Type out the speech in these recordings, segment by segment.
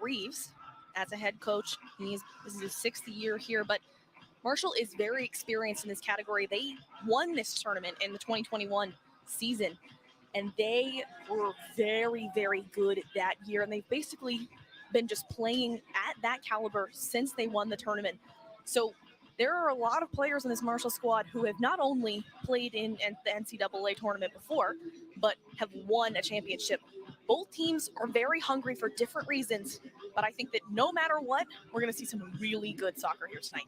Reeves as a head coach. This is his 6th year here, but Marshall is very experienced in this category. They won this tournament in the 2021 season, and they were very, very good that year. And they've basically been just playing at that caliber since they won the tournament. So there are a lot of players in this Marshall squad who have not only played in the NCAA tournament before, but have won a championship. Both teams are very hungry for different reasons, but I think that no matter what, we're going to see some really good soccer here tonight.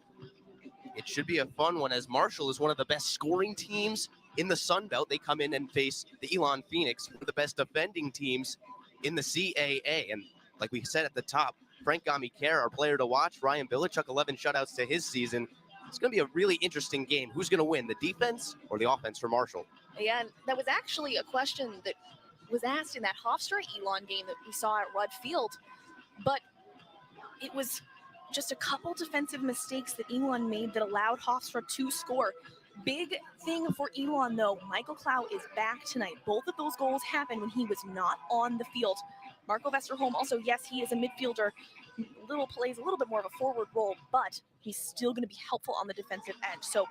It should be a fun one, as Marshall is one of the best scoring teams in the Sun Belt. They come in and face the Elon Phoenix, one of the best defending teams in the CAA. And like we said at the top, Frank Gamiker, our player to watch. Ryan Bilichuk, 11 shutouts to his season. It's going to be a really interesting game. Who's going to win, the defense or the offense for Marshall? And that was actually a question that was asked in that Hofstra-Elon game that we saw at Rudd Field. But it was just a couple defensive mistakes that Elon made that allowed Hofstra to score. Big thing for Elon, though, Michael Clow is back tonight. Both of those goals happened when he was not on the field. Marco Vesterholm also, yes, he is a midfielder, plays a little bit more of a forward role, but he's still going to be helpful on the defensive edge. So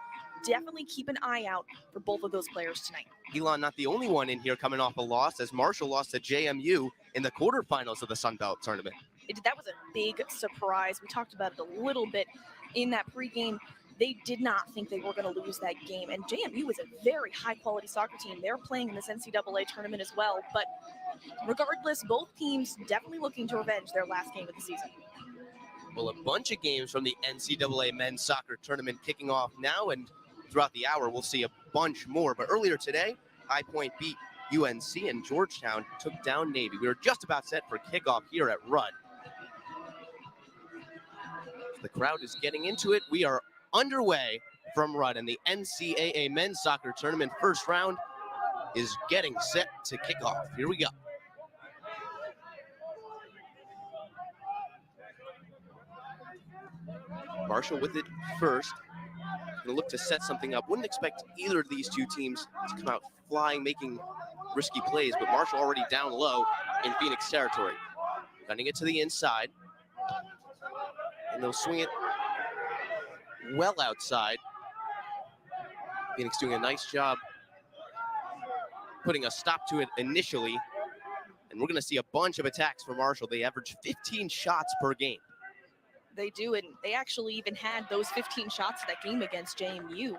definitely keep an eye out for both of those players tonight. Elon not the only one in here coming off a loss, as Marshall lost to JMU in the quarterfinals of the Sun Belt tournament. That was a big surprise. We talked about it a little bit in that pregame. They did not think they were going to lose that game. And JMU is a very high-quality soccer team. They're playing in this NCAA tournament as well. But regardless, both teams definitely looking to revenge their last game of the season. Well, a bunch of games from the NCAA men's soccer tournament kicking off now, and throughout the hour, we'll see a bunch more. But earlier today, High Point beat UNC, and Georgetown took down Navy. We were just about set for kickoff here at Rudd. The crowd is getting into it. We are underway from Rudd, and the NCAA men's soccer tournament first round is getting set to kick off. Here we go. Marshall with it first. Going to look to set something up. Wouldn't expect either of these two teams to come out flying, making risky plays, but Marshall already down low in Phoenix territory. Gunning it to the inside. And they'll swing it well outside. Phoenix doing a nice job putting a stop to it initially. And we're going to see a bunch of attacks for Marshall. They average 15 shots per game. They do, and they actually even had those 15 shots that game against JMU,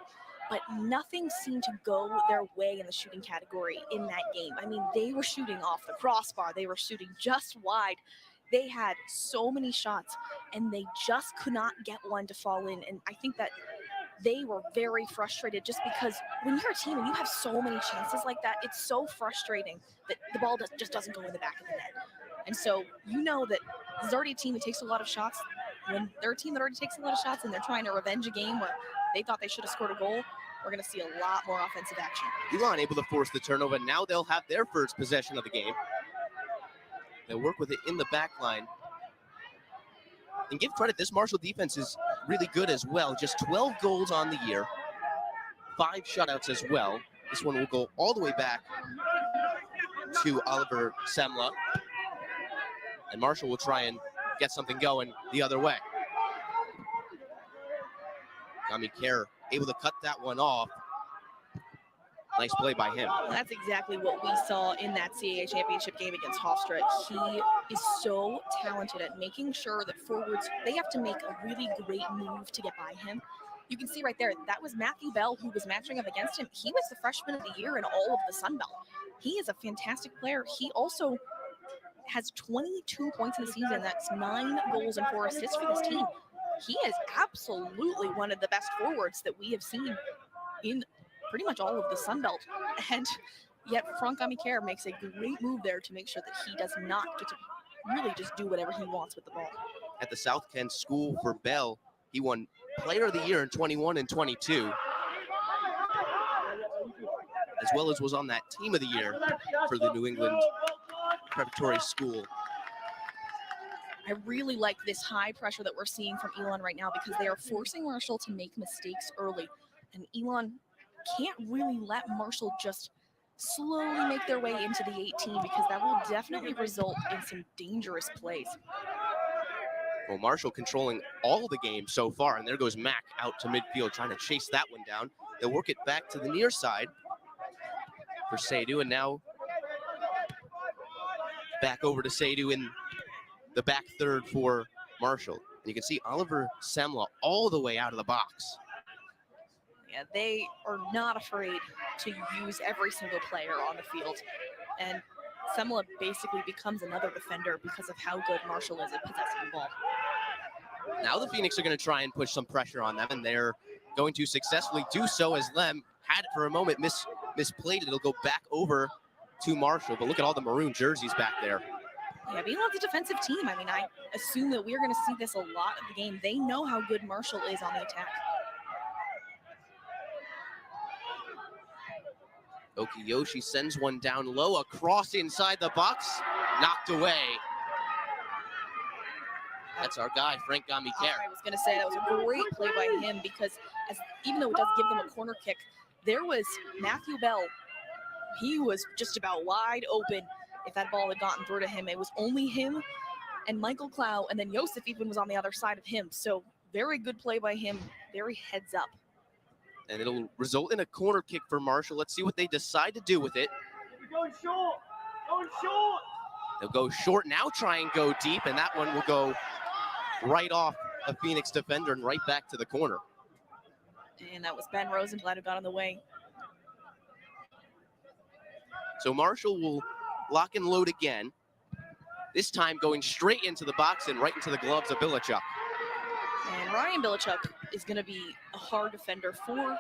but nothing seemed to go their way in the shooting category in that game. I mean, they were shooting off the crossbar. They were shooting just wide. They had so many shots, and they just could not get one to fall in. And I think that they were very frustrated, just because when you're a team and you have so many chances like that, it's so frustrating that the ball just doesn't go in the back of the net. And so you know that this is already a team that takes a lot of shots. When they're a team that already takes a lot of shots and they're trying to revenge a game where they thought they should have scored a goal, we're going to see a lot more offensive action. Elon able to force the turnover. Now they'll have their first possession of the game. They'll work with it in the back line. And give credit, this Marshall defense is really good as well. Just 12 goals on the year, 5 shutouts as well. This one will go all the way back to Oliver Semla. And Marshall will try and get something going the other way. Gamiker able to cut that one off. Nice play by him. Well, that's exactly what we saw in that CAA championship game against Hofstra. He is so talented at making sure that forwards, they have to make a really great move to get by him. You can see right there, that was Matthew Bell who was matching up against him. He was the freshman of the year in all of the Sun Belt. He is a fantastic player. He also has 22 points in the season. That's 9 goals and 4 assists for this team. He is absolutely one of the best forwards that we have seen in pretty much all of the Sun Belt. And yet Frank Gamiker makes a great move there to make sure that he does not get to really just do whatever he wants with the ball. At the South Kent School for Bell, he won Player of the Year in 21 and 22, as well as was on that Team of the Year for the New England Preparatory School. I really like this high pressure that we're seeing from Elon right now, because they are forcing Marshall to make mistakes early. And Elon can't really let Marshall just slowly make their way into the 18, because that will definitely result in some dangerous plays. Well, Marshall controlling all the game so far, and there goes Mack out to midfield trying to chase that one down. They'll work it back to the near side for Seydu, and now back over to Seydu in the back third for Marshall. And you can see Oliver Semla all the way out of the box. Yeah, they are not afraid to use every single player on the field. And Semla basically becomes another defender because of how good Marshall is at possessing the ball. Now the Phoenix are going to try and push some pressure on them, and they're going to successfully do so as Lem had it for a moment, misplayed it. It'll go back over to Marshall, but look at all the maroon jerseys back there. Yeah, Elon's a defensive team. I mean, I assume that we're going to see this a lot of the game. They know how good Marshall is on the attack. Okiyoshi sends one down low, a cross inside the box, knocked away. That's our guy, Frank Gamiker. I was going to say that was a great play by him because even though it does give them a corner kick, there was Matthew Bell. He was just about wide open if that ball had gotten through to him. It was only him and Michael Clow, and then Josef even was on the other side of him. So very good play by him, very heads up. And it'll result in a corner kick for Marshall. Let's see what they decide to do with it. We're going short, going short. They'll go short now, try and go deep, and that one will go right off a Phoenix defender and right back to the corner. And that was Ben Rosenblatt who got in the way. So Marshall will lock and load again, this time going straight into the box and right into the gloves of Bilichuk. And Ryan Bilichuk is going to be a hard defender for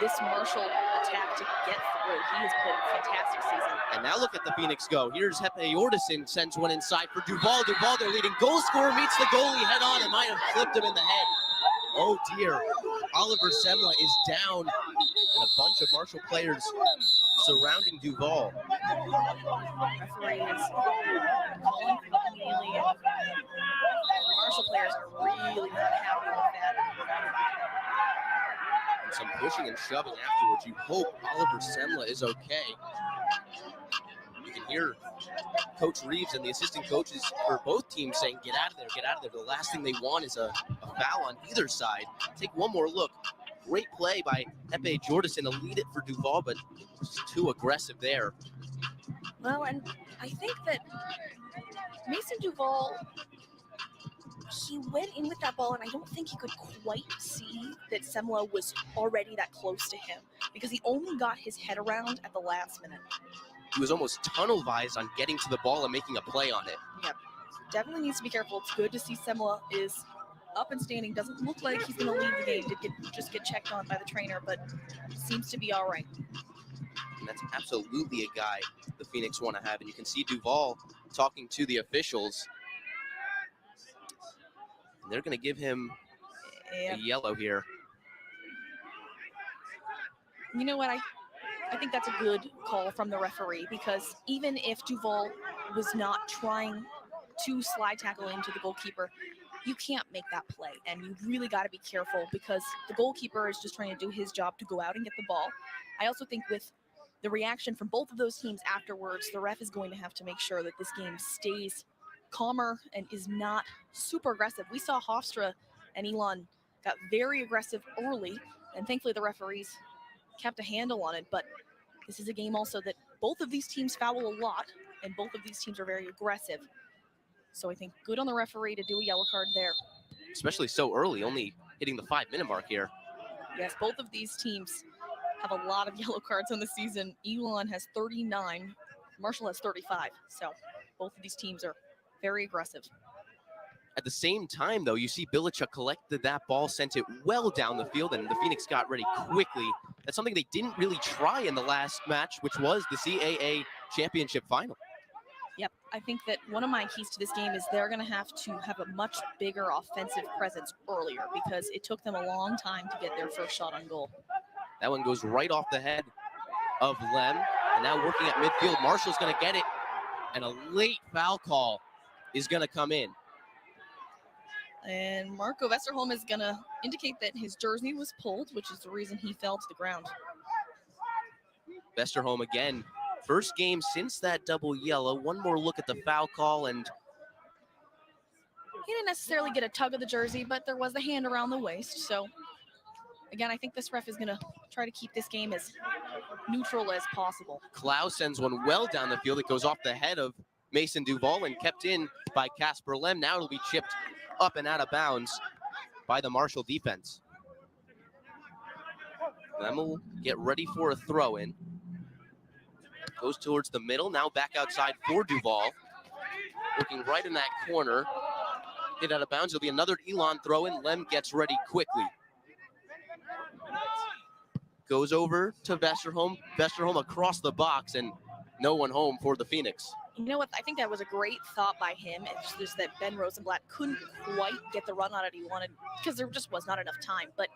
this Marshall attack to get through. He has played a fantastic season. And now look at the Phoenix go. Here's Hepe Ordison, sends one inside for Duval. Duval, their leading goal scorer, meets the goalie head on and might have clipped him in the head. Oh dear. Oliver Semla is down, and a bunch of Marshall players surrounding Duval. Referee is calling immediately. Marshall players are really not happy with that. And some pushing and shoving afterwards. You hope Oliver Semla is okay. You can hear Coach Reeves and the assistant coaches for both teams saying, get out of there, get out of there. The last thing they want is a foul on either side. Take one more look. Great play by Hepe Jordison to lead it for Duval, but just too aggressive there. Well, and I think that Mason Duval, he went in with that ball, and I don't think he could quite see that Semla was already that close to him because he only got his head around at the last minute. He was almost tunnel-vised on getting to the ball and making a play on it. Yep. Definitely needs to be careful. It's good to see Semla is up and standing. Doesn't look like he's going to leave the game. Did just get checked on by the trainer, but seems to be all right. And that's absolutely a guy the Phoenix want to have. And you can see Duval talking to the officials. And they're going to give him a yellow here. You know what? I think that's a good call from the referee because even if Duval was not trying to slide tackle into the goalkeeper, you can't make that play. And you really got to be careful because the goalkeeper is just trying to do his job to go out and get the ball. I also think with the reaction from both of those teams afterwards, the ref is going to have to make sure that this game stays calmer and is not super aggressive. We saw Hofstra and Elon got very aggressive early, and thankfully the referees kept a handle on it. But this is a game also that both of these teams foul a lot, and both of these teams are very aggressive. So I think good on the referee to do a yellow card there. Especially so early, only hitting the 5-minute mark here. Yes, both of these teams have a lot of yellow cards on the season. Elon has 39, Marshall has 35. So both of these teams are very aggressive. At the same time, though, you see Bilichuk collected that ball, sent it well down the field, and the Phoenix got ready quickly. That's something they didn't really try in the last match, which was the CAA championship final. Yep, I think that one of my keys to this game is they're going to have a much bigger offensive presence earlier because it took them a long time to get their first shot on goal. That one goes right off the head of Lem, and now working at midfield, Marshall's going to get it, and a late foul call is going to come in. And Marco Westerholm is going to indicate that his jersey was pulled, which is the reason he fell to the ground. Westerholm again. First game since that double yellow. One more look at the foul call, and He didn't necessarily get a tug of the jersey, but there was the hand around the waist. So, again, I think this ref is going to try to keep this game as neutral as possible. Clow sends one well down the field. It goes off the head of Mason Duval and kept in by Casper Lem. Now it'll be chipped up and out of bounds by the Marshall defense. Lem will get ready for a throw-in. Goes towards the middle, now back outside for Duval. Looking right in that corner. Hit out of bounds. It'll be another Elon throw-in. Lem gets ready quickly. Goes over to Vesterholm. Vesterholm across the box, and no one home for the Phoenix. You know what? I think that was a great thought by him. It's just that Ben Rosenblatt couldn't quite get the run on it he wanted because there just was not enough time. But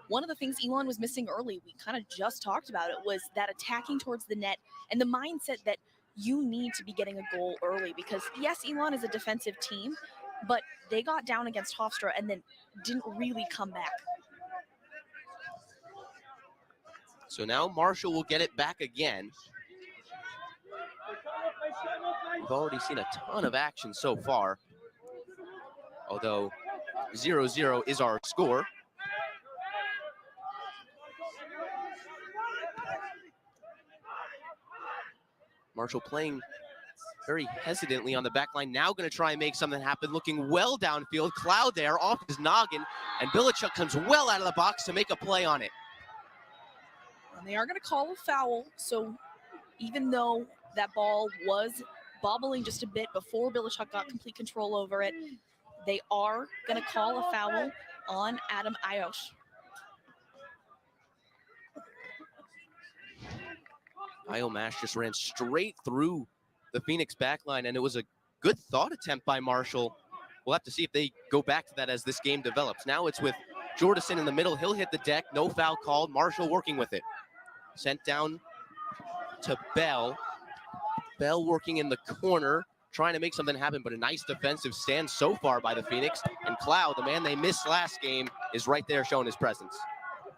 one of the things Elon was missing early, we kind of just talked about it, was that attacking towards the net and the mindset that you need to be getting a goal early because, yes, Elon is a defensive team, but they got down against Hofstra and then didn't really come back. So now Marshall will get it back again. We've already seen a ton of action so far, although 0-0 is our score. Marshall playing very hesitantly on the back line. Now going to try and make something happen. Looking well downfield. Cloud there off his noggin. And Bilichuk comes well out of the box to make a play on it. And they are going to call a foul. So even though that ball was bobbling just a bit before Bilichuk got complete control over it, they are going to call a foul on Adam Ayos. Iomash just ran straight through the Phoenix backline, and it was a good thought attempt by Marshall. We'll have to see if they go back to that as this game develops. Now it's with Jordison in the middle. He'll hit the deck. No foul called. Marshall working with it. Sent down to Bell. Bell working in the corner, trying to make something happen, but a nice defensive stand so far by the Phoenix. And Cloud, the man they missed last game, is right there showing his presence.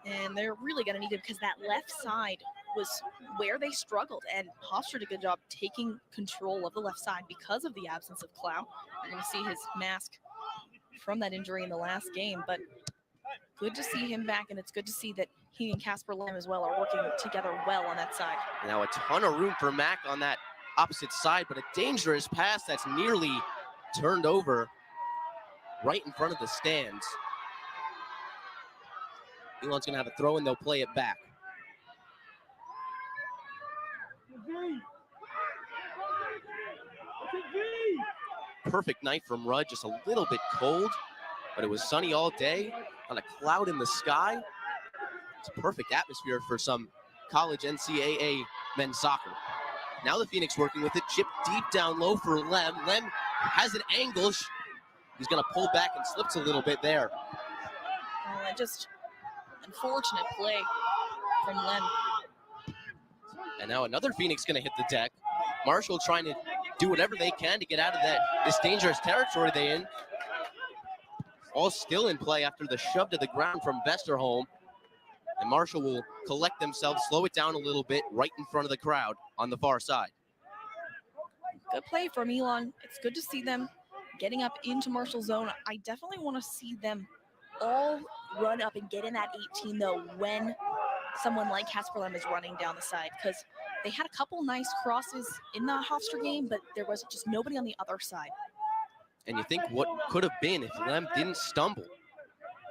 And they're really going to need him because that left side was where they struggled. And Hofstra did a good job taking control of the left side because of the absence of Cloud. You're going to see his mask from that injury in the last game. But good to see him back, and it's good to see that he and Casper Lem as well are working together well on that side. Now a ton of room for Mack on that opposite side, but a dangerous pass that's nearly turned over right in front of the stands. Elon's going to have a throw, and they'll play it back. Perfect night from Rudd, just a little bit cold, but it was sunny all day, on a cloud in the sky. It's a perfect atmosphere for some college NCAA men's soccer. Now the Phoenix working with it, chip deep down low for Lem. Lem has an angle. He's going to pull back and slips a little bit there. And just unfortunate play from Lem. And now another Phoenix going to hit the deck. Marshall trying to do whatever they can to get out of this dangerous territory they in. All still in play after the shove to the ground from Vesterholm. And Marshall will collect themselves, slow it down a little bit right in front of the crowd on the far side. Good play from Elon. It's good to see them getting up into Marshall's zone. I definitely want to see them all run up and get in that 18, though, when someone like Casper Lem is running down the side, because they had a couple nice crosses in the Hofstra game, but there was just nobody on the other side. And you think what could have been if Lem didn't stumble.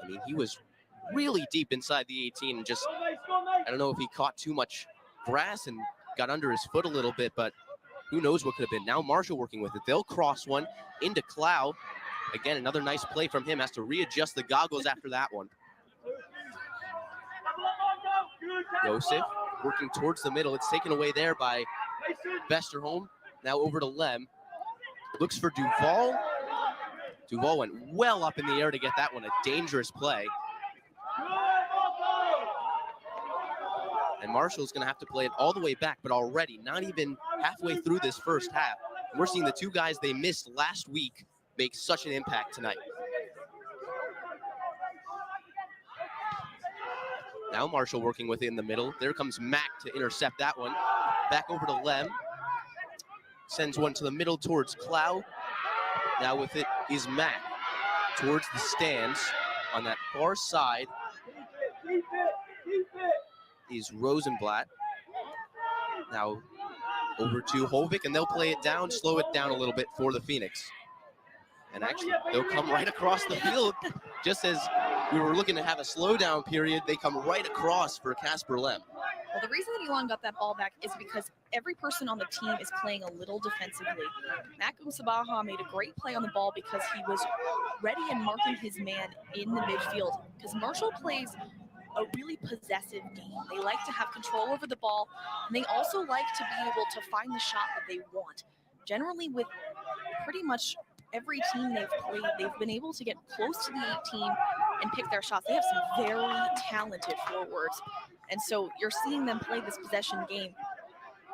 I mean, he was really deep inside the 18 and just, I don't know if he caught too much grass and got under his foot a little bit, but who knows what could have been. Now Marshall working with it. They'll cross one into Cloud. Again, another nice play from him. Has to readjust the goggles after that one. Joseph working towards the middle. It's taken away there by Vesterholm. Now over to Lem. Looks for Duval. Duval went well up in the air to get that one. A dangerous play. And Marshall's going to have to play it all the way back, but already not even halfway through this first half. We're seeing the two guys they missed last week make such an impact tonight. Now Marshall working with it in the middle. There comes Mack to intercept that one. Back over to Lem. Sends one to the middle towards Clow. Now with it is Mack. towards the stands on that far side Keep it. is Rosenblatt. Now over to Holvik, and they'll play it down, slow it down a little bit for the Phoenix. And actually, they'll come right across the field. Just as we were looking to have a slowdown period, they come right across for Casper Lem. Well, the reason that Elon got that ball back is because every person on the team is playing a little defensively. Makum Sabaha made a great play on the ball because he was ready and marking his man in the midfield. Because Marshall plays a really possessive game. They like to have control over the ball, and they also like to be able to find the shot that they want. Generally, with pretty much every team they've played, they've been able to get close to the 18 and pick their shots. They have some very talented forwards, and so you're seeing them play this possession game.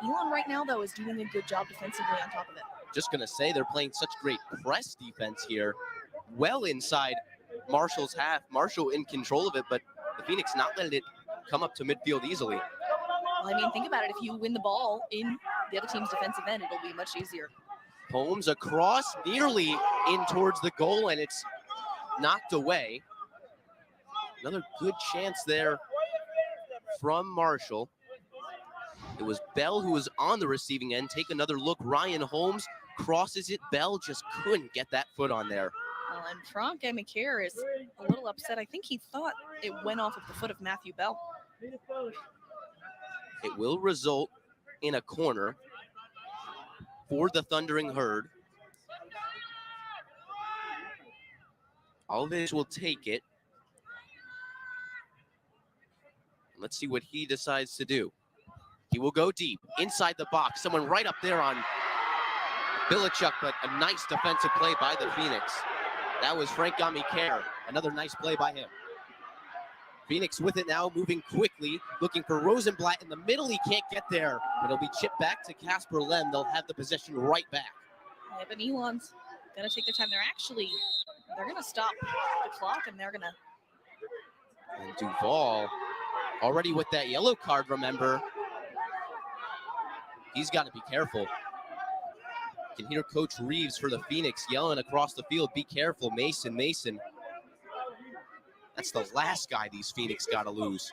Elon right now, though, is doing a good job defensively on top of it. Just going to say they're playing such great press defense here, well inside Marshall's half. Marshall in control of it, but the Phoenix not letting it come up to midfield easily. Well, I mean, think about it. If you win the ball in the other team's defensive end, it'll be much easier. Holmes across, nearly in towards the goal, and it's knocked away. Another good chance there from Marshall. It was Bell who was on the receiving end. Take another look. Ryan Holmes crosses it. Bell just couldn't get that foot on there. Well, and Frank McCare is a little upset. I think he thought it went off of the foot of Matthew Bell. It will result in a corner for the Thundering Herd. Alves will take it. Let's see what he decides to do. He will go deep inside the box. Someone right up there on Bilichuk, but a nice defensive play by the Phoenix. That was Frank Gamikere. Another nice play by him. Phoenix with it now, moving quickly, looking for Rosenblatt in the middle. He can't get there, but it'll be chipped back to Casper Lem. They'll have the possession right back. Yeah, but Elon's going to take their time. They're going to stop the clock, and they're going to... And Duval, already with that yellow card, remember, he's got to be careful. You can hear Coach Reeves for the Phoenix yelling across the field, be careful, Mason, Mason. That's the last guy these Phoenix got to lose.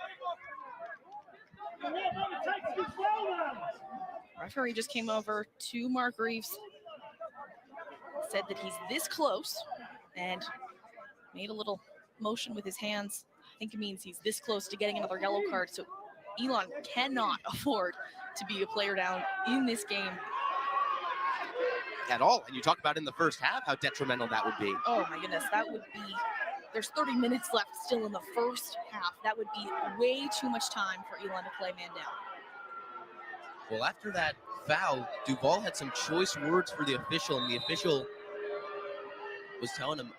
Referee just came over to Mark Reeves, said that he's this close, and made a little motion with his hands. I think it means he's this close to getting another yellow card, so Elon cannot afford to be a player down in this game. At all. And you talk about in the first half how detrimental that would be. Oh my goodness, that would be, there's 30 minutes left still in the first half. That would be way too much time for Elon to play man down. Well, after that foul, Duval had some choice words for the official, and the official was telling him,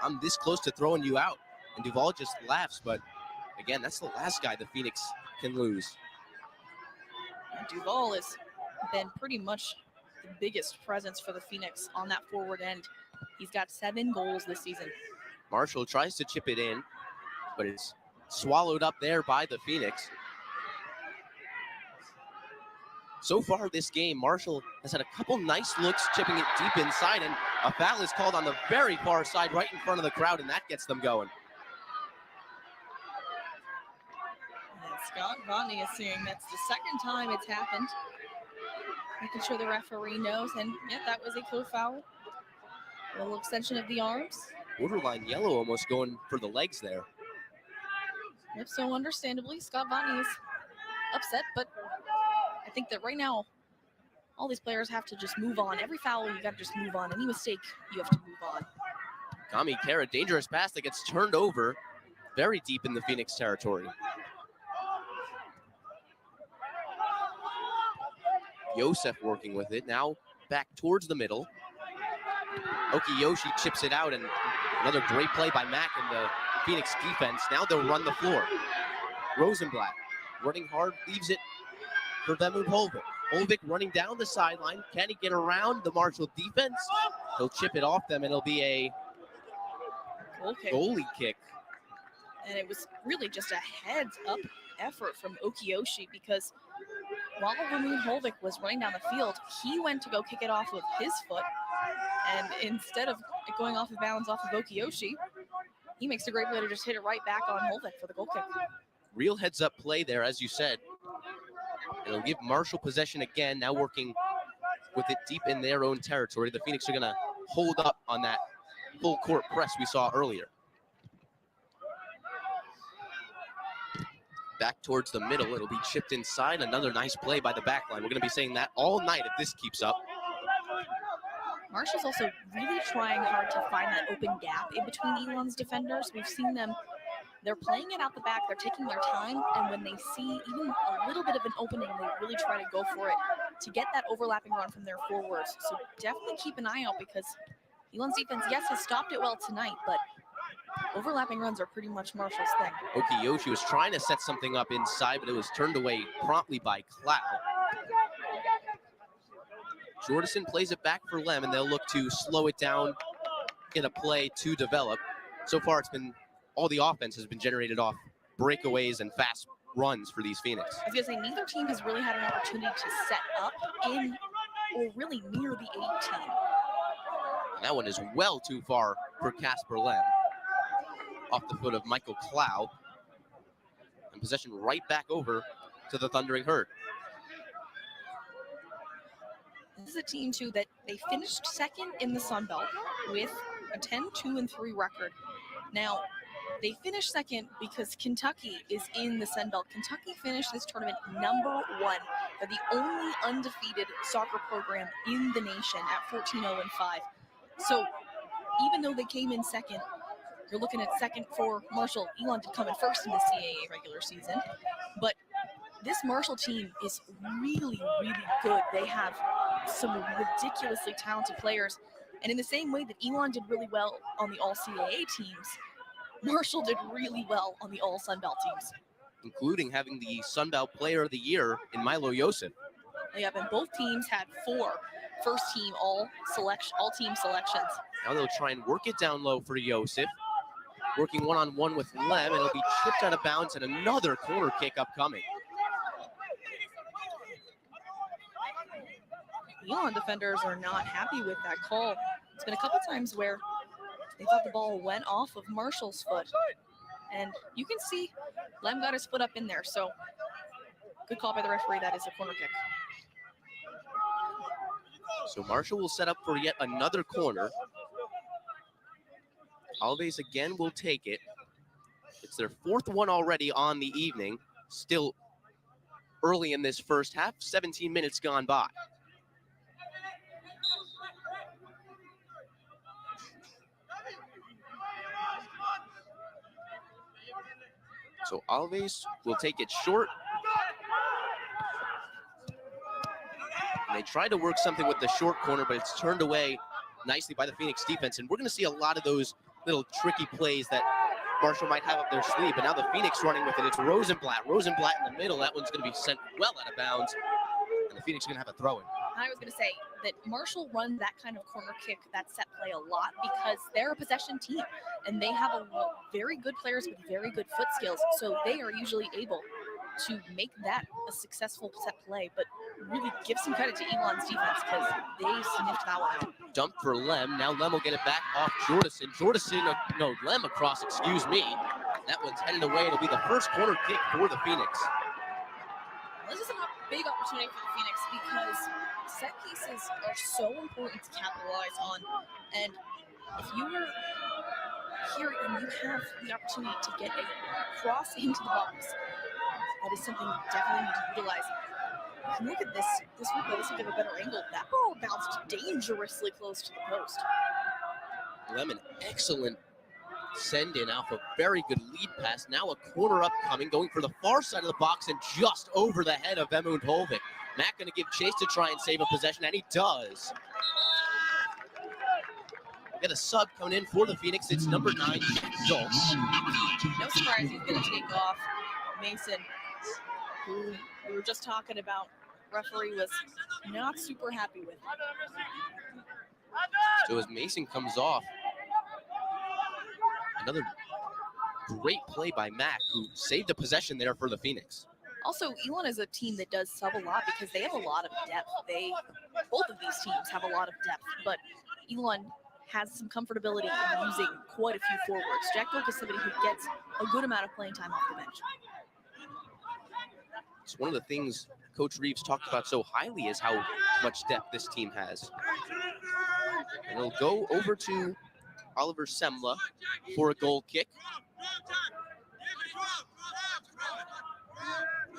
I'm this close to throwing you out. And Duval just laughs, but again, that's the last guy the Phoenix can lose. And Duval has been pretty much the biggest presence for the Phoenix on that forward end. He's got 7 goals this season. Marshall tries to chip it in, but it's swallowed up there by the Phoenix. So far this game, Marshall has had a couple nice looks chipping it deep inside, and a foul is called on the very far side right in front of the crowd, and that gets them going. And Scott Rodney is saying that's the second time it's happened. Making sure the referee knows, and yeah, that was a clear foul. A little extension of the arms. Borderline yellow, almost going for the legs there. Yep, so understandably, Scott Rodney is upset, but I think that right now, all these players have to just move on. Every foul, you got to just move on. Any mistake, you have to move on. Gamikere, dangerous pass that gets turned over very deep in the Phoenix territory. Yosef working with it, now back towards the middle. Okiyoshi chips it out, and another great play by Mack and the Phoenix defense. Now they'll run the floor. Rosenblatt running hard, leaves it for Vemund Holvik. Holvik running down the sideline. Can he get around the Marshall defense? He'll chip it off them, and it'll be a goalie kick. And it was really just a heads-up effort from Okiyoshi, because while Vemund Holvik was running down the field, he went to go kick it off with his foot. And instead of it going off of bounds off of Okiyoshi. He makes a great play to just hit it right back on Holvik for the goal kick. Real heads-up play there, as you said. It'll give Marshall possession again, now working with it deep in their own territory. The Phoenix are going to hold up on that full court press we saw earlier. Back towards the middle, it'll be chipped inside. Another nice play by the back line. We're going to be saying that all night if this keeps up. Marshall's also really trying hard to find that open gap in between Elon's defenders. We've seen them, they're playing it out the back, they're taking their time, and when they see even a little bit of an opening, they really try to go for it to get that overlapping run from their forwards. So definitely keep an eye out, because Elon's defense, yes, has stopped it well tonight, but overlapping runs are pretty much Marshall's thing. Okiyoshi was trying to set something up inside, but it was turned away promptly by Cloud. Jordison plays it back for Lem, and they'll look to slow it down, get a play to develop. So far, it's been all the offense has been generated off breakaways and fast runs for these Phoenix. I was going to say, neither team has really had an opportunity to set up in or really near the 18. And that one is well too far for Casper Lem. Off the foot of Michael Clow. And possession right back over to the Thundering Herd. This is a team, too, that they finished second in the Sun Belt with a 10-2-3 record. Now, they finished second because Kentucky is in the Sun Belt. Kentucky finished this tournament number 1. They're the only undefeated soccer program in the nation at 14-0-5. So even though they came in second, you're looking at second for Marshall. Elon did come in first in the CAA regular season. But this Marshall team is really, really good. They have some ridiculously talented players. And in the same way that Elon did really well on the all-CAA teams, Marshall did really well on the all-Sun Belt teams. Including having the Sun Belt Player of the Year in Milo Yosef. Yep, and both teams had 4 first-team all-team selections. Now they'll try and work it down low for Yosef. Working one-on-one with Lem, and it'll be chipped out of bounds, and another corner kick upcoming. Elon defenders are not happy with that call. It's been a couple times where they thought the ball went off of Marshall's foot. And you can see Lem got his foot up in there, so good call by the referee. That is a corner kick. So Marshall will set up for yet another corner. Alves again will take it. It's their 4th one already on the evening. Still early in this first half, 17 minutes gone by. So Alves will take it short. And they tried to work something with the short corner, but it's turned away nicely by the Phoenix defense. And we're going to see a lot of those little tricky plays that Marshall might have up their sleeve. But now the Phoenix running with it. It's Rosenblatt. Rosenblatt in the middle. That one's going to be sent well out of bounds. And the Phoenix are going to have a throw-in. I was going to say that Marshall runs that kind of corner kick, that set play a lot, because they're a possession team and they have very good players with very good foot skills. So they are usually able to make that a successful set play, but really give some credit to Elon's defense because they sniffed that one out. Dump for Lem. Now Lem will get it back off Jordison. Lem across, excuse me. That one's headed away. It'll be the first corner kick for the Phoenix. This is a big opportunity for the Phoenix because set pieces are so important to capitalize on. And if you are here and you have the opportunity to get a cross into the box, that is something you definitely need to utilize. You can look at this replay, let's give a better angle. That ball bounced dangerously close to the post. Lem, an excellent send in off a very good lead pass. Now a corner upcoming, going for the far side of the box and just over the head of Emund Holvik. Matt going to give chase to try and save a possession, and he does. We'll get a sub coming in for the Phoenix. It's number 9, Schultz. No surprise he's going to take off Mason, who we were just talking about. Referee was not super happy with. So as Mason comes off, another great play by Mac, who saved a possession there for the Phoenix. Also, Elon is a team that does sub a lot because they have a lot of depth. Both of these teams have a lot of depth, but Elon has some comfortability in using quite a few forwards. Jack Dolk is somebody who gets a good amount of playing time off the bench. It's one of the things Coach Reeves talked about so highly is how much depth this team has. And it'll go over to Oliver Semla for a goal kick.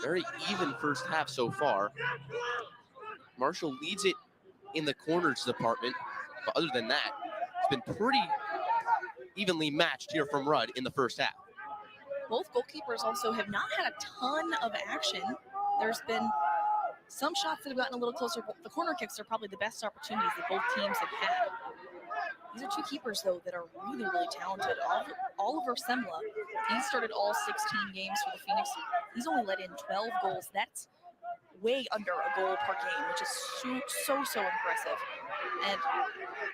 Very even first half so far. Marshall leads it in the corners department, but other than that, it's been pretty evenly matched here from Rudd in the first half. Both goalkeepers also have not had a ton of action. There's been some shots that have gotten a little closer. The corner kicks are probably the best opportunities that both teams have had. These are two keepers, though, that are really, really talented. Oliver Semla, he started all 16 games for the Phoenix. He's only let in 12 goals. That's way under a goal per game, which is so impressive. And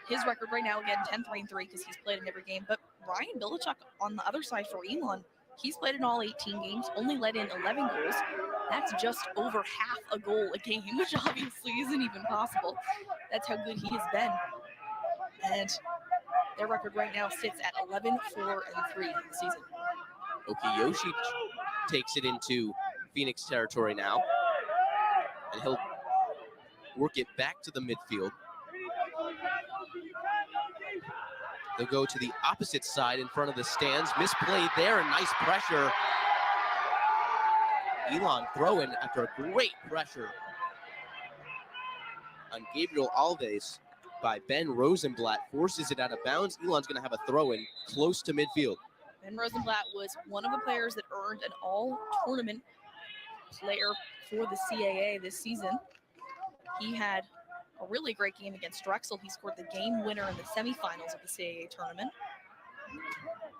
his record right now, again, 10-3-3 because he's played in every game. But Ryan Bilichuk on the other side for Elon, he's played in all 18 games, only let in 11 goals. That's just over half a goal a game, which obviously isn't even possible. That's how good he has been. And their record right now sits at 11-4-3 in the season. Okiyoshi takes it into Phoenix territory now, and he'll work it back to the midfield. They'll go to the opposite side in front of the stands. Misplayed there, and nice pressure. Elon throwing after a great pressure on Gabriel Alves by Ben Rosenblatt. Forces it out of bounds. Elon's going to have a throw-in close to midfield. Ben Rosenblatt was one of the players that earned an all-tournament player for the CAA this season. He had a really great game against Drexel. He scored the game winner in the semifinals of the CAA tournament.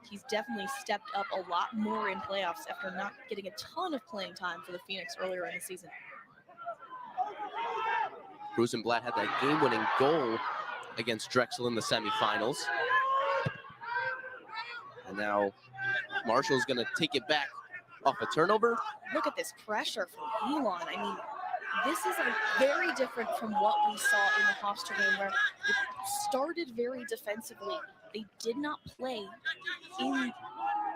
He's definitely stepped up a lot more in playoffs after not getting a ton of playing time for the Phoenix earlier in the season. Rosenblatt had that game-winning goal against Drexel in the semifinals. And now Marshall's going to take it back off a turnover. Look at this pressure from Elon. I mean, this is very different from what we saw in the Hofstra game, where it started very defensively. They did not play in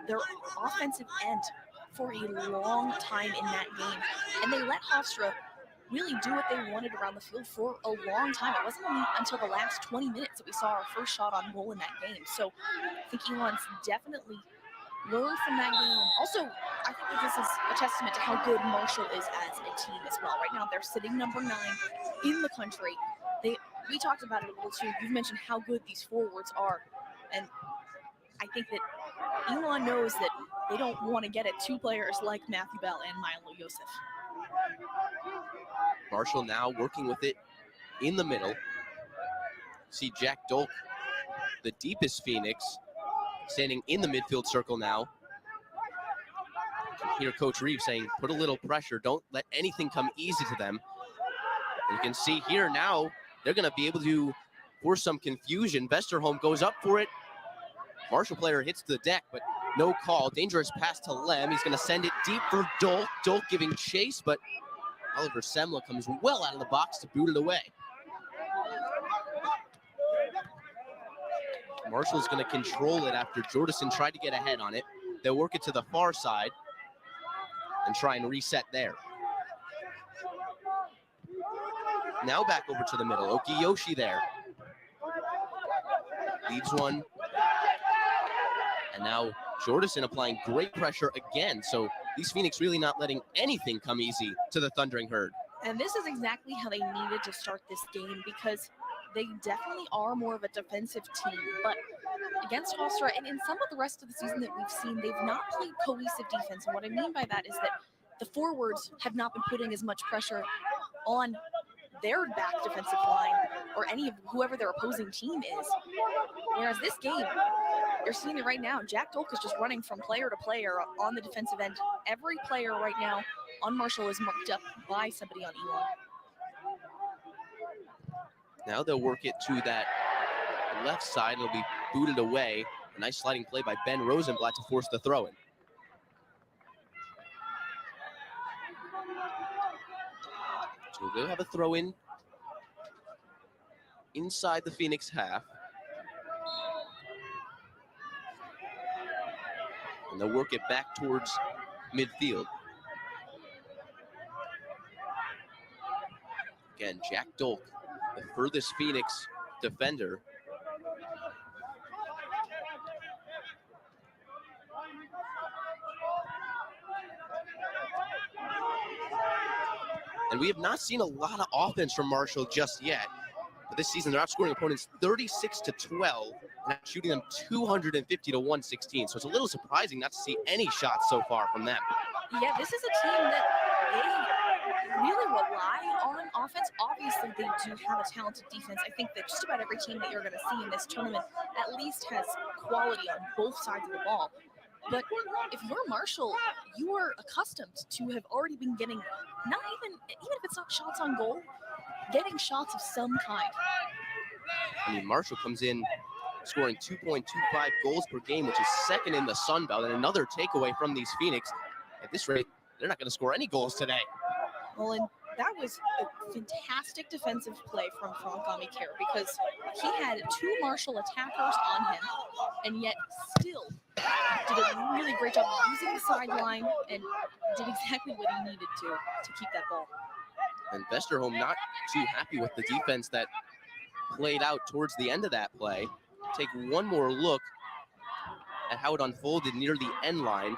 their offensive end for a long time in that game. And they let Hofstra really do what they wanted around the field for a long time. It wasn't until the last 20 minutes that we saw our first shot on goal in that game. So I think Elon's definitely learned from that game. And also, I think that this is a testament to how good Marshall is as a team as well. Right now, they're sitting number 9 in the country. We talked about it a little too. You've mentioned how good these forwards are. And I think that Elon knows that they don't want to get at 2 players like Matthew Bell and Milo Yosef. Marshall now working with it in the middle. See Jack Dolk, the deepest Phoenix, standing in the midfield circle now. You can hear Coach Reeves saying, put a little pressure. Don't let anything come easy to them. And you can see here now, they're going to be able to force some confusion. Vesterholm goes up for it. Marshall player hits the deck, but no call. Dangerous pass to Lem. He's going to send it deep for Dolk. Dolk giving chase, but Oliver Semla comes well out of the box to boot it away. Marshall's going to control it after Jordison tried to get ahead on it. They'll work it to the far side and try and reset there. Now back over to the middle. Okiyoshi there. Leads one. And now Jordison applying great pressure again. So these Phoenix really not letting anything come easy to the Thundering Herd. And this is exactly how they needed to start this game, because they definitely are more of a defensive team. But against Hofstra and in some of the rest of the season that we've seen, they've not played cohesive defense. And what I mean by that is that the forwards have not been putting as much pressure on their back defensive line or any of whoever their opposing team is. Whereas this game, you're seeing it right now. Jack Dolk is just running from player to player on the defensive end. Every player right now on Marshall is marked up by somebody on Elon. Now they'll work it to that left side. It'll be booted away. A nice sliding play by Ben Rosenblatt to force the throw-in. So they'll have a throw-in inside the Phoenix half. And they'll work it back towards midfield. Again, Jack Dolk, the furthest Phoenix defender. And we have not seen a lot of offense from Marshall just yet. But this season, they're outscoring opponents 36-12, and shooting them 250-116. So it's a little surprising not to see any shots so far from them. Yeah, this is a team that they really rely on offense. Obviously, they do have a talented defense. I think that just about every team that you're going to see in this tournament at least has quality on both sides of the ball. But if you're Marshall, you are accustomed to have already been getting, not even if it's not shots on goal, getting shots of some kind. I mean, Marshall comes in scoring 2.25 goals per game, which is second in the Sun Belt, and another takeaway from these Phoenix. At this rate, they're not going to score any goals today. Well, and that was a fantastic defensive play from Frank Kerr, because he had two Marshall attackers on him, and yet still did a really great job using the sideline and did exactly what he needed to keep that ball. And Vesterholm not too happy with the defense that played out towards the end of that play. Take one more look at how it unfolded near the end line.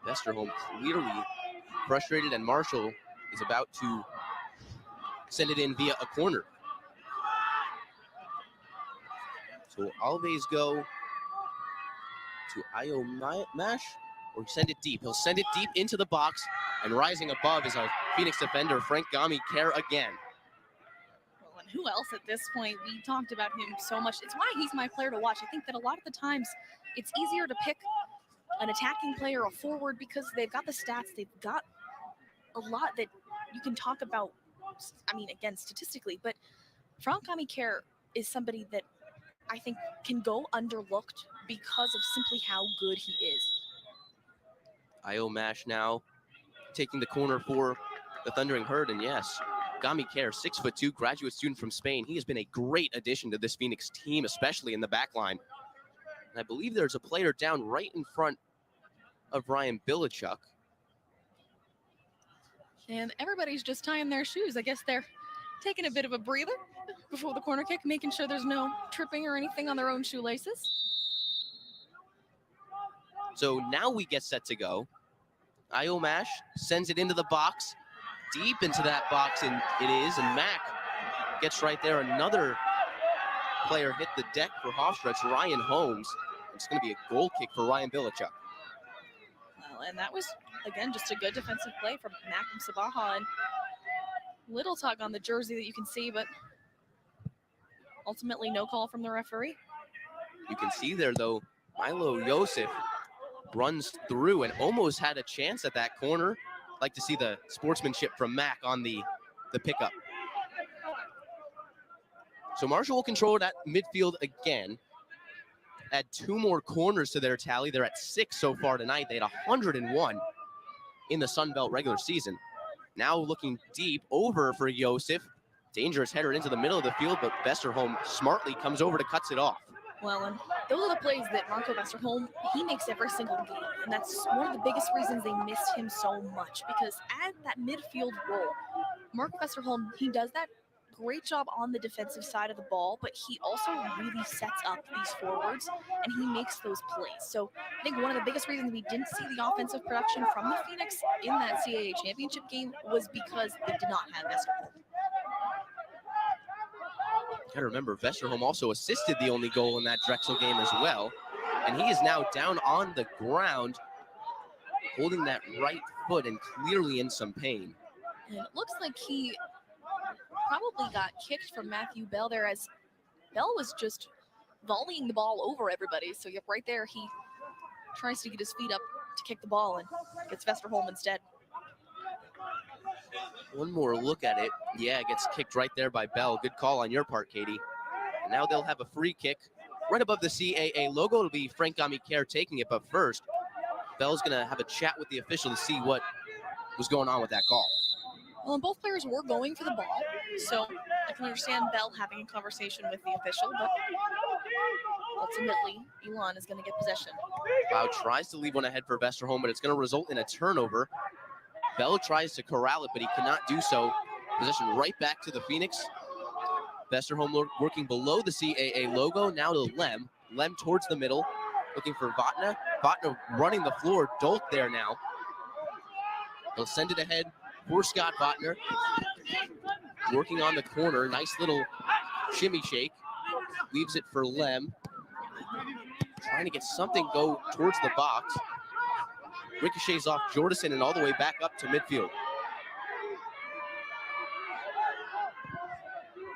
Vesterholm clearly frustrated, and Marshall is about to send it in via a corner. So Alves go to Io Mash, or send it deep. He'll send it deep into the box, and rising above is our Phoenix defender, Frank Kerr again. Well, and who else at this point? We talked about him so much. It's why he's my player to watch. I think that a lot of the times it's easier to pick an attacking player, a forward, because they've got the stats, they've got a lot that you can talk about, I mean, again, statistically, but Frank Kerr is somebody that I think can go underlooked because of simply how good he is. Io Mash now taking the corner for the Thundering Herd, and yes, Kerr, 6'2", graduate student from Spain. He has been a great addition to this Phoenix team, especially in the back line. And I believe there's a player down right in front of Ryan Bilichuk. And everybody's just tying their shoes. I guess they're taking a bit of a breather before the corner kick, making sure there's no tripping or anything on their own shoelaces. So now we get set to go. Io Mash sends it into the box, deep into that box, and it is, and Mack gets right there. Another player hit the deck for Hofstadt's Ryan Holmes. It's going to be a goal kick for Ryan Bilichuk. Well, and that was, again, just a good defensive play from Malcolm Sabaha, and little tug on the jersey that you can see, but ultimately no call from the referee. You can see there, though, Milo Yosef runs through and almost had a chance at that corner. Like to see the sportsmanship from Mack on the pickup. So Marshall will control it at midfield again. Add two more corners to their tally. They're at 6 so far tonight. They had 101 in the Sun Belt regular season. Now looking deep over for Yosef. Dangerous header into the middle of the field, but Vesterholm smartly comes over to cuts it off. Well, and those are the plays that Marco Vesterholm, he makes every single game. And that's one of the biggest reasons they missed him so much, because at that midfield role, Marco Vesterholm, he does that great job on the defensive side of the ball, but he also really sets up these forwards and he makes those plays. So I think one of the biggest reasons we didn't see the offensive production from the Phoenix in that CAA championship game was because they did not have Vesterholm. Got to remember, Vesterholm also assisted the only goal in that Drexel game as well. And he is now down on the ground, holding that right foot and clearly in some pain. And it looks like he probably got kicked from Matthew Bell there, as Bell was just volleying the ball over everybody. So yep, right there, he tries to get his feet up to kick the ball and gets Vesterholm instead. One more look at it. Yeah, it gets kicked right there by Bell. Good call on your part, Katie. And now they'll have a free kick right above the CAA logo. It'll be Frank Kerr taking it, but first, Bell's going to have a chat with the official to see what was going on with that call. Well, and both players were going for the ball, so I can understand Bell having a conversation with the official, but ultimately, Elon is going to get possession. Cloud tries to leave one ahead for Vesterholm, but it's going to result in a turnover. Bell tries to corral it, but he cannot do so. Possession right back to the Phoenix. Vesterholm working below the CAA logo, now to Lem. Lem towards the middle, looking for Vatna. Vatna running the floor, Dolk there now. He'll send it ahead for Scott Vatner. Working on the corner, nice little shimmy shake. Leaves it for Lem. Trying to get something go towards the box. Ricochets off Jordison and all the way back up to midfield.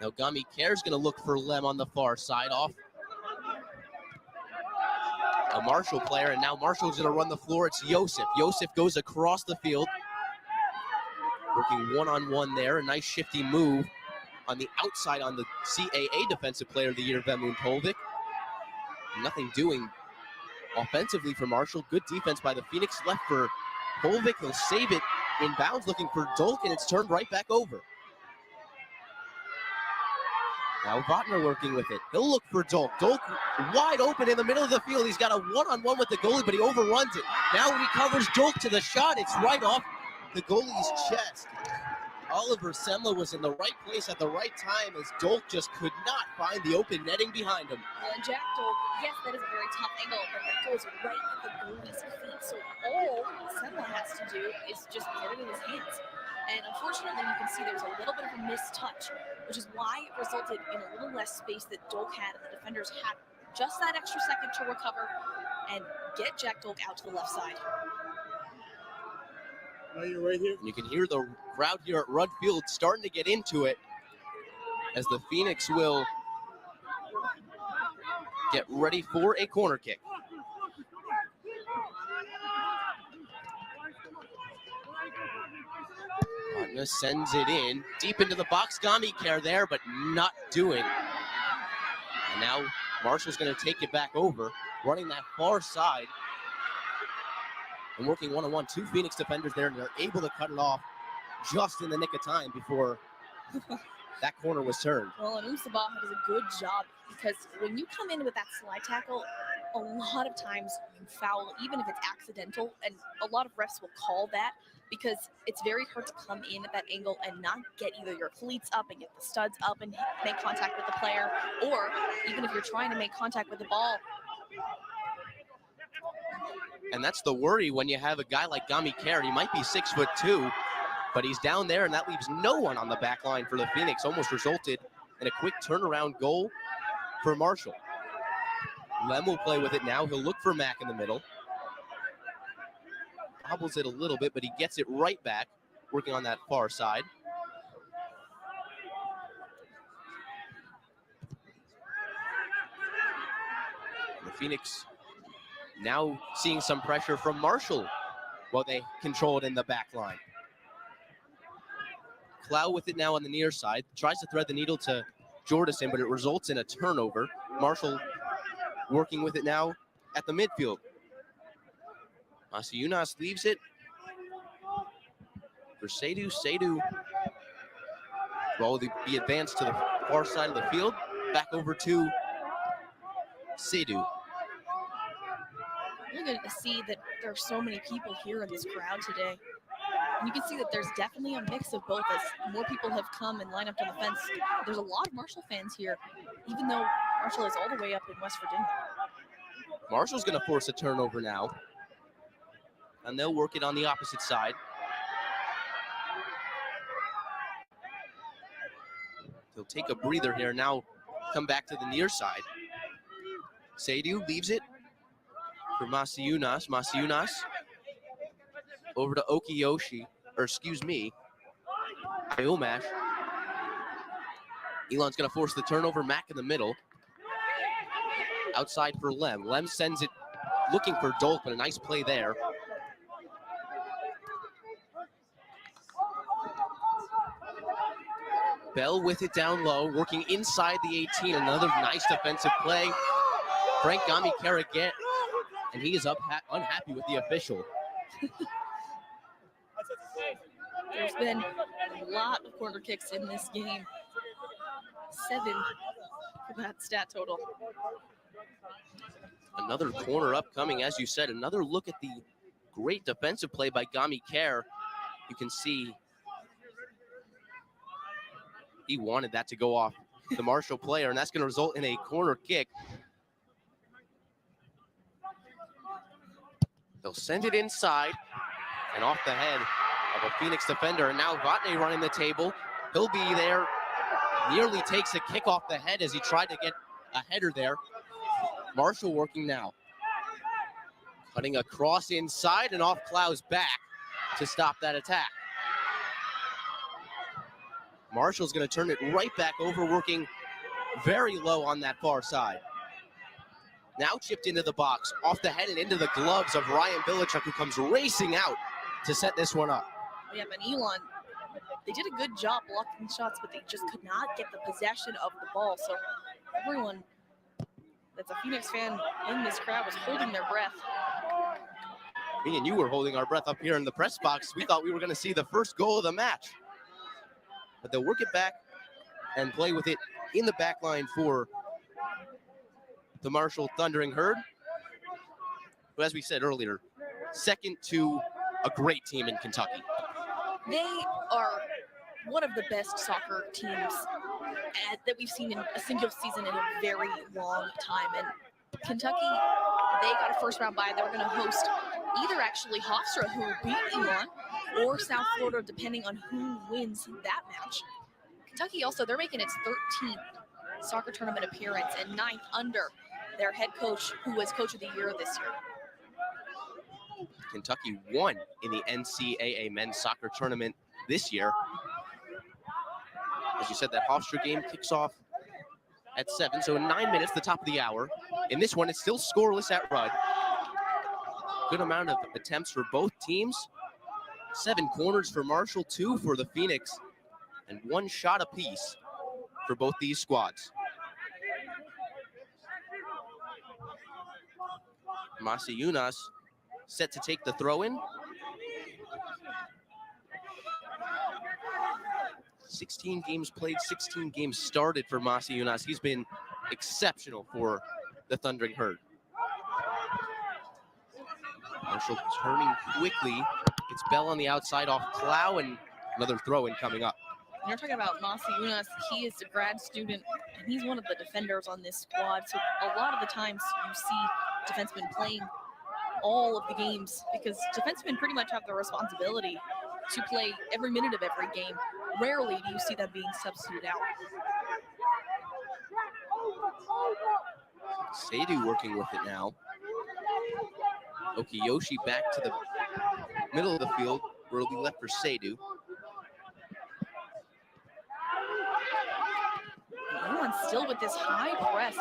Now Gami Kerr's going to look for Lem on the far side off. A Marshall player, and now Marshall's going to run the floor. It's Yosef. Yosef goes across the field. Working one-on-one there. A nice shifty move on the outside on the CAA Defensive Player of the Year, Vemun Polvik. Nothing doing offensively for Marshall. Good defense by the Phoenix. Left for Polvik. He'll save it in bounds, looking for Dolk, and it's turned right back over. Now Vatner working with it. He'll look for Dolk. Dolk wide open in the middle of the field. He's got a one-on-one with the goalie, but he overruns it. Now recovers Dolk to the shot. It's right off the goalie's chest. Oliver Semla was in the right place at the right time as Dolk just could not find the open netting behind him. Well, and Jack Dolk, yes, that is a very tough angle, but that goes right at the goalie's feet. So all Semla has to do is just get it in his hands. And unfortunately, you can see there was a little bit of a missed touch, which is why it resulted in a little less space that Dolk had, and the defenders had just that extra second to recover and get Jack Dolk out to the left side. Now you're right here. You can hear the crowd here at Rudd Field starting to get into it as the Phoenix will get ready for a corner kick. Vatna sends it in deep into the box. Gami Kerr there, but not doing. And now Marshall's going to take it back over, running that far side and working one-on-one. Two Phoenix defenders there, and they're able to cut it off just in the nick of time before that corner was turned. Well, and Sabaha does a good job, because when you come in with that slide tackle, a lot of times you foul, even if it's accidental, and a lot of refs will call that because it's very hard to come in at that angle and not get either your cleats up and get the studs up and make contact with the player, or even if you're trying to make contact with the ball. And that's the worry when you have a guy like Gami Kerr. He might be 6'2", but he's down there, and that leaves no one on the back line for the Phoenix. Almost resulted in a quick turnaround goal for Marshall. Lem will play with it now. He'll look for Mack in the middle. Hobbles it a little bit, but he gets it right back, working on that far side. The Phoenix now seeing some pressure from Marshall while they control it in the back line. Clow with it now on the near side. Tries to thread the needle to Jordison, but it results in a turnover. Marshall working with it now at the midfield. Masayunas leaves it for Seydu. Seydu will be advanced to the far side of the field. Back over to Seydu. You're going to see that there are so many people here in this crowd today. And you can see that there's definitely a mix of both, as more people have come and lined up on the fence. There's a lot of Marshall fans here, even though Marshall is all the way up in West Virginia. Marshall's going to force a turnover now, and they'll work it on the opposite side. They'll take a breather here, now come back to the near side. Seydu leaves it for Masayunas. Masayunas over to Okiyoshi, or excuse me, Iomash. Elon's going to force the turnover. Mack in the middle. Outside for Lem. Lem sends it looking for Dolk, but a nice play there. Bell with it down low, working inside the 18. Another nice defensive play. Frank Gami Kerr again, and he is unhappy with the official. There's been a lot of corner kicks in this game. 7 for that stat total. Another corner upcoming, as you said. Another look at the great defensive play by Gami Kerr. You can see he wanted that to go off the Marshall player, and that's going to result in a corner kick. They'll send it inside and off the head of a Phoenix defender. And now Vatne running the table. He'll be there. Nearly takes a kick off the head as he tried to get a header there. Marshall working now. Cutting across inside and off Klau's back to stop that attack. Marshall's going to turn it right back over, working very low on that far side. Now chipped into the box, off the head and into the gloves of Ryan Bilichuk, who comes racing out to set this one up. Yeah, but Elon, they did a good job blocking shots, but they just could not get the possession of the ball. So everyone that's a Phoenix fan in this crowd was holding their breath. Me and you were holding our breath up here in the press box. We thought we were going to see the first goal of the match. But they'll work it back and play with it in the back line for the Marshall Thundering Herd, who, as we said earlier, second to a great team in Kentucky. They are one of the best soccer teams that we've seen in a single season in a very long time. And Kentucky, they got a first round bye. They were going to host either actually Hofstra, who beat Elon, or South Florida, depending on who wins that match. Kentucky also, they're making its 13th soccer tournament appearance and 9th under their head coach, who was coach of the year this year. Kentucky won in the NCAA men's soccer tournament this year. As you said, that Hofstra game kicks off at 7, so in 9 minutes, the top of the hour. In this one, it's still scoreless at Rudd. Good amount of attempts for both teams. 7 corners for Marshall, 2 for the Phoenix, and 1 shot apiece for both these squads. Masi Yunas set to take the throw-in. 16 games played, 16 games started for Masi Yunas. He's been exceptional for the Thundering Herd. Marshall turning quickly. It's Bell on the outside off Clow, and another throw-in coming up. You're talking about Masi Yunas. He is a grad student, and he's one of the defenders on this squad. So a lot of the times you see defensemen playing all of the games, because defensemen pretty much have the responsibility to play every minute of every game. Rarely do you see them being substituted out. Seydu working with it now. Okiyoshi back to the middle of the field, where it'll be left for Seydu. Elon still with this high press.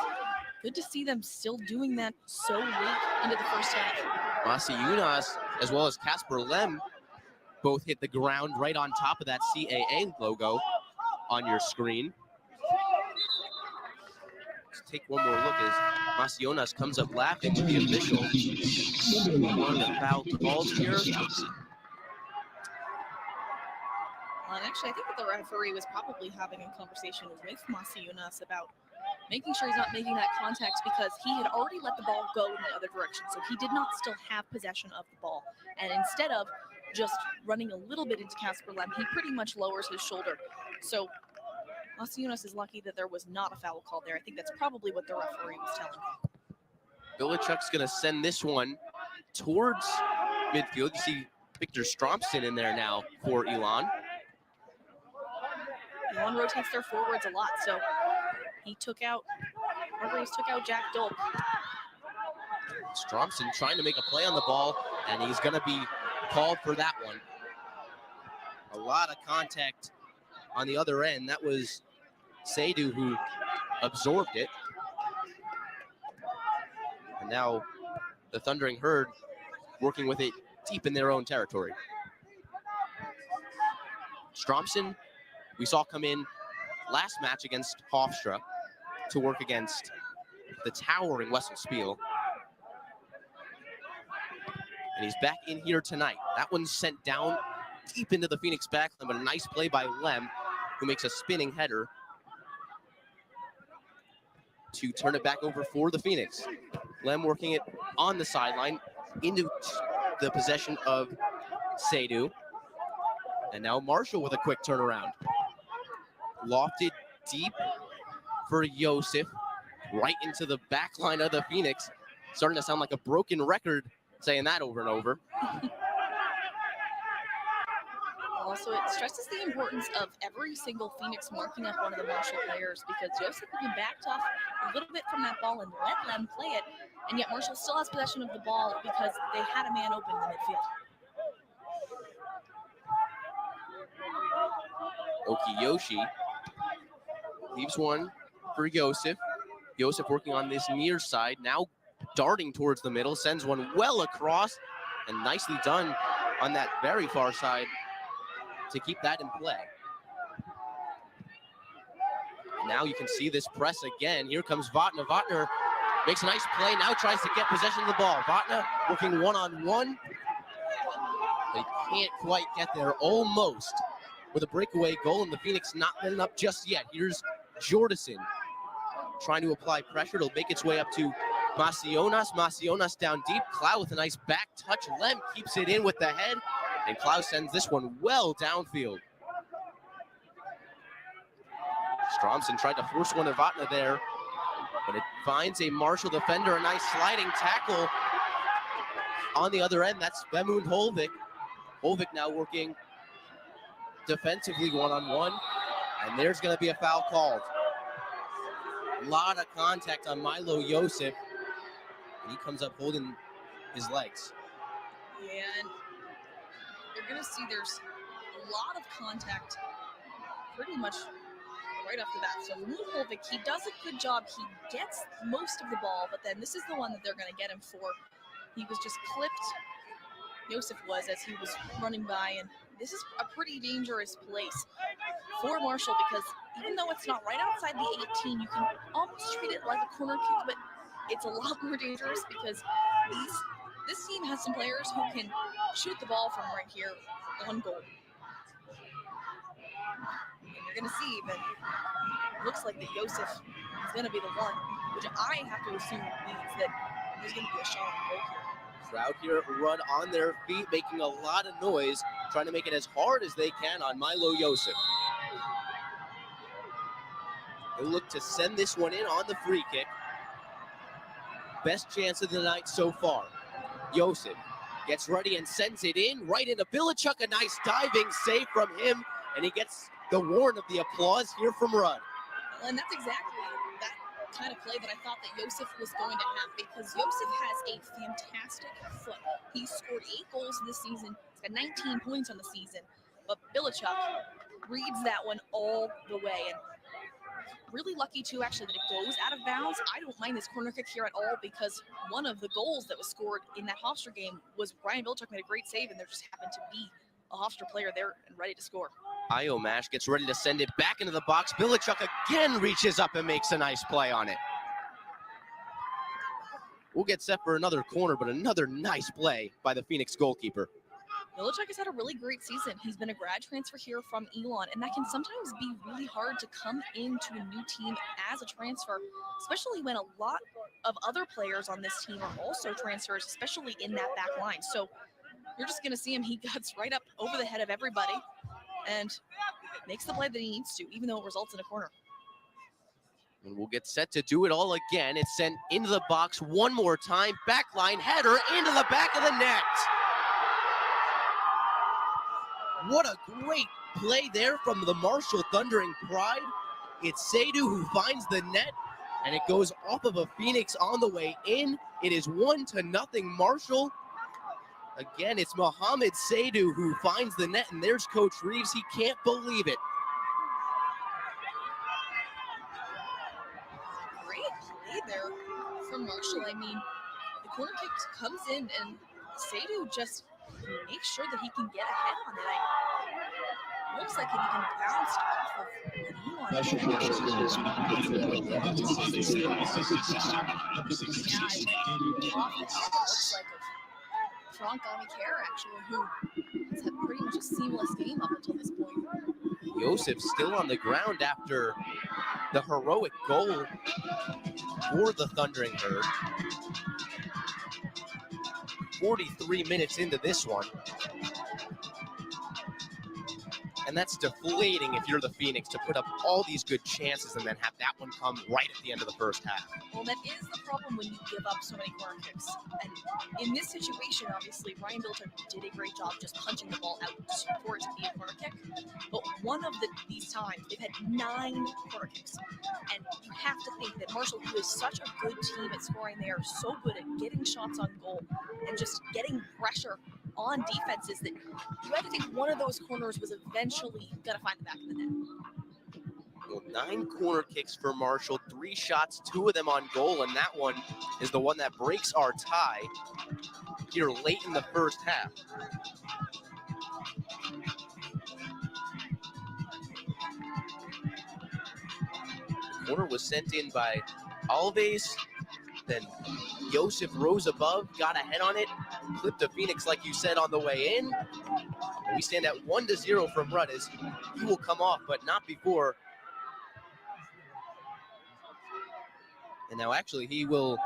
Good to see them still doing that so late into the first half. Masi Yunas, as well as Casper Lem, both hit the ground right on top of that CAA logo on your screen. Let's take one more look as Masi Yunas comes up laughing with the official. One of the foul calls here. And actually, I think that the referee was probably having a conversation with Masi Yunas about making sure he's not making that contact, because he had already let the ball go in the other direction. So he did not still have possession of the ball. And instead of just running a little bit into Casper Lem, he pretty much lowers his shoulder. So Masi Yunas is lucky that there was not a foul call there. I think that's probably what the referee was telling him. Bilichuk's going to send this one towards midfield. You see Victor Strompson in there now for Elon. Elon rotates their forwards a lot, so he took out Jack Dolk. Strompson trying to make a play on the ball, and he's going to be called for that one. A lot of contact on the other end. That was Seydu who absorbed it. And now the Thundering Herd working with it deep in their own territory. Strompson, we saw come in last match against Hofstra to work against the towering Wessel Spiel. And he's back in here tonight. That one's sent down deep into the Phoenix backline, but a nice play by Lem, who makes a spinning header to turn it back over for the Phoenix. Lem working it on the sideline into the possession of Seydu. And now Marshall with a quick turnaround. Lofted deep for Yosef, right into the back line of the Phoenix. Starting to sound like a broken record saying that over and over. Also, it stresses the importance of every single Phoenix marking up one of the Marshall players, because Joseph even backed off a little bit from that ball and let them play it, and yet Marshall still has possession of the ball because they had a man open in the midfield. Okiyoshi leaves one for Yosef. Yosef working on this near side, now darting towards the middle, sends one well across, and nicely done on that very far side to keep that in play. Now you can see this press again. Here comes Vatna. Vatner makes a nice play, now tries to get possession of the ball. Vatna working one-on-one. They can't quite get there, almost, with a breakaway goal, and the Phoenix not letting up just yet. Here's Jordison trying to apply pressure. It'll make its way up to Macionas. Macionas down deep. Clow with a nice back touch. Lem keeps it in with the head, and Clow sends this one well downfield. Stromson tried to force one to Vatna there, but it finds a Marshall defender. A nice sliding tackle on the other end. That's Bemund Holvik. Holvik now working defensively one-on-one, and there's going to be a foul called. A lot of contact on Milo Yosef, and he comes up holding his legs. Yeah, and you're going to see there's a lot of contact pretty much right off the bat. So Holvik, he does a good job. He gets most of the ball, but then this is the one that they're going to get him for. He was just clipped, Yosef was, as he was running by, and this is a pretty dangerous place for Marshall, because even though it's not right outside the 18, you can almost treat it like a corner kick, but it's a lot more dangerous because this team has some players who can shoot the ball from right here on goal. And you're going to see even, looks like that Yosef is going to be the one, which I have to assume means that there's going to be a shot on goal here. Crowd here run on their feet, making a lot of noise, trying to make it as hard as they can on Milo Yosef. They look to send this one in on the free kick. Best chance of the night so far. Yosef gets ready and sends it in right into Bilichuk. A nice diving save from him, and he gets the warrant of the applause here from Rudd. And that's exactly that kind of play that I thought that Yosef was going to have, because Yosef has a fantastic foot. He's scored 8 goals this season. He's got 19 points on the season, but Bilichuk reads that one all the way, and really lucky too, actually, that it goes out of bounds. I don't mind this corner kick here at all, because one of the goals that was scored in that Hofstra game was Ryan Bilichuk made a great save, and there just happened to be a Hofstra player there and ready to score. Iomash gets ready to send it back into the box. Bilichuk again reaches up and makes a nice play on it. We'll get set for another corner, but another nice play by the Phoenix goalkeeper. Bilichuk has had a really great season. He's been a grad transfer here from Elon, and that can sometimes be really hard to come into a new team as a transfer, especially when a lot of other players on this team are also transfers, especially in that back line. So you're just going to see him. He guts right up over the head of everybody and makes the play that he needs to, even though it results in a corner. And we'll get set to do it all again. It's sent into the box one more time. Backline header into the back of the net. What a great play there from the Marshall Thundering Pride. It's Seydu who finds the net, and it goes off of a Phoenix on the way in. It is 1-0 Marshall. Again, it's Mohamed Seydu who finds the net, and there's Coach Reeves. He can't believe it. Great play there from Marshall. I mean, the corner kick comes in, and Seydu just makes sure that he can get ahead on it. Looks like it even bounced off of Elon. Yeah, it looks like of Frank Amicare, actually, who has had pretty much a seamless game up until this point. Joseph still on the ground after the heroic goal for the Thundering Herd. 43 minutes into this one. And that's deflating if you're the Phoenix to put up all these good chances and then have that one come right at the end of the first half. Well, that is the problem when you give up so many corner kicks. And in this situation, obviously, Ryan Bilter did a great job just punching the ball out for it to be a corner kick. But one of these times, they've had 9 corner kicks. And you have to think that Marshall, who is such a good team at scoring, they are so good at getting shots on goal and just getting pressure on defenses that you have to think one of those corners was eventually going to find the back of the net. Well, 9 corner kicks for Marshall, 3 shots, 2 of them on goal, and that one is the one that breaks our tie here late in the first half. The corner was sent in by Alves, then Joseph rose above, got a head on it, clipped a Phoenix, like you said, on the way in. And we stand at 1-0 from Rudd as he will come off, but not before. And now actually he will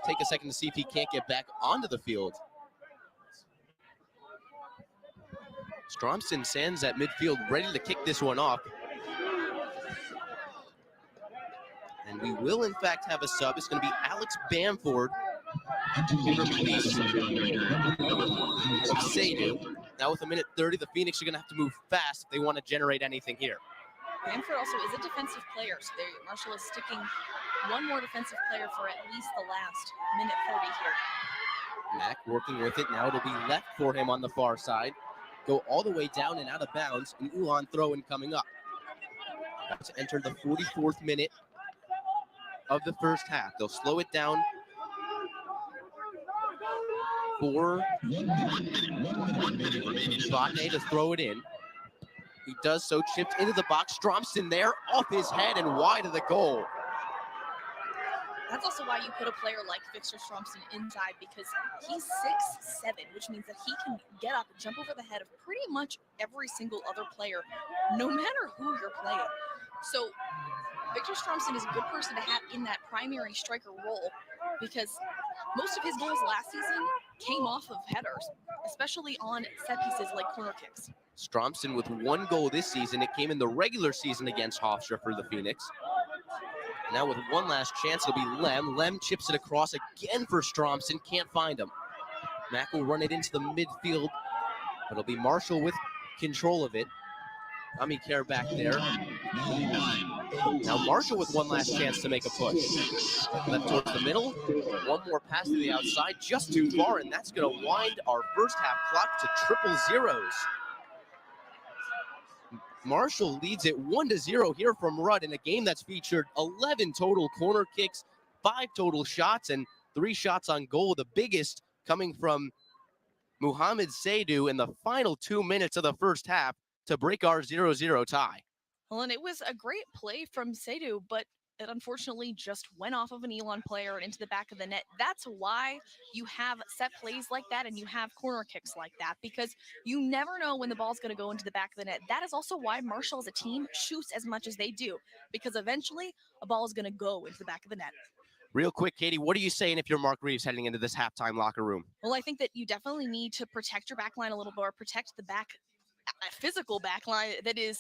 take a second to see if he can't get back onto the field. Stromson stands at midfield ready to kick this one off. And we will in fact have a sub. It's going to be Alex Bamford in replace of Seydu. Now with 1:30, the Phoenix are going to have to move fast if they want to generate anything here. Bamford also is a defensive player, so Marshall is sticking one more defensive player for at least the last 1:40 here. Mack working with it. Now it'll be left for him on the far side. Go all the way down and out of bounds. An Elon throw-in coming up. About to enter the 44th minute of the first half. They'll slow it down for Botnet to throw it in. He does so, chipped into the box. Stromson there, off his head and wide of the goal. That's also why you put a player like Victor Stromson inside, because he's 6'7", which means that he can get up and jump over the head of pretty much every single other player, no matter who you're playing. So Victor Stromson is a good person to have in that primary striker role, because most of his goals last season came off of headers, especially on set pieces like corner kicks. Stromson with 1 goal this season. It came in the regular season against Hofstra for the Phoenix. Now with one last chance, it'll be Lem. Lem chips it across again for Stromson. Can't find him. Mack will run it into the midfield, but it'll be Marshall with control of it. Ami Kerr back there. Now Marshall with one last chance to make a push. Left towards the middle. One more pass to the outside, just too far, and that's going to wind our first half clock to 0-0s. Marshall leads it 1-0 here from Rudd in a game that's featured 11 total corner kicks, 5 total shots, and 3 shots on goal. The biggest coming from Muhammad Seydu in the final 2 minutes of the first half to break our 0-0 tie. Well, and it was a great play from Seydu, but it unfortunately just went off of an Elon player and into the back of the net. That's why you have set plays like that and you have corner kicks like that, because you never know when the ball's going to go into the back of the net. That is also why Marshall as a team shoots as much as they do, because eventually a ball is going to go into the back of the net. Real quick, Katie, what are you saying if you're Mark Reeves heading into this halftime locker room? Well, I think that you definitely need to protect your back line a little more, protect the physical back line that is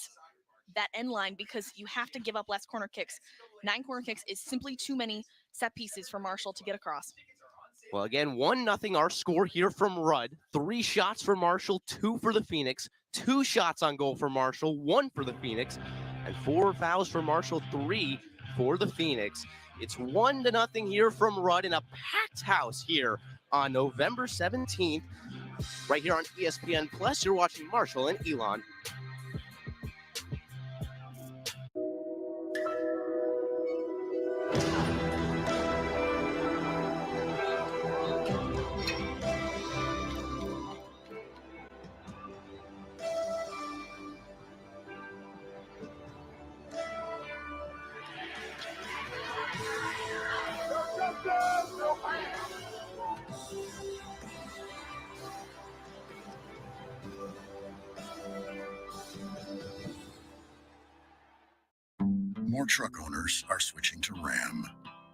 that end line, because you have to give up less corner kicks. 9 corner kicks is simply too many set pieces for Marshall to get across. Well, again, 1-0 our score here from Rudd. 3 shots for Marshall, 2 for the Phoenix. 2 shots on goal for Marshall, 1 for the Phoenix. And 4 fouls for Marshall, 3 for the Phoenix. It's 1-0 here from Rudd in a packed house here on November 17th. Right here on ESPN Plus, you're watching Marshall and Elon. More truck owners are switching to Ram,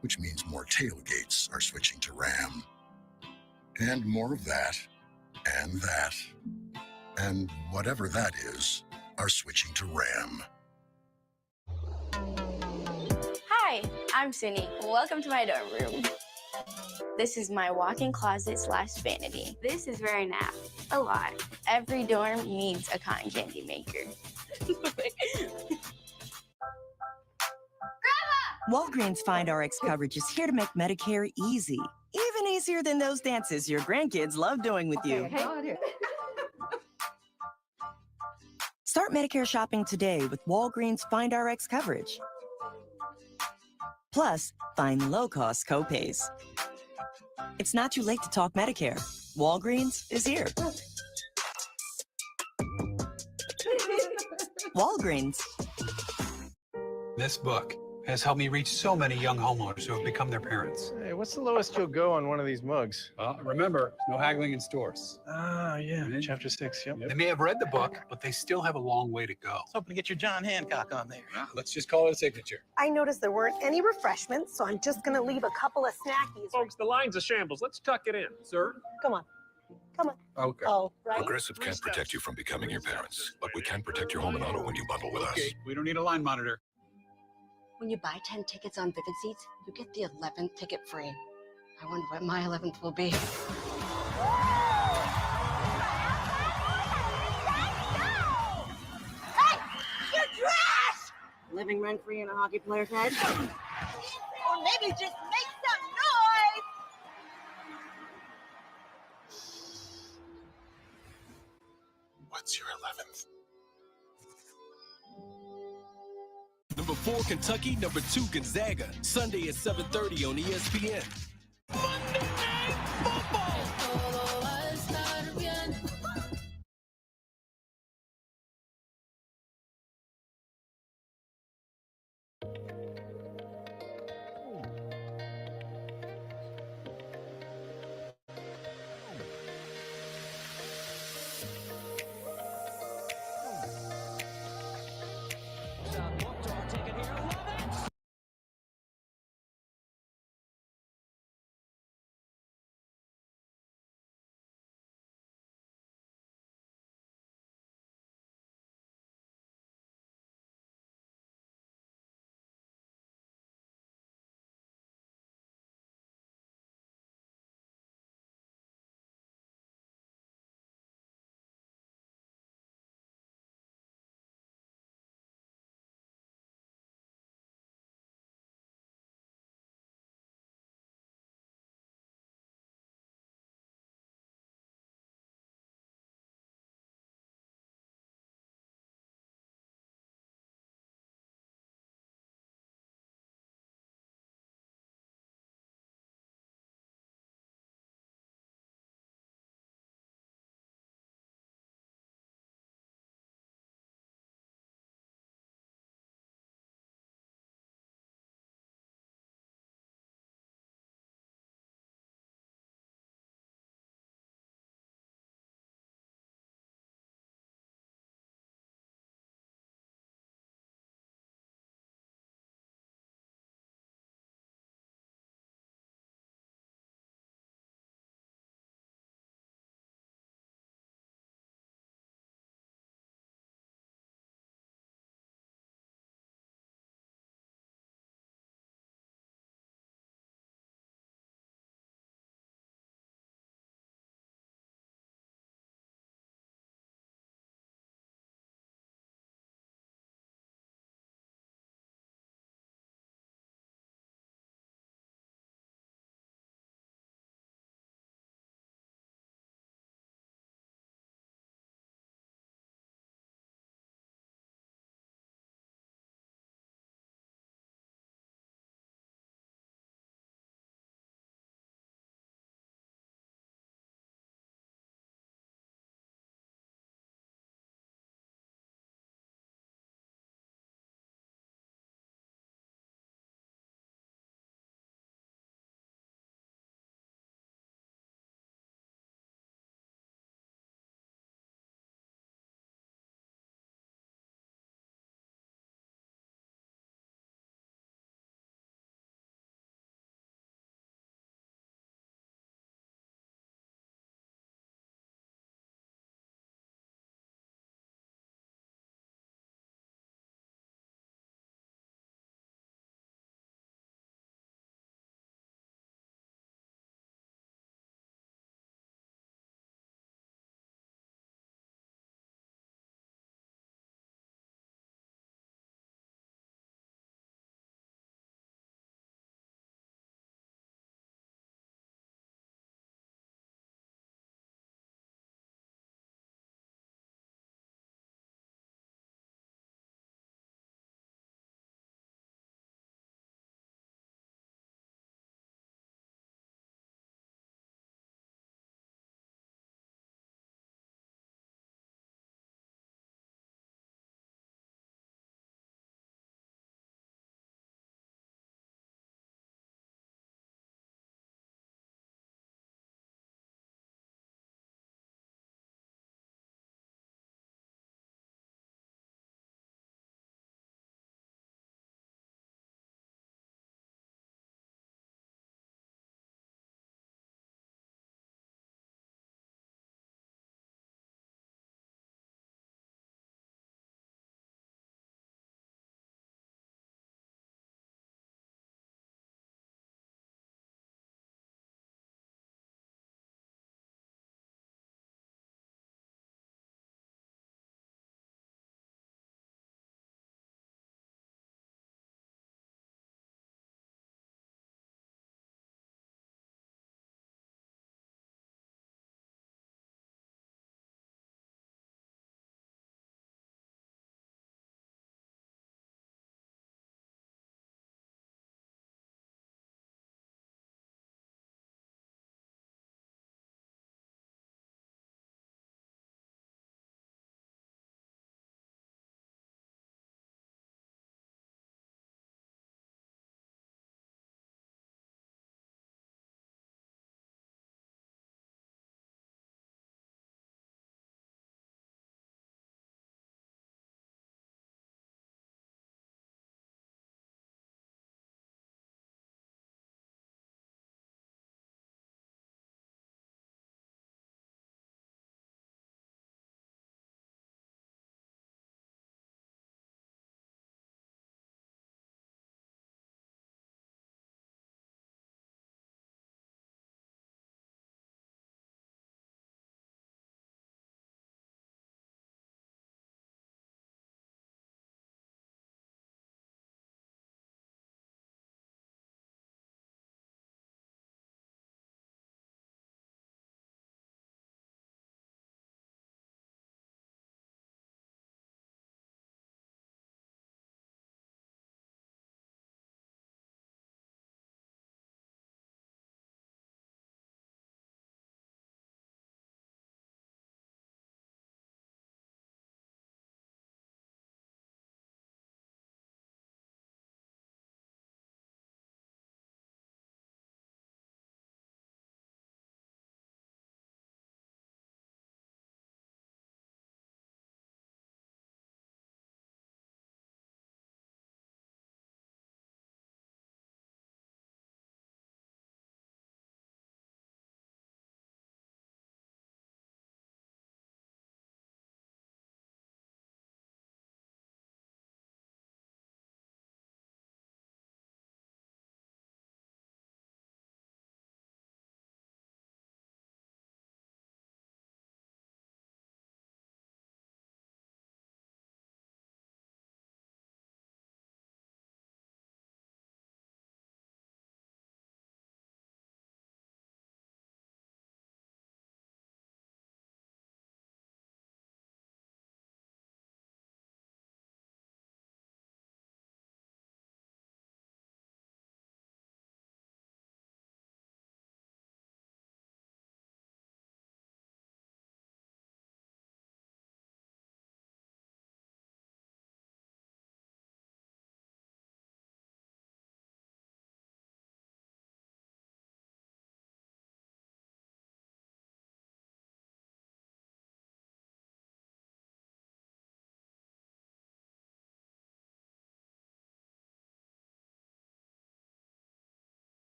which means more tailgates are switching to Ram. And more of that, and whatever that is, are switching to Ram. Hi, I'm Sunny. Welcome to my dorm room. This is my walk-in closet / vanity. This is where I nap a lot. Every dorm needs a cotton candy maker. Walgreens Find Rx coverage is here to make Medicare easy. Even easier than those dances your grandkids love doing with you. Start Medicare shopping today with Walgreens Find Rx coverage. Plus, find low-cost copays. It's not too late to talk Medicare. Walgreens is here. Walgreens. This book has helped me reach so many young homeowners who have become their parents. Hey, what's the lowest you'll go on one of these mugs? Well, remember, no haggling in stores. Ah, yeah, chapter 6, yep. They may have read the book, but they still have a long way to go. I was hoping to get your John Hancock on there. Let's just call it a signature. I noticed there weren't any refreshments, so I'm just gonna leave a couple of snackies. Folks, the line's a shambles. Let's tuck it in. Sir? Come on. Come on. Okay. Oh, right? Progressive can't protect you from becoming your parents, but we can protect your home and auto when you bundle with us. Okay, we don't need a line monitor. When you buy 10 tickets on Vivid Seats, you get the 11th ticket free. I wonder what my 11th will be. Hey! You're trash! Living rent-free in a hockey player's head? Or maybe just make some noise! What's your 11th? Number 4, Kentucky. Number 2, Gonzaga. Sunday at 7:30 on ESPN. Monday Night Football.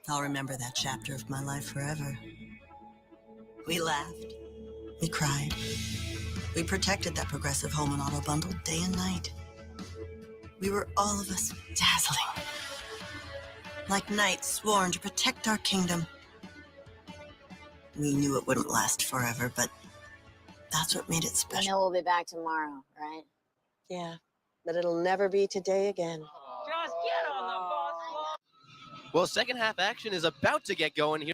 I'll remember that chapter of my life forever. We laughed. We cried. We protected that Progressive Home and Auto bundle day and night. We were all of us dazzling. Like knights sworn to protect our kingdom. We knew it wouldn't last forever, but that's what made it special. You know we'll be back tomorrow, right? Yeah, but it'll never be today again. Just get on the bus. Well, second half action is about to get going here.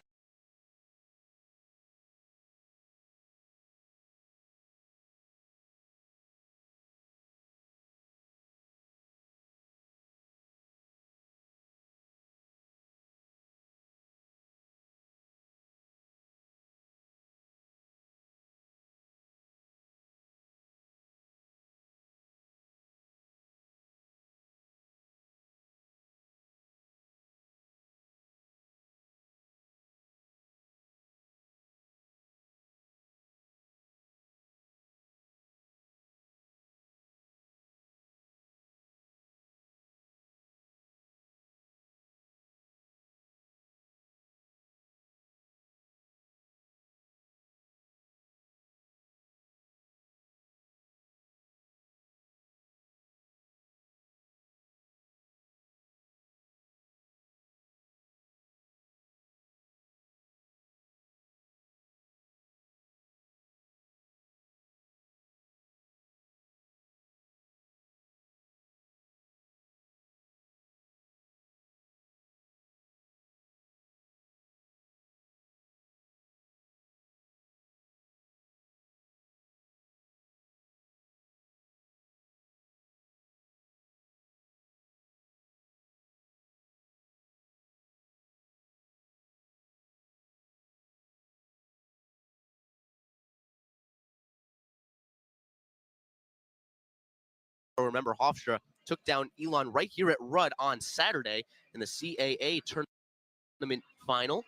Remember, Hofstra took down Elon right here at Rudd on Saturday in the CAA tournament final.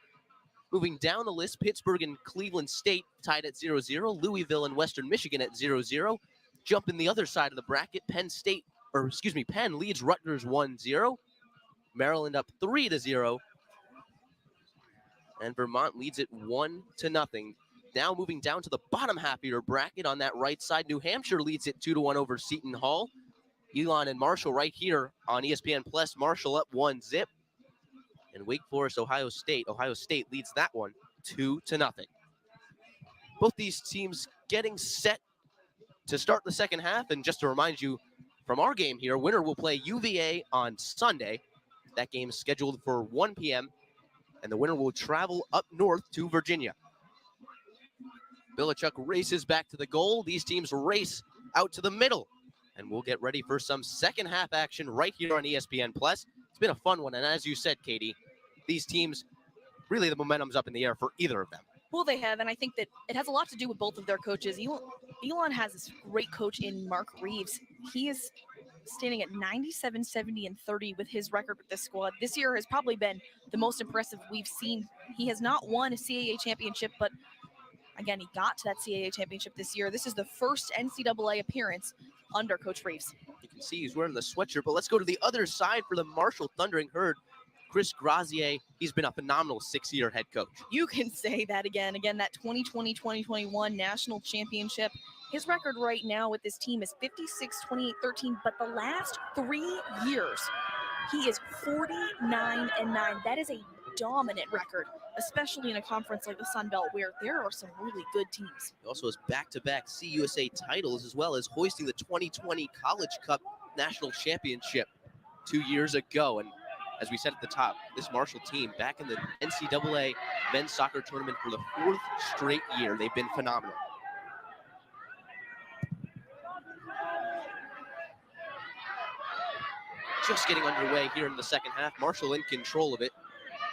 Moving down the list, Pittsburgh and Cleveland State tied at 0-0. Louisville and Western Michigan at 0-0. Jumping the other side of the bracket, Penn leads Rutgers 1-0. Maryland up 3-0. And Vermont leads it 1-0. Now moving down to the bottom half of your bracket on that right side, New Hampshire leads it 2-1 over Seton Hall. Elon and Marshall right here on ESPN Plus. Marshall up 1-0. And Wake Forest, Ohio State leads that one 2-0. Both these teams getting set to start the second half. And just to remind you from our game here, winner will play UVA on Sunday. That game is scheduled for 1 p.m. And the winner will travel up north to Virginia. Bilichuk races back to the goal. These teams race out to the middle. And we'll get ready for some second half action right here on ESPN Plus. It's been a fun one. And as you said, Katie, these teams, really the momentum's up in the air for either of them. Well, they have, and I think that it has a lot to do with both of their coaches. Elon has this great coach in Mark Reeves. He is standing at 97, 70, and 30 with his record with this squad. This year has probably been the most impressive we've seen. He has not won a CAA championship, but again, he got to that CAA championship this year. This is the first NCAA appearance under Coach Reeves. You can see he's wearing the sweatshirt, but let's go to the other side for the Marshall Thundering Herd. Chris Grazier, he's been a phenomenal 6-year head coach. You can say that again. Again, that 2020-2021 national championship. His record right now with this team is 56-28-13, but the last 3 years, he is 49-9. That is a dominant record, especially in a conference like the Sun Belt where there are some really good teams. He also has back-to-back CUSA titles, as well as hoisting the 2020 College Cup National Championship 2 years ago. And as we said at the top, this Marshall team back in the NCAA men's soccer tournament for the 4th straight year. They've been phenomenal. Just getting underway here in the second half. Marshall in control of it.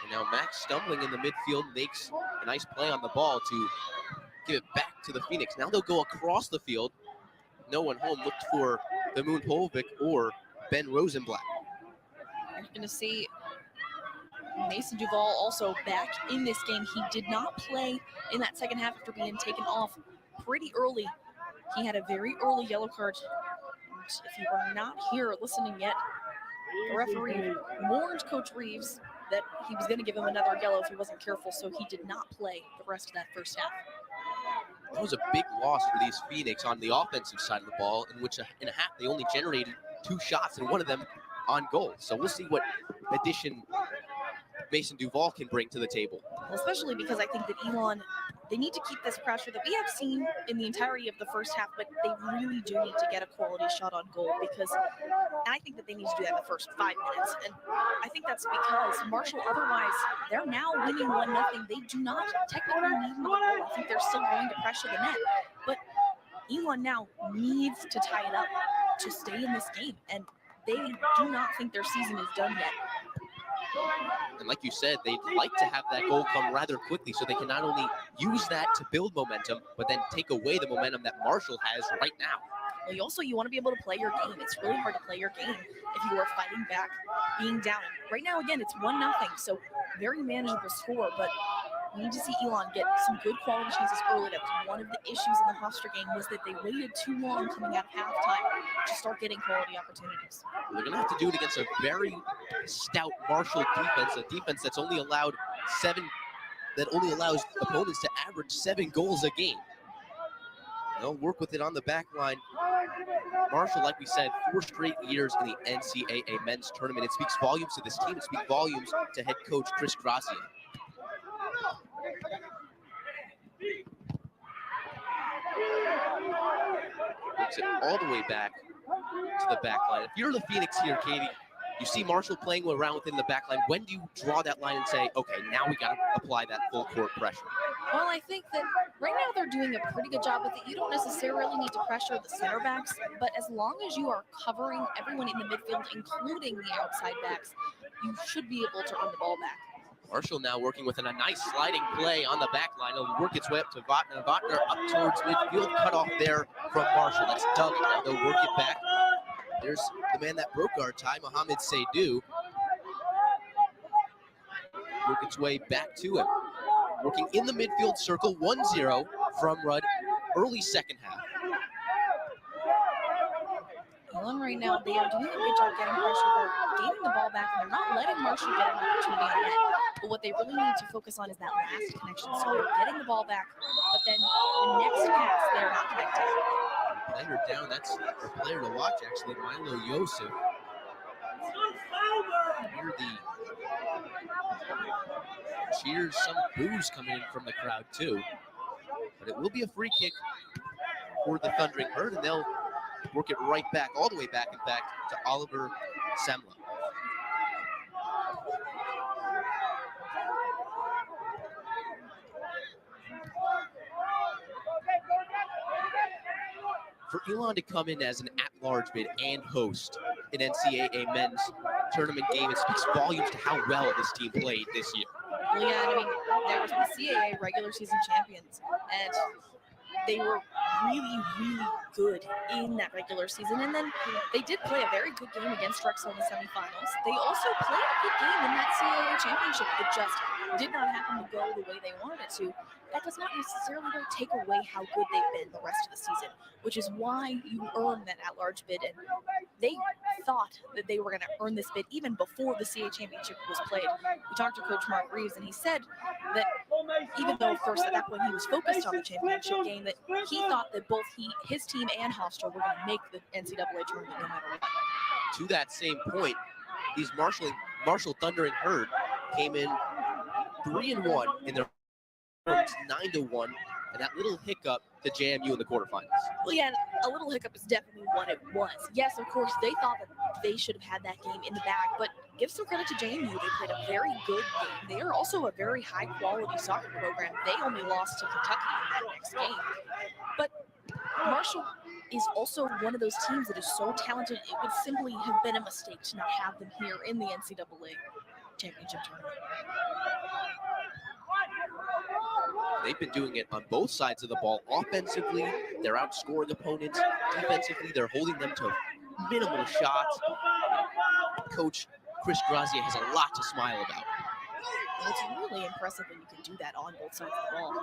And now Max stumbling in the midfield, makes a nice play on the ball to give it back to the Phoenix. Now they'll go across the field. No one home, looked for Damoun Polvik or Ben Rosenblatt. You're going to see Mason Duval also back in this game. He did not play in that second half after being taken off pretty early. He had a very early yellow card. And if you are not here listening yet, the referee warned Coach Reeves that he was going to give him another yellow if he wasn't careful, so he did not play the rest of that first half. That was a big loss for these Phoenix on the offensive side of the ball, in which in a half they only generated 2 shots, and one of them on goal. So we'll see what addition Mason Duval can bring to the table. Well, especially because I think that Elon, they need to keep this pressure that we have seen in the entirety of the first half, but they really do need to get a quality shot on goal because, and I think that they need to do that in the first 5 minutes. And I think that's because Marshall, otherwise, they're now winning 1-0. They do not technically need another goal. I think they're still going to pressure the net. But Elon now needs to tie it up to stay in this game. And they do not think their season is done yet. And like you said, they'd like to have that goal come rather quickly so they can not only use that to build momentum, but then take away the momentum that Marshall has right now. Well, you want to be able to play your game. It's really hard to play your game if you are fighting back, being down. Right now, again, it's 1-0, so very manageable score, but we need to see Elon get some good quality chances early. That was one of the issues in the Hofstra game, was that they waited too long coming out of halftime to start getting quality opportunities. They're going to have to do it against a very stout Marshall defense, a defense that's only allowed that only allows opponents to average 7 goals a game. They'll work with it on the back line. Marshall, like we said, 4 straight years in the NCAA men's tournament. It speaks volumes to this team. It speaks volumes to head coach Chris Grazia. Moves it all the way back to the back line. If you're the Phoenix here, Katie, you see Marshall playing around within the back line. When do you draw that line and say, okay, now we got to apply that full court pressure? Well, I think that right now they're doing a pretty good job with it. You don't necessarily need to pressure the center backs, but as long as you are covering everyone in the midfield, including the outside backs, you should be able to run the ball back. Marshall now working with a nice sliding play on the back line. It'll work its way up to Votner. Votner up towards midfield, cut off there from Marshall. That's Doug. Now they'll work it back. There's the man that broke our tie, Mohamed Seydoux. Work its way back to him. Working in the midfield circle, 1-0 from Rudd, early second half. Elon right now, they are doing a good job getting pressure. They're gaining the ball back, and they're not letting Marshall get an opportunity on net. But what they really need to focus on is that last connection. So they're getting the ball back, but then the next pass, they're not connecting. Player down, that's a player to watch, actually, Milo Yosef. Hear the cheers, some boos coming in from the crowd, too. But it will be a free kick for the Thundering Herd, and they'll work it right back, all the way back, in fact, to Oliver Semla. For Elon to come in as an at-large bid and host an NCAA men's tournament game, it speaks volumes to how well this team played this year. Well, yeah, I mean, they were the CAA regular season champions, and they were really, really good in that regular season. And then they did play a very good game against Drexel in the semifinals. They also played a good game in that CAA championship that just did not happen to go the way they wanted it to. That does not necessarily take away how good they've been the rest of the season, which is why you earn that at-large bid. And they thought that they were going to earn this bid even before the CAA championship was played. We talked to Coach Mark Reeves, and he said that even though, of course, at that point he was focused on the championship game, that he thought that both his team and Hofstra were going to make the NCAA tournament no matter what. To that same point, these Marshall Thundering Herd came in 3-1 in their 9-1, and that little hiccup to JMU in the quarterfinals. Well, yeah, a little hiccup is definitely what it was. Yes, of course, they thought that they should have had that game in the bag, but give some credit to JMU. They played a very good game. They are also a very high-quality soccer program. They only lost to Kentucky in that next game. But Marshall is also one of those teams that is so talented, it would simply have been a mistake to not have them here in the NCAA championship tournament. They've been doing it on both sides of the ball. Offensively, they're outscoring opponents. Defensively, they're holding them to minimal shots. Coach Chris Grazia has a lot to smile about. Well, it's really impressive when you can do that on both sides of the ball.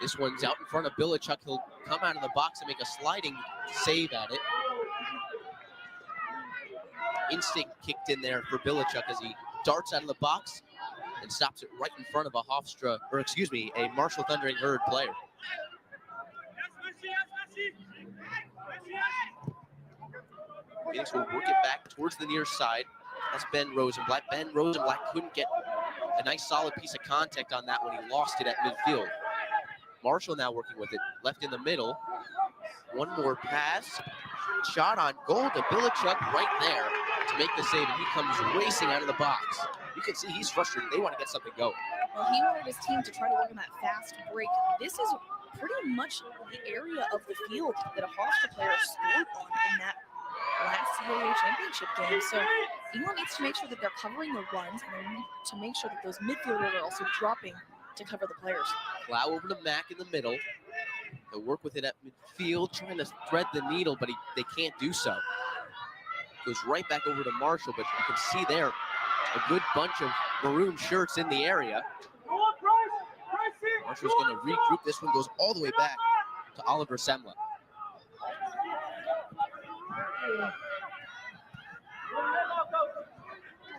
This one's out in front of Bilichuk. He'll come out of the box and make a sliding save at it. Instinct kicked in there for Bilichuk as he darts out of the box, and stops it right in front of a Hofstra, or excuse me, a Marshall Thundering Herd player. Phoenix will work it back towards the near side. That's Ben Rosenblatt. Ben Rosenblatt couldn't get a nice solid piece of contact on that when he lost it at midfield. Marshall now working with it, left in the middle. One more pass. Shot on goal to Bilichuk right there to make the save, and he comes racing out of the box. You can see he's frustrated. They want to get something going. Well, he wanted his team to try to work on that fast break. This is pretty much the area of the field that a Hofstra player scored on in that last NCAA championship game. So Elon needs to make sure that they're covering the runs, and they need to make sure that those midfielders are also dropping to cover the players. Plow over to Mack in the middle. They'll work with it at midfield, trying to thread the needle, but they can't do so. Goes right back over to Marshall, but you can see there a good bunch of maroon shirts in the area. Marshall's going to regroup. This one goes all the way back to Oliver Semla.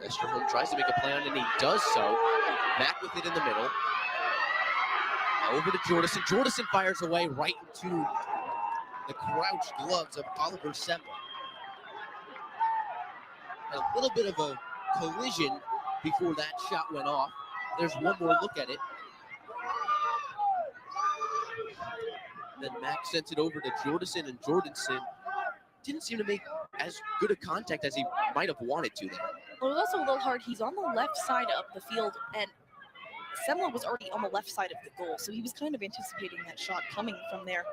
Westerholm tries to make a play on it, and he does so. Back with it in the middle. Over to Jordison. Jordison fires away right into the crouched gloves of Oliver Semla. A little bit of a collision before that shot went off. There's one more look at it. Then Mack sends it over to Jordison, and Jordison didn't seem to make as good a contact as he might have wanted to there. Well, it was also a little hard. He's on the left side of the field, and Semla was already on the left side of the goal, so he was kind of anticipating that shot coming from there.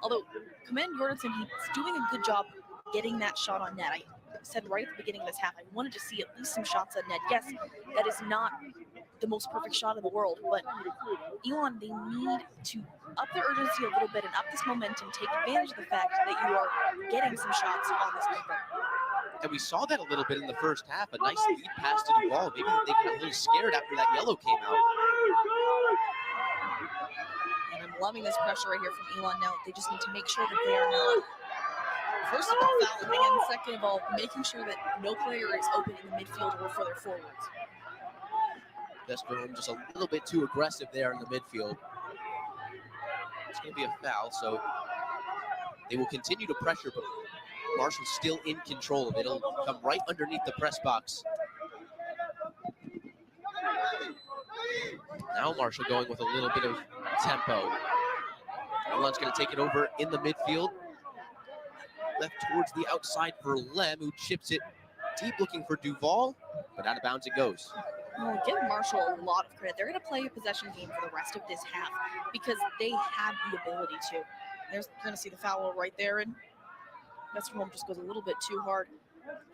Although, commend Jordison, he's doing a good job getting that shot on net. I said right at the beginning of this half, I wanted to see at least some shots on net. Yes, that is not the most perfect shot in the world, but Elon, they need to up their urgency a little bit and up this momentum, take advantage of the fact that you are getting some shots on this paper. And we saw that a little bit in the first half, a nice lead pass to Duval. Maybe they got a little scared after that yellow came out. And I'm loving this pressure right here from Elon now. They just need to make sure that they are not, first of all, fouling, and second of all, making sure that no player is open in the midfield or further forwards. Westerholm just a little bit too aggressive there in the midfield. It's going to be a foul, so they will continue to pressure, but Marshall's still in control of it. It'll come right underneath the press box. Now Marshall going with a little bit of tempo. Elon's going to take it over in the midfield. Left towards the outside for Lem, who chips it deep looking for Duval, but out of bounds it goes. Well, give Marshall a lot of credit. They're going to play a possession game for the rest of this half because they have the ability to. You're going to see the foul right there, and Westerholm just goes a little bit too hard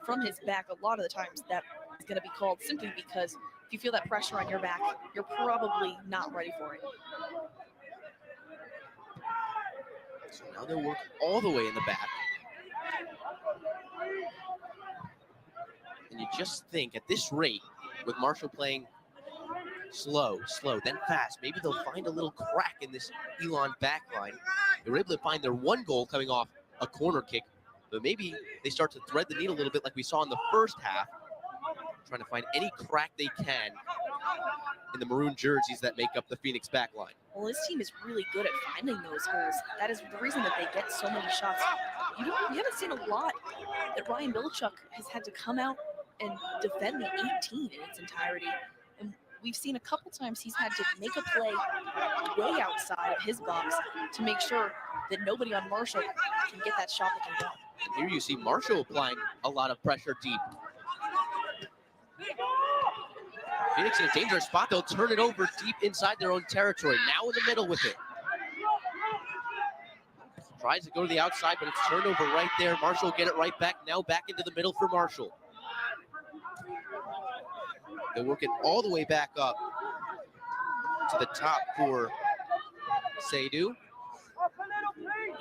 from his back. A lot of the times that is going to be called simply because if you feel that pressure on your back, you're probably not ready for it. So now they'll work all the way in the back. And you just think at this rate, with Marshall playing slow, then fast, maybe they'll find a little crack in this Elon back line. They were able to find their one goal coming off a corner kick, but maybe they start to thread the needle a little bit like we saw in the first half, trying to find any crack they can in the maroon jerseys that make up the Phoenix back line. Well, this team is really good at finding those holes. That is the reason that they get so many shots. You haven't seen a lot that Ryan Bilichuk has had to come out and defend the 18 in its entirety. And we've seen a couple times he's had to make a play way outside of his box to make sure that nobody on Marshall can get that shot that can go. And here you see Marshall applying a lot of pressure deep. Phoenix in a dangerous spot. They'll turn it over deep inside their own territory. Now in the middle with it. Tries to go to the outside, but it's turned over right there. Marshall will get it right back. Now back into the middle for Marshall. They'll work it all the way back up to the top for Seydu.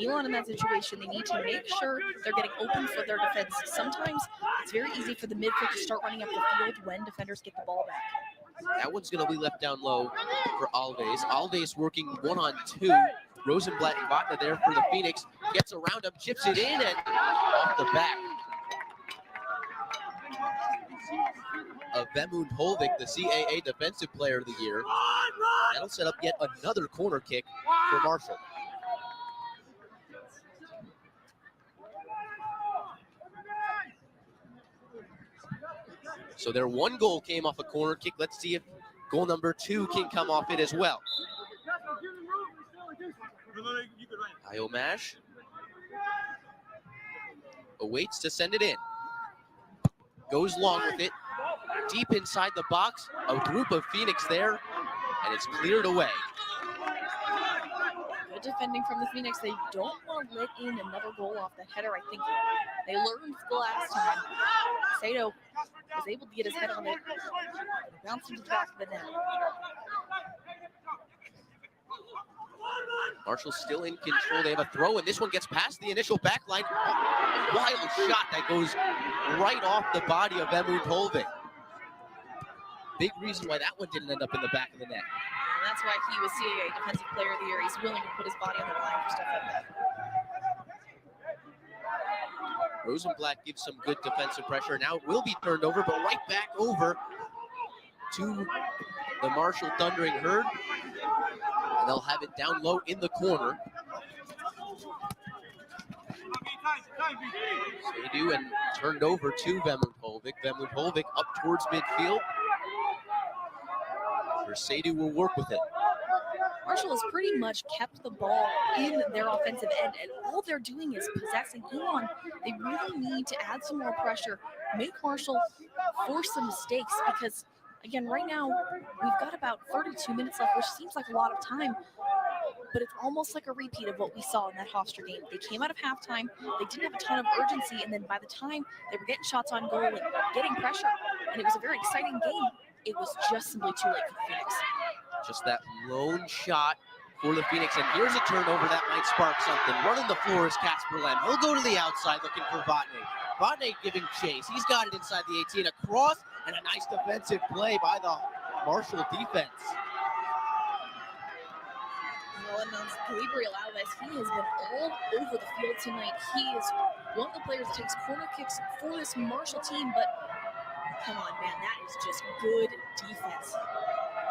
Elon in that situation, they need to make sure they're getting open for their defense. Sometimes it's very easy for the midfield to start running up the field when defenders get the ball back. That one's going to be left down low for Alves. Alves working 1-on-2. Rosenblatt and Wagner there for the Phoenix. Gets around him, chips it in, and off the back. of Vemund Holvik, the CAA Defensive Player of the Year. That'll set up yet another corner kick for Marshall. So their one goal came off a corner kick. Let's see if goal number 2 can come off it as well. Iomash awaits to send it in. Goes long with it. Deep inside the box, a group of Phoenix there, and it's cleared away. Good defending from the Phoenix. They don't want to let in another goal off the header. I think they learned the last time. Sato was able to get his head on it. It bounced into the back of the net. Marshall's still in control. They have a throw, and this one gets past the initial back line. Wild shot that goes right off the body of Vemund Holvik. Big reason why that one didn't end up in the back of the net. And that's why he was CAA Defensive Player of the Year. He's willing to put his body on the line for stuff like that. Rosenblatt gives some good defensive pressure. Now it will be turned over, but right back over to the Marshall Thundering Herd. And they'll have it down low in the corner. They do, and turned over to Vemund Holvik. Vemund Holvik up towards midfield. Sadu will work with it. Marshall has pretty much kept the ball in their offensive end, and all they're doing is possessing Elon. They really need to add some more pressure, make Marshall force some mistakes, because again, right now, we've got about 32 minutes left, which seems like a lot of time, but it's almost like a repeat of what we saw in that Hofstra game. They came out of halftime, they didn't have a ton of urgency, and then by the time they were getting shots on goal and getting pressure, and it was a very exciting game, it was just simply too late for the Phoenix. Just that lone shot for the Phoenix, and here's a turnover that might spark something. Running the floor is Casper Lem. He'll go to the outside looking for Vatne. Vatne giving chase. He's got it inside the 18, a cross, and a nice defensive play by the Marshall defense. Well, and Gabriel Alves, he has been all over the field tonight. He is one of the players that takes corner kicks for this Marshall team, but come on, man, that is just good defense.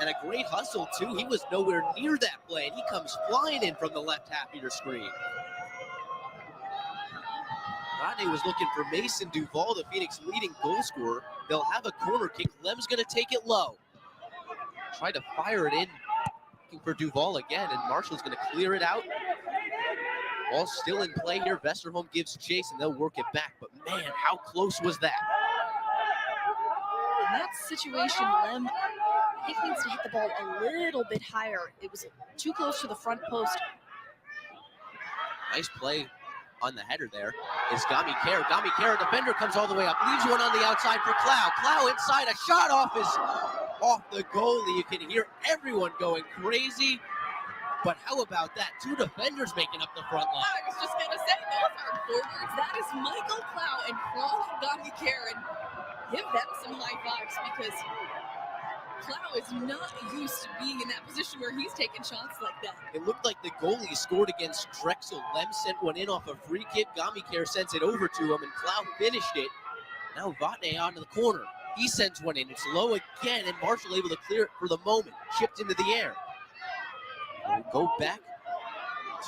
And a great hustle, too. He was nowhere near that play, and he comes flying in from the left half of your screen. Rodney was looking for Mason Duval, the Phoenix leading goal scorer. They'll have a corner kick. Lem's going to take it low. Try to fire it in, looking for Duval again, and Marshall's going to clear it out. Ball still in play here. Vesterholm gives chase, and they'll work it back. But, man, how close was that? In that situation, Lem, he needs to hit the ball a little bit higher. It was too close to the front post. Nice play on the header there is Gami Kerr. Gami Kerr, defender, comes all the way up. Leaves one on the outside for Clow. Clow inside, a shot off the goalie. You can hear everyone going crazy. But how about that? Two defenders making up the front line. I was just going to say, those are forwards. That is Michael Clow and Paul Gami Kerr. And give them some high fives, because Clow is not used to being in that position where he's taking shots like that. It looked like the goalie scored against Drexel. Lem sent one in off a free kick. Gamikare sends it over to him, and Clow finished it. Now Vatne onto the corner. He sends one in. It's low again, and Marshall able to clear it for the moment. Chipped into the air. We'll go back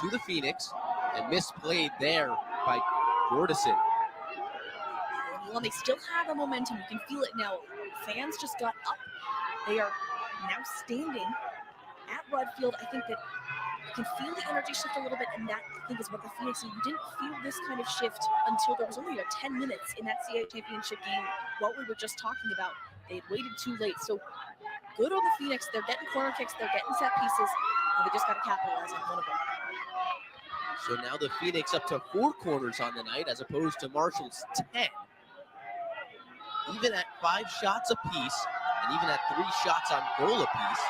to the Phoenix, and misplayed there by Jordison. Well, they still have the momentum. You can feel it now. Fans just got up. They are now standing at Rudd Field. I think that you can feel the energy shift a little bit, and that, I think, is what the Phoenix need. You didn't feel this kind of shift until there was only 10 minutes in that CAA championship game, what we were just talking about. They had waited too late. So good on the Phoenix. They're getting corner kicks. They're getting set pieces. And they just got to capitalize on one of them. So now the Phoenix up to 4 corners on the night, as opposed to Marshall's 10. Even at 5 shots apiece, and even at 3 shots on goal apiece,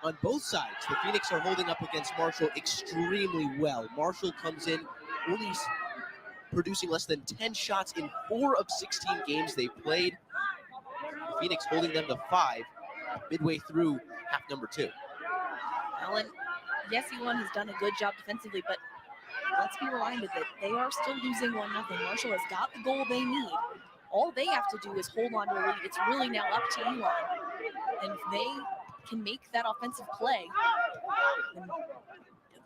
on both sides, the Phoenix are holding up against Marshall extremely well. Marshall comes in only producing less than 10 shots in 4 of 16 games they've played. The Phoenix holding them to 5 midway through half number 2. Alan, yes, Elon has done a good job defensively, but let's be reminded that they are still losing 1-0. Marshall has got the goal they need. all they have to do is hold on to a lead. It's really now up to Elon. And if they can make that offensive play, then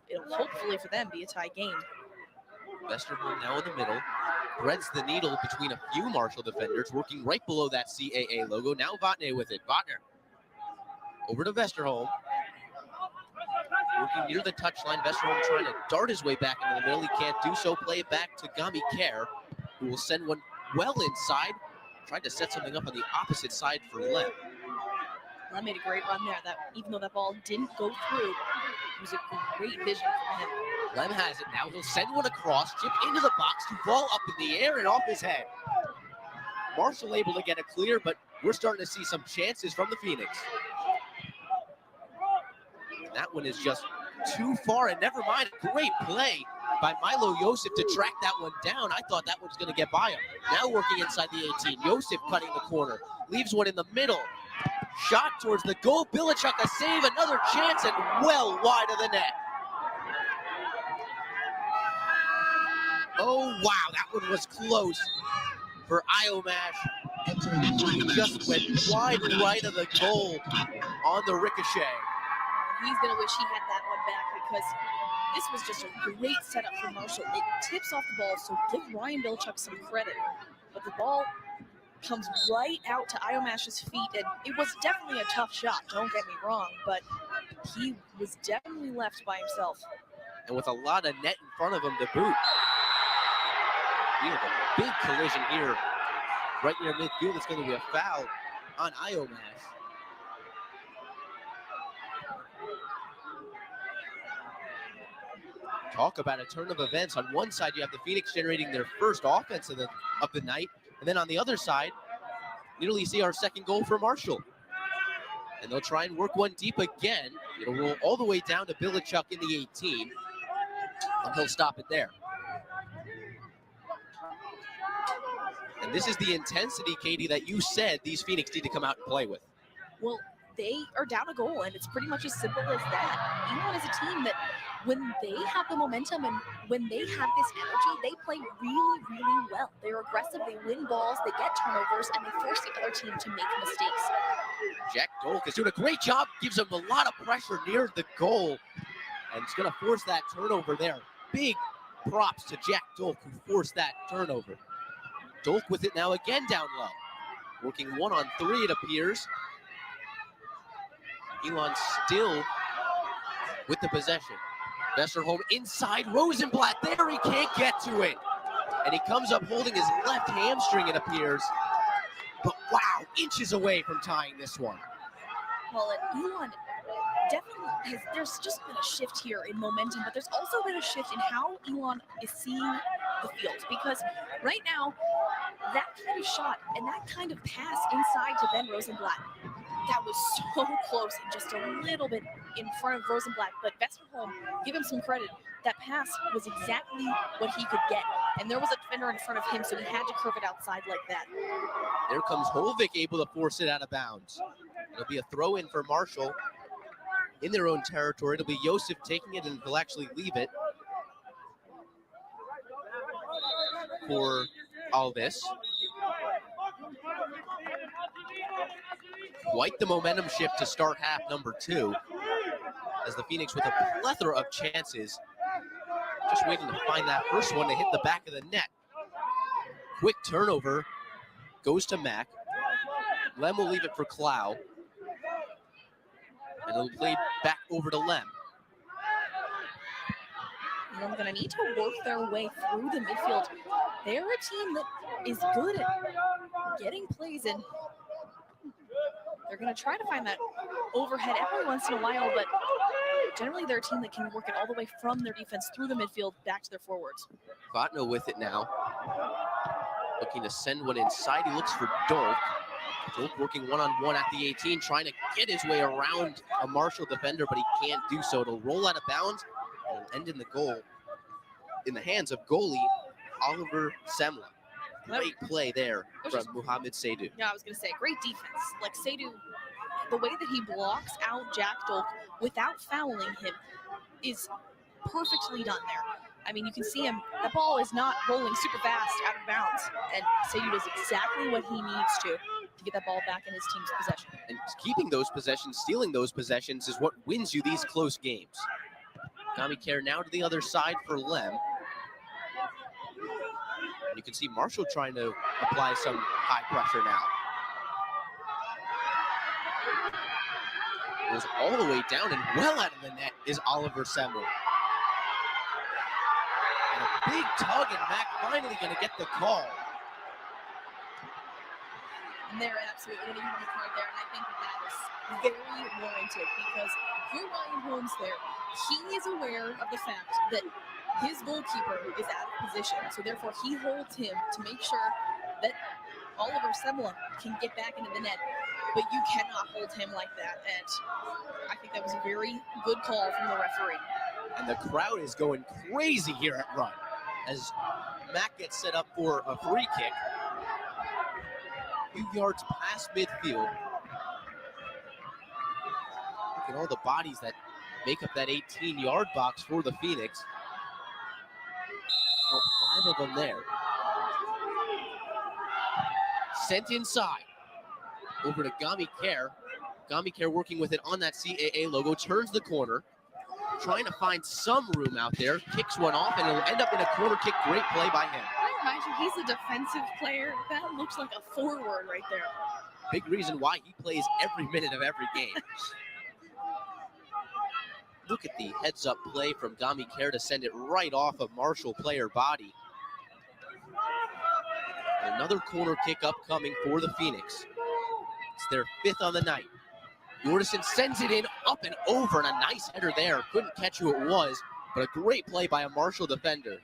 it'll hopefully for them be a tie game. Westerholm now in the middle, threads the needle between a few Marshall defenders, working right below that CAA logo. Now Vatne with it. Vatner over to Westerholm. Working near the touchline. Westerholm trying to dart his way back into the middle. He can't do so. Play it back to Gami Kerr, who will send one well inside. Tried to set something up on the opposite side for Lem. Lem made a great run there. That even though that ball didn't go through, it was a great vision from him. Lem has it now. He'll send one across, chip into the box, to ball up in the air and off his head. Marshall able to get it clear, but we're starting to see some chances from the Phoenix. That one is just too far, and never mind, great play by Milo Joseph to track that one down. I thought that one was going to get by him. Now working inside the 18, Joseph cutting the corner, leaves one in the middle. Shot towards the goal, Bilichuk a save, another chance, and well wide of the net. Oh wow, that one was close for Iomash. Just went wide right of the goal on the ricochet. He's going to wish he had that one back because this was just a great setup for Marshall. It tips off the ball, so give Ryan Bilichuk some credit. But the ball comes right out to Iomash's feet, and it was definitely a tough shot, don't get me wrong, but he was definitely left by himself. And with a lot of net in front of him to boot. We have a big collision here right near midfield. It's going to be a foul on Iomash. Talk about a turn of events. On one side, you have the Phoenix generating their first offense of the night. And then on the other side, nearly see our second goal for Marshall. And they'll try and work one deep again. It'll roll all the way down to Bilichuk in the 18. And he'll stop it there. And this is the intensity, Katie, that you said these Phoenix need to come out and play with. Well, they are down a goal, and it's pretty much as simple as that. Elon is a team that when they have the momentum and when they have this energy, they play really, really well. They're aggressive, they win balls, they get turnovers, and they force the other team to make mistakes. Jack Dolk is doing a great job, gives him a lot of pressure near the goal, and it's going to force that turnover there. Big props to Jack Dolk, who forced that turnover. Dolk with it now again down low. Working 1-on-3, it appears. Elon still with the possession. Westerholm inside, Rosenblatt there, he can't get to it. And he comes up holding his left hamstring, it appears. But wow, inches away from tying this one. Well, Elon definitely there's just been a shift here in momentum, but there's also been a shift in how Elon is seeing the field. Because right now, that kind of shot and that kind of pass inside to Ben Rosenblatt, that was so close and just a little bit in front of Rosenblatt. But Westerholm, give him some credit. That pass was exactly what he could get. And there was a defender in front of him, so he had to curve it outside like that. There comes Holvik, able to force it out of bounds. It'll be a throw-in for Marshall in their own territory. It'll be Joseph taking it, and he'll actually leave it for Alves. Quite the momentum shift to start half number 2, as the Phoenix with a plethora of chances, just waiting to find that first one to hit the back of the net. Quick turnover goes to Mack. Lem will leave it for Clow, and it'll play back over to Lem. Elon's going to need to work their way through the midfield. They're a team that is good at getting plays in. They're going to try to find that overhead every once in a while, but generally they're a team that can work it all the way from their defense through the midfield back to their forwards. Vatno with it now. Looking to send one inside. He looks for Dolk. Dolk working one-on-one at the 18, trying to get his way around a Marshall defender, but he can't do so. It'll roll out of bounds and end in the goal in the hands of goalie Oliver Semla. Great play there from Muhammad Seydu. Yeah, I was going to say, great defense. Like Seydu, the way that he blocks out Jack Dolk without fouling him is perfectly done there. I mean, you can see him. The ball is not rolling super fast out of bounds. And Seidu does exactly what he needs to get that ball back in his team's possession. And Keeping those possessions, stealing those possessions is what wins you these close games. Gamikere now to the other side for Lem. And you can see Marshall trying to apply some high pressure now. Goes all the way down and well out of the net is Oliver Semler. And a big tug, and Mac finally going to get the call. And they're absolutely going to give him a card there, and I think that is very warranted because for Ryan Holmes there, he is aware of the fact that his goalkeeper is out of position, so therefore he holds him to make sure that Oliver Semler can get back into the net, but you cannot hold him like that, and I think that was a very good call from the referee. And the crowd is going crazy here at Run as Mac gets set up for a free kick. A few yards past midfield. Look at all the bodies that make up that 18-yard box for the Phoenix. Oh, 5 of them there. Sent inside. Over to Gamikere. Gamikere working with it on that CAA logo. Turns the corner. Trying to find some room out there. Kicks one off, and it'll end up in a corner kick. Great play by him. I remind you, he's a defensive player. That looks like a forward right there. Big reason why he plays every minute of every game. Look at the heads-up play from Gamikere to send it right off of Marshall player body. Another corner kick upcoming for the Phoenix. It's their 5th on the night. Jordison sends it in, up and over, and a nice header there. Couldn't catch who it was, but a great play by a Marshall defender.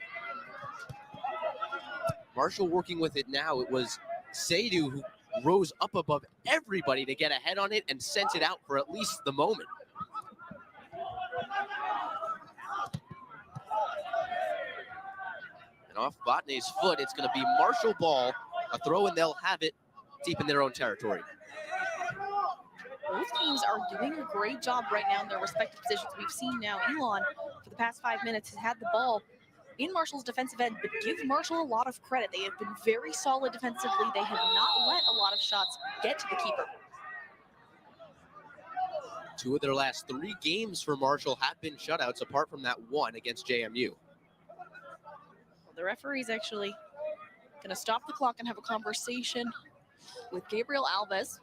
Marshall working with it now. It was Seidu who rose up above everybody to get a head on it and sent it out for at least the moment. And off Botney's foot, it's going to be Marshall ball. A throw, and they'll have it deep in their own territory. Both teams are doing a great job right now in their respective positions. We've seen now Elon, for the past 5 minutes, has had the ball in Marshall's defensive end, but give Marshall a lot of credit. They have been very solid defensively. They have not let a lot of shots get to the keeper. 2 of their last 3 games for Marshall have been shutouts, apart from that one against JMU. Well, the referee's actually going to stop the clock and have a conversation with Gabriel Alves.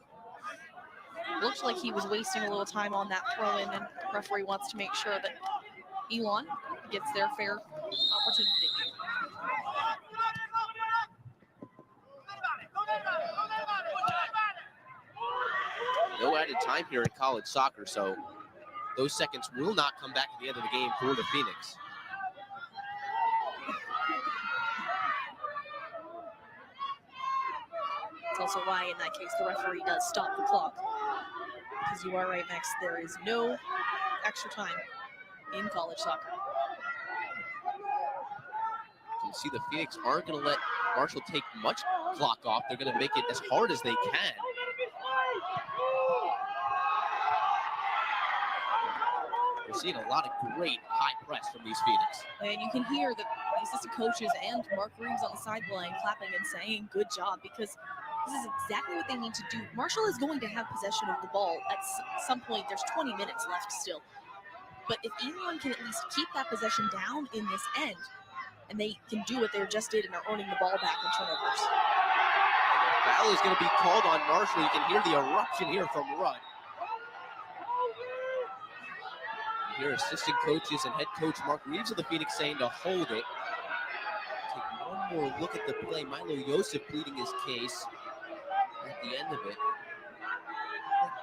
Looks like he was wasting a little time on that throw-in, and the referee wants to make sure that Elon gets their fair opportunity. No added time here in college soccer, so those seconds will not come back at the end of the game for the Phoenix. That's also why, in that case, the referee does stop the clock. Because you are right, Max, there is no extra time in college soccer. You see the Phoenix aren't going to let Marshall take much clock off. They're going to make it as hard as they can. We're seeing a lot of great high press from these Phoenix. And you can hear the assistant coaches and Mark Reeves on the sideline clapping and saying, good job, because this is exactly what they need to do. Marshall is going to have possession of the ball at some point. There's 20 minutes left still. But if Elon can at least keep that possession down in this end, and they can do what they just did and are earning the ball back in turnovers. And the foul is going to be called on Marshall. You can hear the eruption here from Rudd. You hear assistant coaches and head coach Mark Reeves of the Phoenix saying to hold it. Take one more look at the play. Milo Yosef pleading his case at the end of it.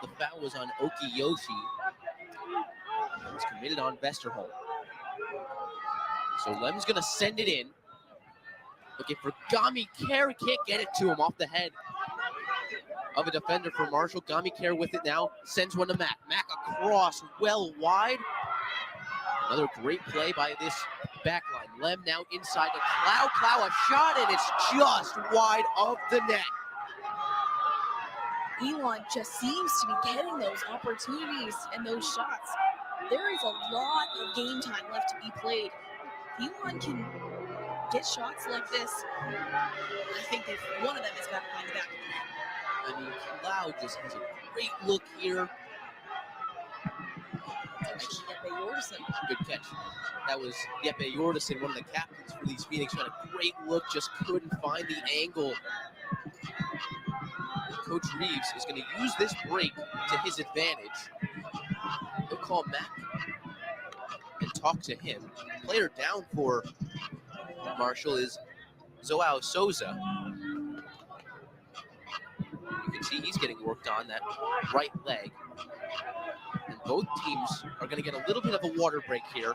The foul was on Okiyoshi. It was committed on Vesterholm. So Lem's going to send it in. Looking for Gamikere. Can't get it to him off the head of a defender for Marshall. Gamikere with it now. Sends one to Mac. Mac across, well wide. Another great play by this back line. Lem now inside to Clow. Clow a shot, and it's just wide of the net. Elon just seems to be getting those opportunities and those shots. There is a lot of game time left to be played Elon can get shots like this, I think that one of them is got to find the back of the net. I mean, Cloud just has a great look here. Actually, Jeppe Jorgensen. Good catch. That was Jeppe Jorgensen, one of the captains for these Phoenix, who had a great look, just couldn't find the angle. Coach Reeves is going to use this break to his advantage. He'll call Mac and talk to him. Player down for Marshall is Joao Souza. You can see he's getting worked on that right leg. And both teams are going to get a little bit of a water break here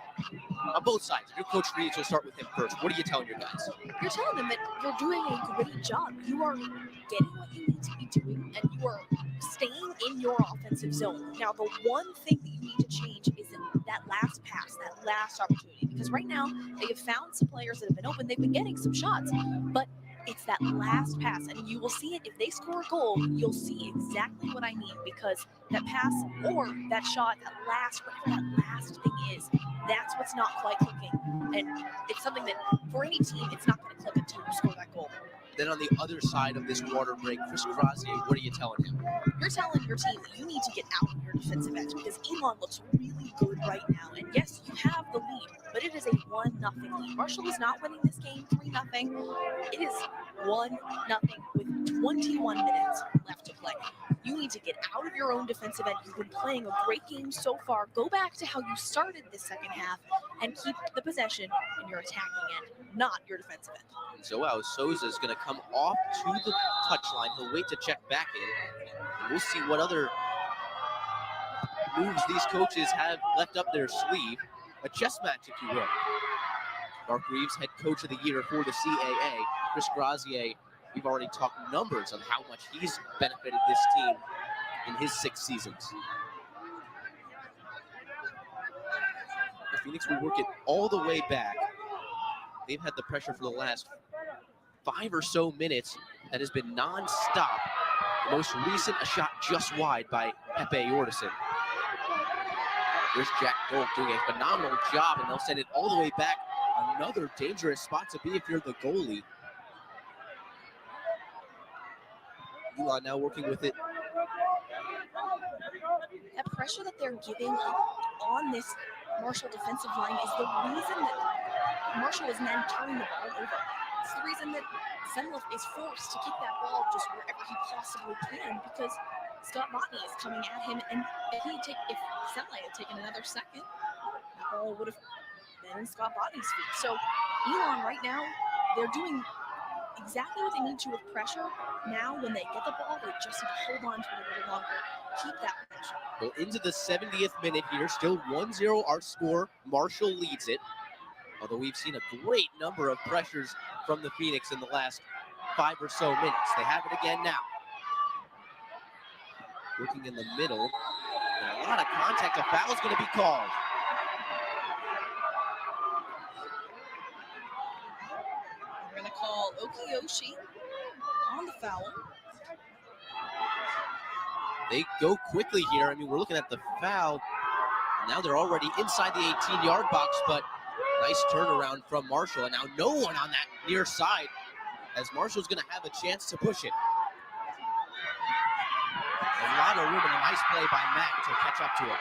on both sides. If you're Coach Reeves, we'll start with him first. What are you telling your guys? You're telling them that you're doing a great job. You are getting what you need to be doing, and you are staying in your offensive zone. Now, the one thing that you need to change is that last pass, that last opportunity. Because right now, they have found some players that have been open. They've been getting some shots, but it's that last pass, and you will see it. If they score a goal, you'll see exactly what I mean, because that pass or that shot, that last, whatever that last thing is, that's what's not quite clicking. And it's something that, for any team, it's not going to click until you score that goal. Then on the other side of this water break, Chris Crozier, what are you telling him? You're telling your team that you need to get out of your defensive end, because Elon looks really good right now. And yes, you have the lead, but it is a 1-0 lead. Marshall is not winning this game 3-0. It is 1-0 with 21 minutes left to play. You need to get out of your own defensive end. You've been playing a great game so far. Go back to how you started this second half and keep the possession in your attacking end, not your defensive end. Joao Souza is going to come off to the touchline. He'll wait to check back in. And we'll see what other moves these coaches have left up their sleeve. A chess match, if you will. Mark Reeves, head coach of the year for the CAA. Chris Crozier, we've already talked numbers on how much he's benefited this team in his 6 seasons. The Phoenix will work it all the way back. They've had the pressure for the last 5 or so minutes that has been non-stop. The most recent, a shot just wide by Jeppe Jorgensen. There's Jack Dolk doing a phenomenal job, and they'll send it all the way back. Another dangerous spot to be if you're the goalie. Elon now working with it. That pressure that they're giving up on this Marshall defensive line is the reason that Marshall is then turning the ball over. It's the reason that Semlef is forced to kick that ball just wherever he possibly can, because Scott Botany is coming at him, and if Semlef had taken another second, that ball would have been in Scott Botany's feet. So Elon right now, they're doing exactly what they need to with pressure. Now when they get the ball, they just need to hold on to it a little longer, keep that pressure. Well, into the 70th minute here, still 1-0 our score. Marshall leads it. Although we've seen a great number of pressures from the Phoenix in the last 5 or so minutes. They have it again now. Looking in the middle, and a lot of contact. A foul is going to be called. We're going to call Okiyoshi on the foul. They go quickly here. I mean, we're looking at the foul. Now they're already inside the 18-yard box, but nice turnaround from Marshall. And now no one on that near side, as Marshall's going to have a chance to push it. A lot of room and a nice play by Mack to catch up to it.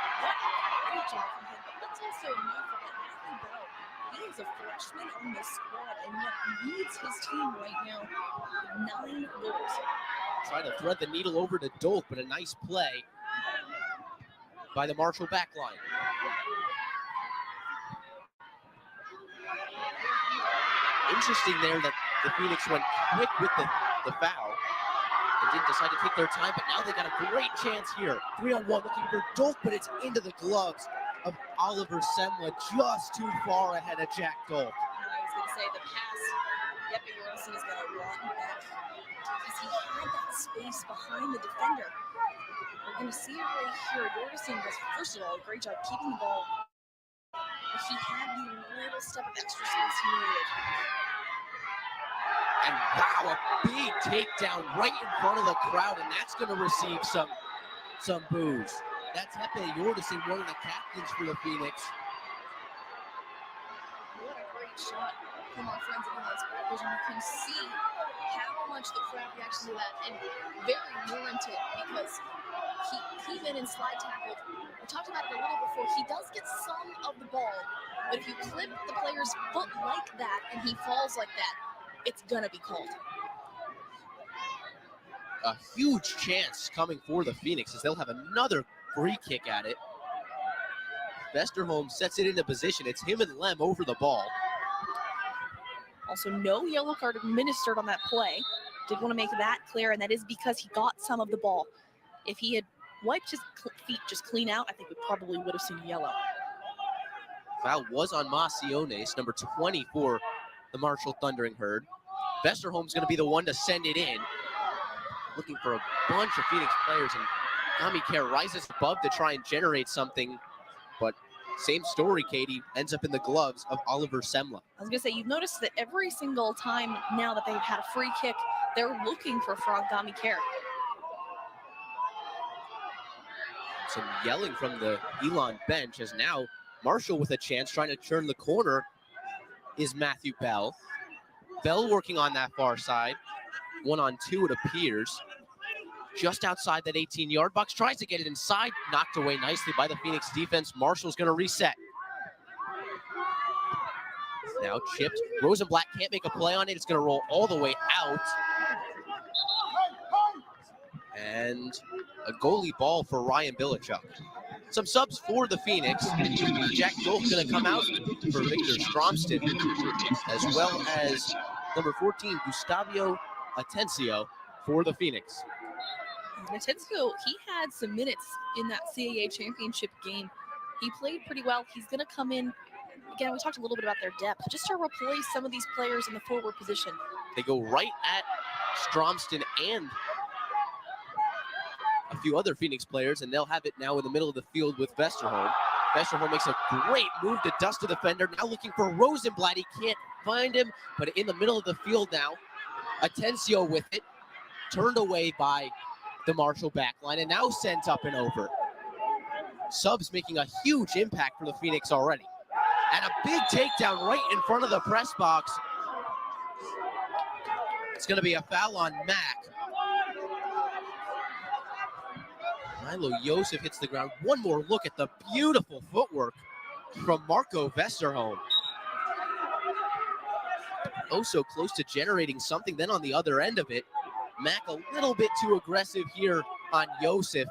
Great job from him. But let's also move on Matthew Bell. He is a freshman on this squad and yet leads his team right now with 9 goals. Trying to thread the needle over to Dolk, but a nice play by the Marshall back line. Interesting there that the Phoenix went quick with the foul and didn't decide to take their time, but now they got a great chance here. 3-on-1 looking for Dolk, but it's into the gloves of Oliver Semla, just too far ahead of Jack Dolk. I was going to say the pass, Jeppe Jorgensen is going to run back because he had that space behind the defender. We're going to see it right here. Jorgensen does, first of all, a great job keeping the ball, but he had the little step of extra space he needed. And wow, a big takedown right in front of the crowd, and that's going to receive some boos. That's Jeppe Jorgensen, one of the captains for the Phoenix. What a great shot from our friends at Elon Sparkles, and you can see how much the crowd reacts to that, and very warranted because he came in and slide tackled. We talked about it a little before. He does get some of the ball, but if you clip the player's foot like that and he falls like that, it's gonna be called. A huge chance coming for the Phoenix as they'll have another free kick at it. Vesterholm sets it into position. It's him and Lem over the ball. Also, no yellow card administered on that play. Did want to make that clear, and that is because he got some of the ball. If he had wiped his feet just clean out, I think we probably would have seen yellow. Foul was on Maciones, number 20 for the Marshall Thundering Herd. Vesterholm's going to be the one to send it in. Looking for a bunch of Phoenix players, and Gami Care rises above to try and generate something, but same story, Katie, ends up in the gloves of Oliver Semla. I was going to say, you've noticed that every single time now that they've had a free kick, they're looking for Frog Gami Care. Some yelling from the Elon bench as now Marshall with a chance trying to turn the corner is Matthew Bell. Bell working on that far side. 1-on-2 it appears. Just outside that 18-yard box. Tries to get it inside. Knocked away nicely by the Phoenix defense. Marshall's going to reset. Now chipped. Rosenblatt can't make a play on it. It's going to roll all the way out. And a goalie ball for Ryan Bilichuk. Some subs for the Phoenix. Jack Dolph going to come out for Victor Stromston, as well as number 14, Gustavio Atencio for the Phoenix. Atencio, he had some minutes in that CAA championship game. He played pretty well. He's going to come in. Again, we talked a little bit about their depth, just to replace some of these players in the forward position. They go right at Stromston and a few other Phoenix players, and they'll have it now in the middle of the field with Vesterholm. Vesterholm makes a great move to dust the defender. Now looking for Rosenblatt. He can't find him, but in the middle of the field now. Atencio with it. Turned away by the Marshall backline and now sent up and over. Subs making a huge impact for the Phoenix already. And a big takedown right in front of the press box. It's going to be a foul on Mack. Milo Yosef hits the ground. One more look at the beautiful footwork from Marco Vesterholm. Oh, so close to generating something. Then on the other end of it, Mack a little bit too aggressive here on Yosef.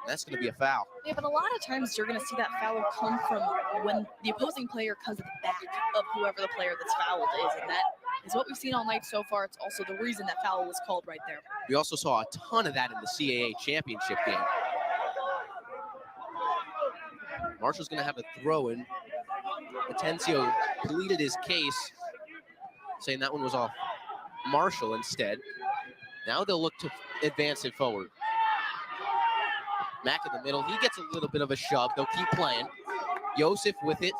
That's going to be a foul. Yeah, but a lot of times you're going to see that foul come from when the opposing player comes at the back of whoever the player that's fouled is, and that is what we've seen all night so far. It's also the reason that foul was called right there. We also saw a ton of that in the CAA championship game. Marshall's going to have a throw in. Atencio pleaded his case, saying that one was off Marshall instead. Now they'll look to advance it forward. Mack in the middle. He gets a little bit of a shove. They'll keep playing. Yosef with it,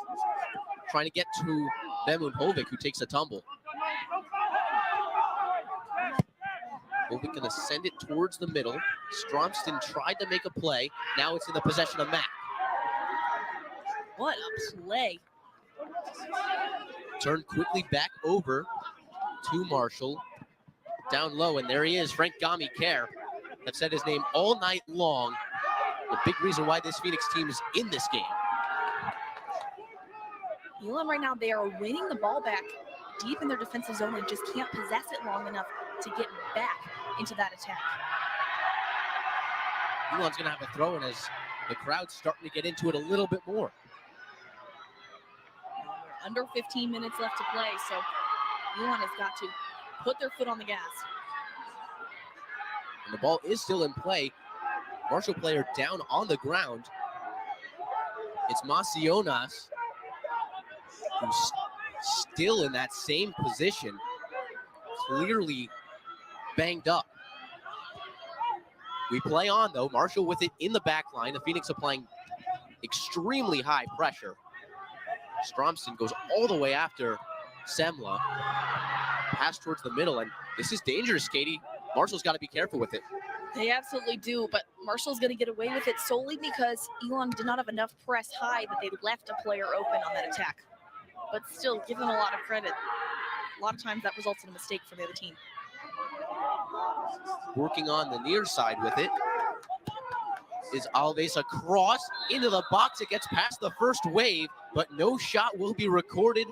trying to get to Vemun Hovik, who takes a tumble. Hovik going to send it towards the middle. Stromston tried to make a play. Now it's in the possession of Mack. What a play. Turned quickly back over to Marshall. Down low, and there he is, Frank Gami Care. I've said his name all night long. The big reason why this Phoenix team is in this game. Elon right now, they are winning the ball back deep in their defensive zone and just can't possess it long enough to get back into that attack. Elon's going to have a throw in as the crowd's starting to get into it a little bit more. Under 15 minutes left to play, so Elon has got to put their foot on the gas. And the ball is still in play. Marshall player down on the ground. It's Macionas, who's still in that same position, clearly banged up. We play on, though. Marshall with it in the back line. The Phoenix applying extremely high pressure. Stromston goes all the way after Semla. Pass towards the middle, and this is dangerous, Katie. Marshall's got to be careful with it. They absolutely do, but Marshall's going to get away with it solely because Elon did not have enough press high that they left a player open on that attack. but still give them a lot of credit. A lot of times that results in a mistake for the other team. Working on the near side with it is Alves across into the box. It gets past the first wave, but no shot will be recorded.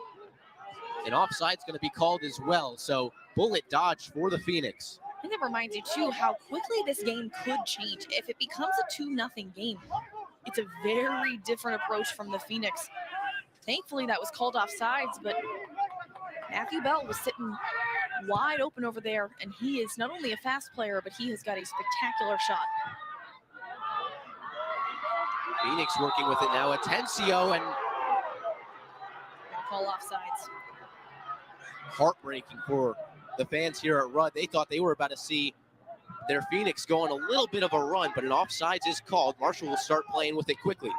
And offside's going to be called as well. So bullet dodge for the Phoenix. I think it reminds you, too, how quickly this game could change. If it becomes a 2-0 game, it's a very different approach from the Phoenix. Thankfully, that was called offsides, but Matthew Bell was sitting wide open over there, and he is not only a fast player, but he has got a spectacular shot. Phoenix working with it now. Atencio, and call offsides. Heartbreaking for the fans here at Rudd. They thought they were about to see their Phoenix go on a little bit of a run, but an offsides is called. Marshall will start playing with it quickly.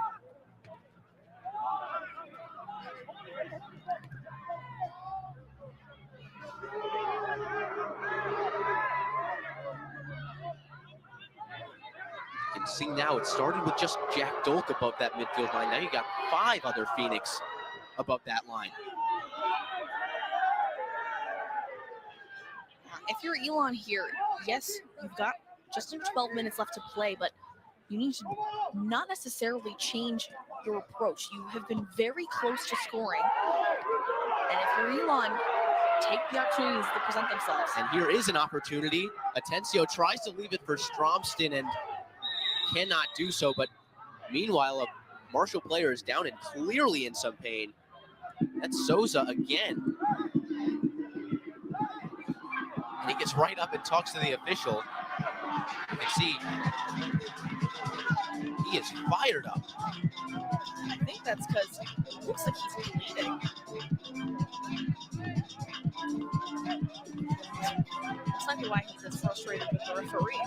You can see now it started with just Jack Dolk above that midfield line. Now you got 5 other Phoenix above that line. If you're Elon here, yes, you've got just under 12 minutes left to play, but you need to not necessarily change your approach. You have been very close to scoring. And if you're Elon, take the opportunities that present themselves. And here is an opportunity. Atencio tries to leave it for Stromston and cannot do so, but meanwhile, a Marshall player is down and clearly in some pain. That's Souza again. And he gets right up and talks to the official. You can see he is fired up. I think that's because it looks like he's bleeding. That's likely why he's as frustrated with the referee.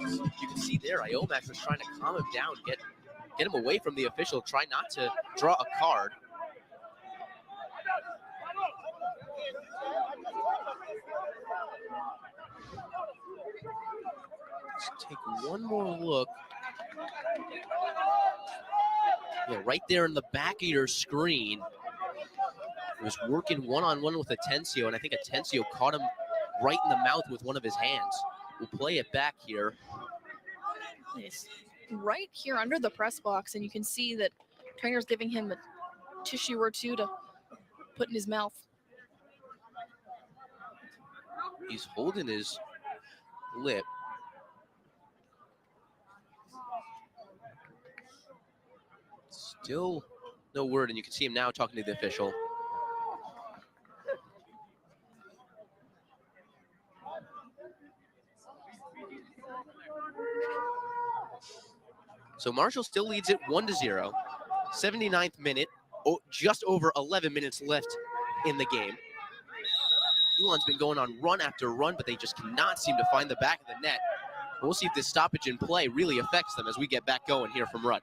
You can see there, Iomax was trying to calm him down, get him away from the official, try not to draw a card. Let's take one more look. Yeah, right there in the back of your screen. He was working one-on-one with Atencio, and I think Atencio caught him right in the mouth with one of his hands. We'll play it back here. It's right here under the press box, and you can see that trainer's giving him a tissue or two to put in his mouth. He's holding his lip. Still no word, and you can see him now talking to the official. So Marshall still leads it 1-0. 79th minute, just over 11 minutes left in the game. Elon's been going on run after run, but they just cannot seem to find the back of the net. We'll see if this stoppage in play really affects them as we get back going here from Rudd.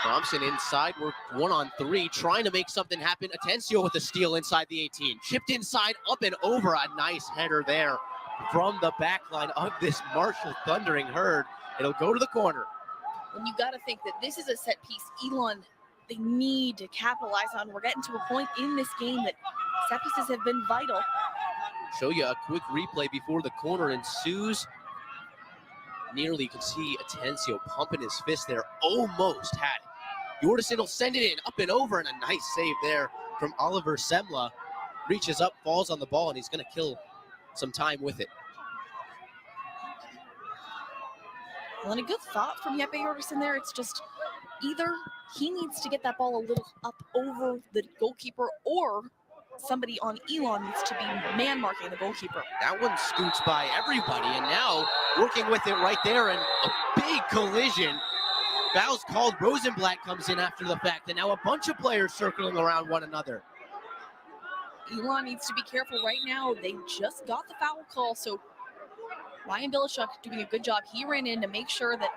Thompson inside, we're 1-on-3, trying to make something happen. Atencio with a steal inside the 18. Chipped inside, up and over, a nice header there from the back line of this Marshall thundering herd. It'll go to the corner. And you got to think that this is a set piece Elon, they need to capitalize on. We're getting to a point in this game that set pieces have been vital. Show you a quick replay before the corner ensues. Nearly, you can see Atencio pumping his fist there, almost had it. Jordison will send it in, up and over, and a nice save there from Oliver Semla. Reaches up, falls on the ball, and he's going to kill some time with it. Well, and a good thought from Jeppe Jordison there. It's just either he needs to get that ball a little up over the goalkeeper, or somebody on Elon needs to be man marking the goalkeeper. That one scoots by everybody, and now working with it right there, and a big collision. Foul's called. Rosenblatt comes in after the fact, and now a bunch of players circling around one another. Elon needs to be careful right now. They just got the foul call, so Ryan Billichuk doing a good job. He ran in to make sure that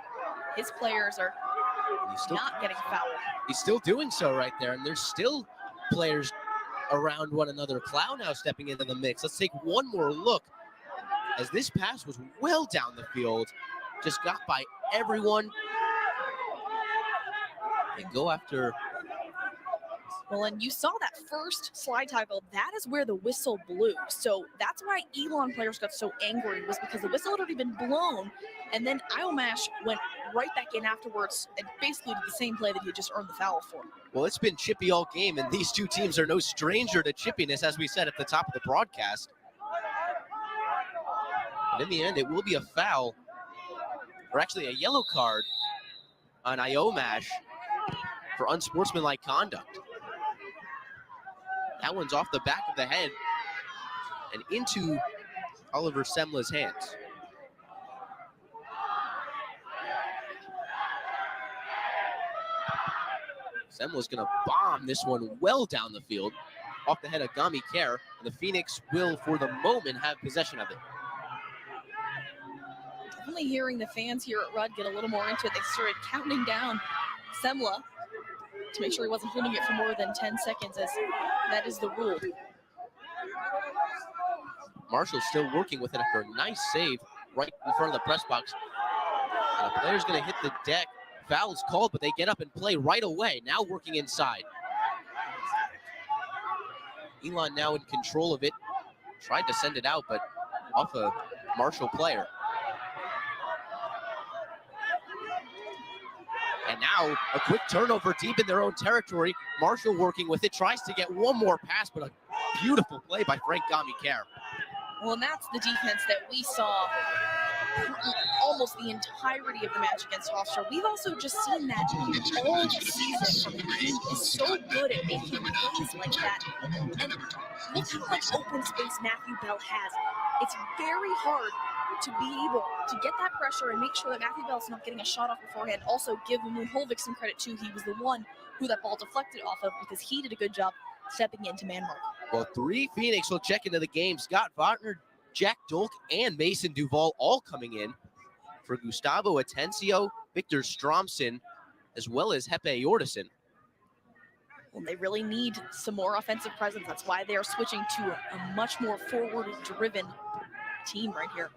his players are not getting fouled. He's still doing so right there, and there's still players around one another. Clow now stepping into the mix. Let's take one more look as this pass was well down the field. Just got by everyone. They go after. Well, and you saw that first slide tackle. That is where the whistle blew. So that's why Elon players got so angry, was because the whistle had already been blown. And then Iomash went right back in afterwards and basically did the same play that he had just earned the foul for. Well, it's been chippy all game, and these two teams are no stranger to chippiness, as we said at the top of the broadcast. And in the end, it will be a foul, or actually a yellow card on Iomash for unsportsmanlike conduct. That one's off the back of the head and into Oliver Semla's hands. Semla's going to bomb this one well down the field off the head of Gami Kerr, and the Phoenix will, for the moment, have possession of it. Definitely hearing the fans here at Rudd get a little more into it. They started counting down Semla to make sure he wasn't holding it for more than 10 seconds, as that is the rule. Marshall's still working with it after a nice save right in front of the press box. And the player's going to hit the deck. Foul's called, but they get up and play right away. Now working inside. Elon now in control of it. Tried to send it out, but off a Marshall player. And now a quick turnover deep in their own territory. Marshall working with it, tries to get one more pass, but a beautiful play by Frank Gami Kerr. Well, and that's the defense that we saw almost the entirety of the match against Hofstra. We've also just seen that all season from him. He is so good at making plays like that. And look how much open space Matthew Bell has. It's very hard to be able to get that pressure and make sure that Matthew Bell's not getting a shot off beforehand. Also, give Mulholvik some credit, too. He was the one who that ball deflected off of, because he did a good job stepping into man mark. Well, three Phoenix will check into the game. Scott Votner, Jack Dolk, and Mason Duval all coming in for Gustavo Atencio, Victor Stromson, as well as Hepe Jordison. Well, they really need some more offensive presence. That's why they are switching to a much more forward-driven team right here.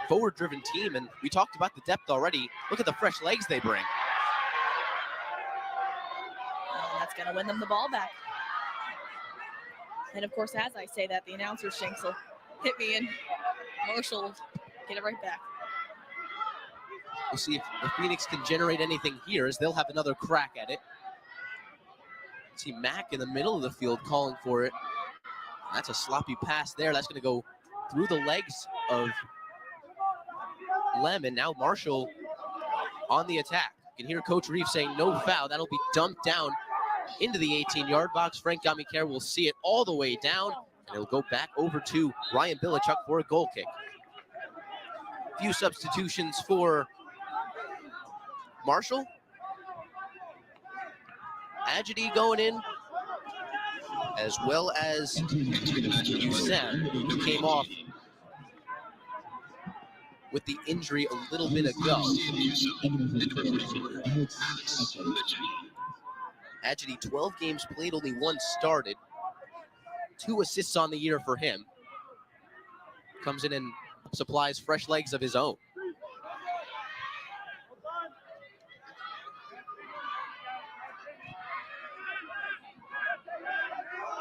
Forward-driven team, and we talked about the depth already. Look at the fresh legs they bring. And that's going to win them the ball back. And, of course, as I say that, the announcer Shanks will hit me, and Marshall will get it right back. We'll see if the Phoenix can generate anything here, as they'll have another crack at it. See Mack in the middle of the field calling for it. That's a sloppy pass there. That's going to go through the legs of Lem, and now Marshall on the attack. You can hear Coach Reeve saying no foul. That'll be dumped down into the 18-yard box. Frank Gami Kerr will see it all the way down, and it'll go back over to Ryan Bilichuk for a goal kick. Few substitutions for Marshall. Agidi going in, as well as Youssef, who came off with the injury a little bit ago. Agidi, 12 games played, only one started. 2 assists on the year for him. Comes in and supplies fresh legs of his own.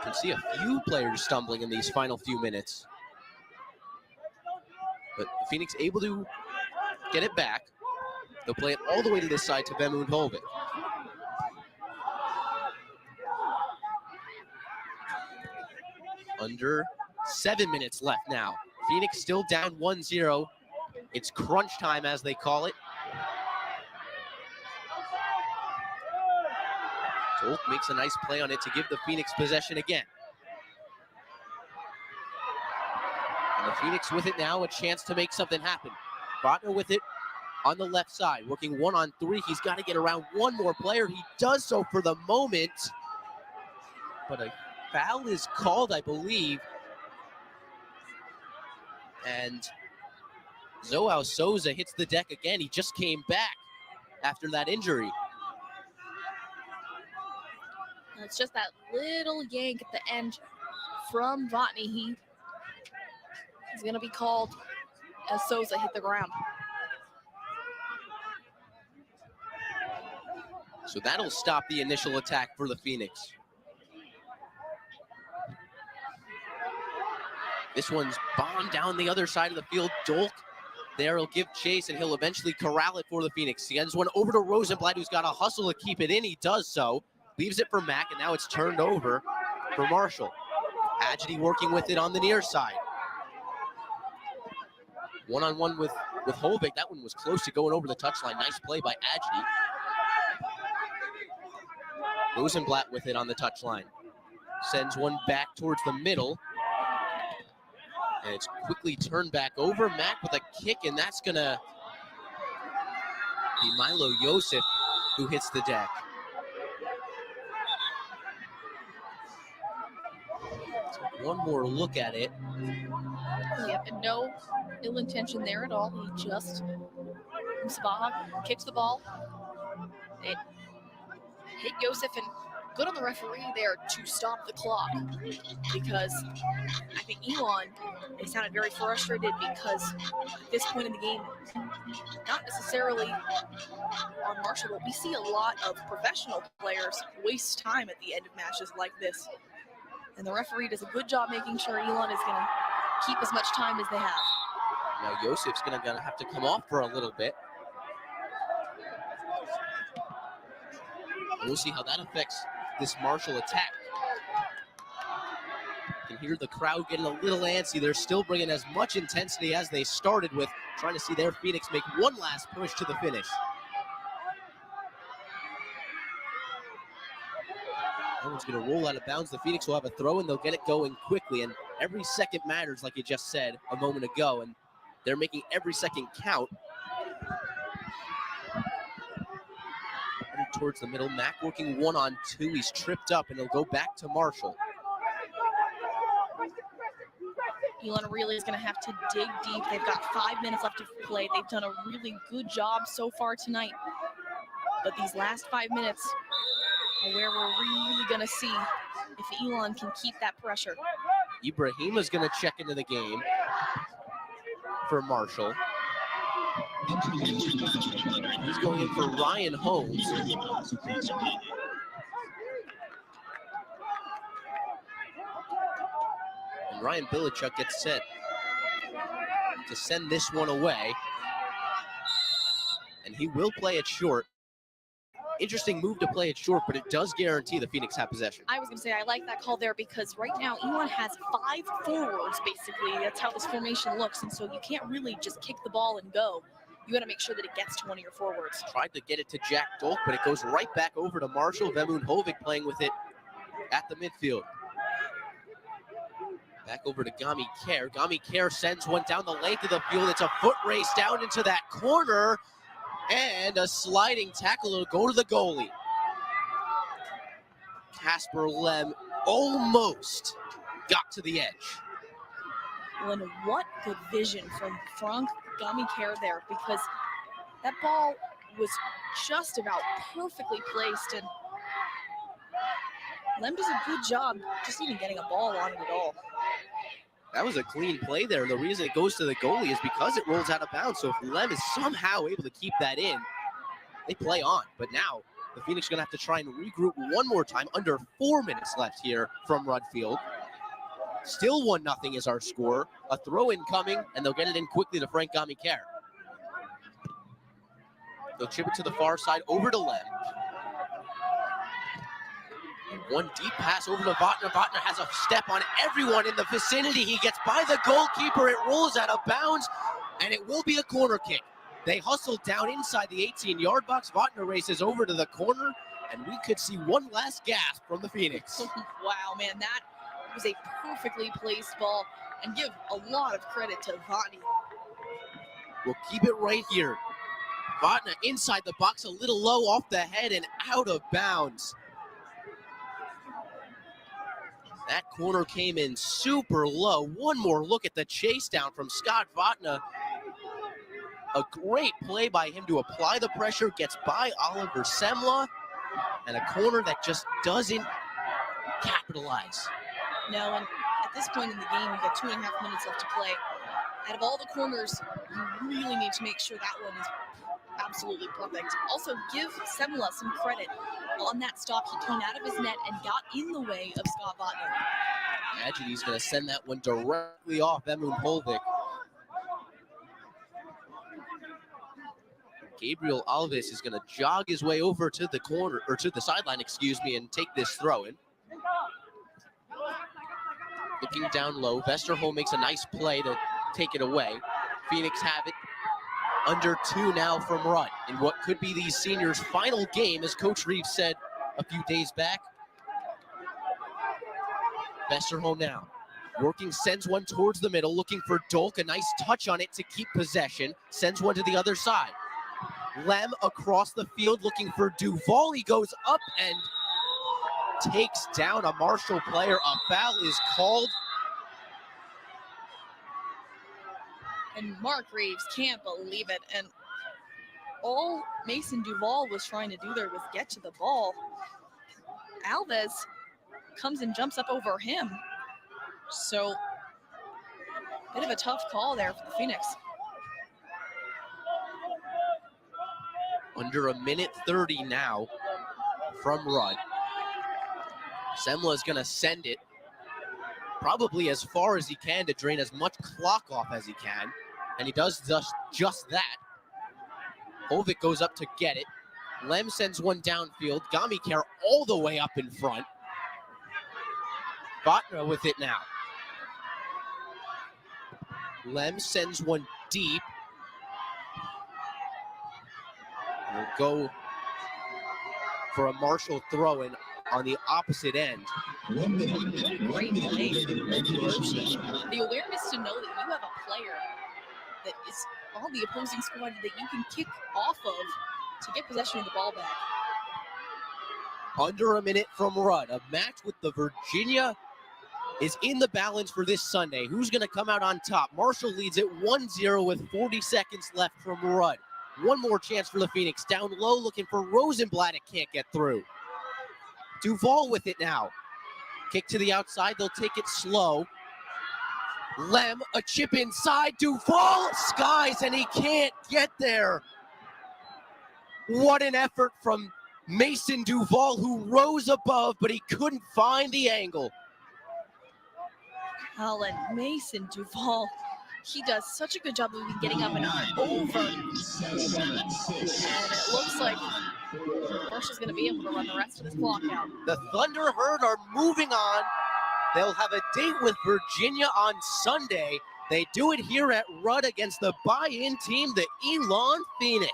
Can see a few players stumbling in these final few minutes. But Phoenix able to get it back. They'll play it all the way to this side to Vemund Holvik. Under 7 minutes left now. Phoenix still down 1-0. It's crunch time, as they call it. Dolk makes a nice play on it to give the Phoenix possession again. And the Phoenix with it now, a chance to make something happen. Botner with it on the left side, working 1-on-3. He's got to get around one more player. He does so for the moment. But a foul is called, I believe. And Zoao Souza hits the deck again. He just came back after that injury. And it's just that little yank at the end from Votny. He's going to be called as Souza hit the ground. So that'll stop the initial attack for the Phoenix. This one's bombed down the other side of the field. Dolk there will give chase, and he'll eventually corral it for the Phoenix. He sends one over to Rosenblatt, who's got to hustle to keep it in. He does so. Leaves it for Mack, and now it's turned over for Marshall. Agity working with it on the near side. One-on-one with Hovig. That one was close to going over the touchline. Nice play by Agity. Rosenblatt with it on the touchline. Sends one back towards the middle. And it's quickly turned back over. Mack with a kick, and that's going to be Milo Yosef who hits the deck. So one more look at it. Yep, and no ill intention there at all. He just, Sabaha kicks the ball. It hit Yosef, and good on the referee there to stop the clock, because I think Elon, they sounded very frustrated because at this point in the game, not necessarily on Marshall, but we see a lot of professional players waste time at the end of matches like this. And the referee does a good job making sure Elon is going to keep as much time as they have. Now Yosef's gonna have to come off for a little bit. We'll see how that affects this Marshall attack. You can hear the crowd getting a little antsy. They're still bringing as much intensity as they started with, trying to see their Phoenix make one last push to the finish. That one's going to roll out of bounds. The Phoenix will have a throw, and they'll get it going quickly. And every second matters, like you just said a moment ago. And they're making every second count. Headed towards the middle. Mack working 1-on-2. He's tripped up, and he'll go back to Marshall. Elon really is going to have to dig deep. They've got 5 minutes left to play. They've done a really good job so far tonight. But these last 5 minutes are where we're really going to see if Elon can keep that pressure. Ibrahima's going to check into the game for Marshall. He's going in for Ryan Holmes. And Ryan Bilichuk gets set to send this one away. And he will play it short. Interesting move to play it short, but it does guarantee the Phoenix have possession. I was going to say, I like that call there, because right now Elon has 5 forwards, basically. That's how this formation looks, and so you can't really just kick the ball and go. You got to make sure that it gets to one of your forwards. Tried to get it to Jack Dolk, but it goes right back over to Marshall. Vemun Hovig playing with it at the midfield. Back over to Gami Kerr. Gami Kerr sends one down the length of the field. It's a foot race down into that corner. And a sliding tackle will go to the goalie. Casper Lem almost got to the edge. Well, and what good vision from Frank Gami-Kerr there, because that ball was just about perfectly placed, and Lem does a good job just even getting a ball on it at all. That was a clean play there. The reason it goes to the goalie is because it rolls out of bounds. So if Lem is somehow able to keep that in, they play on. But now the Phoenix are going to have to try and regroup one more time. Under 4 minutes left here from Rudfield. Still 1-0 is our score. A throw in coming, and they'll get it in quickly to Frank Gami-Kerr. They'll chip it to the far side over to Lem. And one deep pass over to Votner. Votner has a step on everyone in the vicinity. He gets by the goalkeeper. It rolls out of bounds, and it will be a corner kick. They hustle down inside the 18-yard box. Votner races over to the corner, and we could see one last gasp from the Phoenix. Wow, man, that was a perfectly placed ball, and give a lot of credit to Votner. We'll keep it right here. Votner inside the box, a little low off the head and out of bounds. That corner came in super low. One more look at the chase down from Scott Votner. A great play by him to apply the pressure, gets by Oliver Semla, and a corner that just doesn't capitalize. No, and at this point in the game, you've got 2.5 minutes left to play. Out of all the corners, you really need to make sure that one is absolutely perfect. Also, give Semla some credit on that stop. He came out of his net and got in the way of Scott Botner. Imagine he's going to send that one directly off Emun Polvik. Gabriel Alves is going to jog his way over to the corner, or to the sideline, excuse me, and take this throw in. Looking down low, Vesterholm makes a nice play to take it away. Phoenix have it under 2 now from Rudd in what could be these seniors' final game, as Coach Reeves said a few days back. Vesterholm now working, sends one towards the middle, looking for Dolk, a nice touch on it to keep possession, sends one to the other side. Lem across the field looking for Duval. He goes up and takes down a Marshall player. A foul is called. And Mark Reeves can't believe it. And all Mason Duval was trying to do there was get to the ball. Alves comes and jumps up over him. So, bit of a tough call there for the Phoenix. Under 1:30 now from Rudd. Semla is going to send it probably as far as he can to drain as much clock off as he can. And he does just that. Hovick goes up to get it. Lem sends one downfield. Gamikar all the way up in front. Botner with it now. Lem sends one deep. And we'll go for a Marshall throw-in on the opposite end. Great play. The awareness to know that you have a player that is on the opposing squad that you can kick off of to get possession of the ball back. Under a minute from Rudd. A match with the Virginia is in the balance for this Sunday. Who's going to come out on top? Marshall leads it 1-0 with 40 seconds left from Rudd. One more chance for the Phoenix. Down low looking for Rosenblatt. It can't get through. Duval with it now. Kick to the outside. They'll take it slow. Lem, a chip inside. Duval skies, and he can't get there. What an effort from Mason Duval, who rose above, but he couldn't find the angle. Alan Mason Duval, he does such a good job of getting up and over. And it looks like Marshall's going to be able to run the rest of this clock out. The Thunder Herd are moving on. They'll have a date with Virginia on Sunday. They do it here at Rudd against the buy-in team, the Elon Phoenix.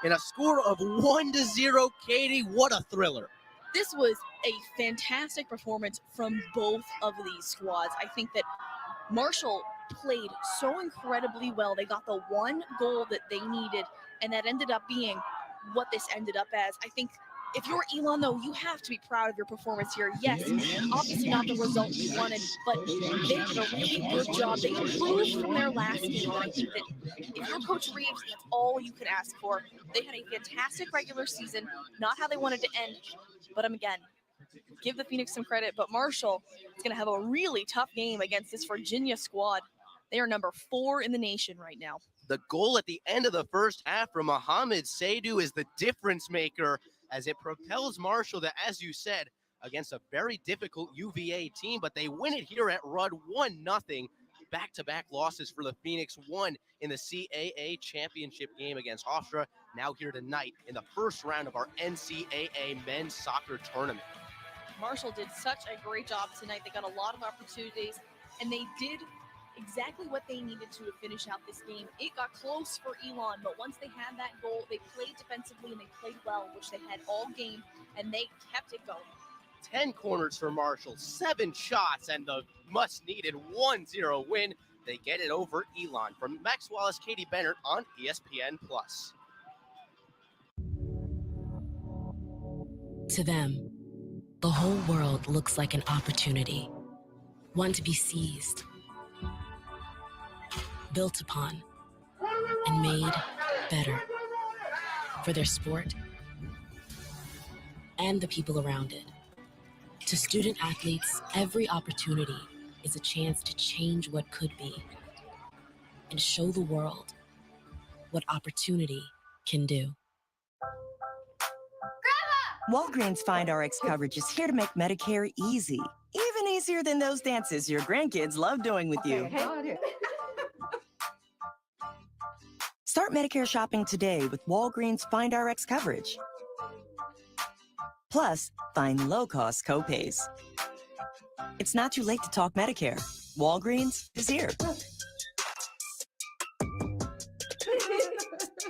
In a score of 1-0, Katie, what a thriller. This was a fantastic performance from both of these squads. I think that Marshall played so incredibly well. They got the one goal that they needed, and that ended up being what this ended up as. I think if you're Elon, though, you have to be proud of your performance here. Yes, obviously not the result you wanted, but they did a really good job. They improved from their last game, and I think that if you're Coach Reeves, that's all you could ask for. They had a fantastic regular season, not how they wanted to end, but again, give the Phoenix some credit, but Marshall is going to have a really tough game against this Virginia squad. They are number 4 in the nation right now. The goal at the end of the first half from Mohamed Seydu is the difference maker as it propels Marshall to, as you said, against a very difficult UVA team, but they win it here at Rudd 1-0. Back-to-back losses for the Phoenix, one in the CAA championship game against Hofstra, now here tonight in the first round of our NCAA men's soccer tournament. Marshall did such a great job tonight. They got a lot of opportunities, and they did exactly what they needed to finish out this game. It got close for Elon, but once they had that goal, they played defensively and they played well, which they had all game, and they kept it going. 10 corners for Marshall, 7 shots, and the much-needed 1-0 win. They get it over Elon. From Max Wallace, Katie Bennett on ESPN+. To them, the whole world looks like an opportunity, one to be seized, built upon, and made better for their sport and the people around it. To student athletes, every opportunity is a chance to change what could be and show the world what opportunity can do. Walgreens Find Rx coverage is here to make Medicare easy, even easier than those dances your grandkids love doing with you. Start Medicare shopping today with Walgreens Find Rx coverage. Plus, find low-cost copays. It's not too late to talk Medicare. Walgreens is here.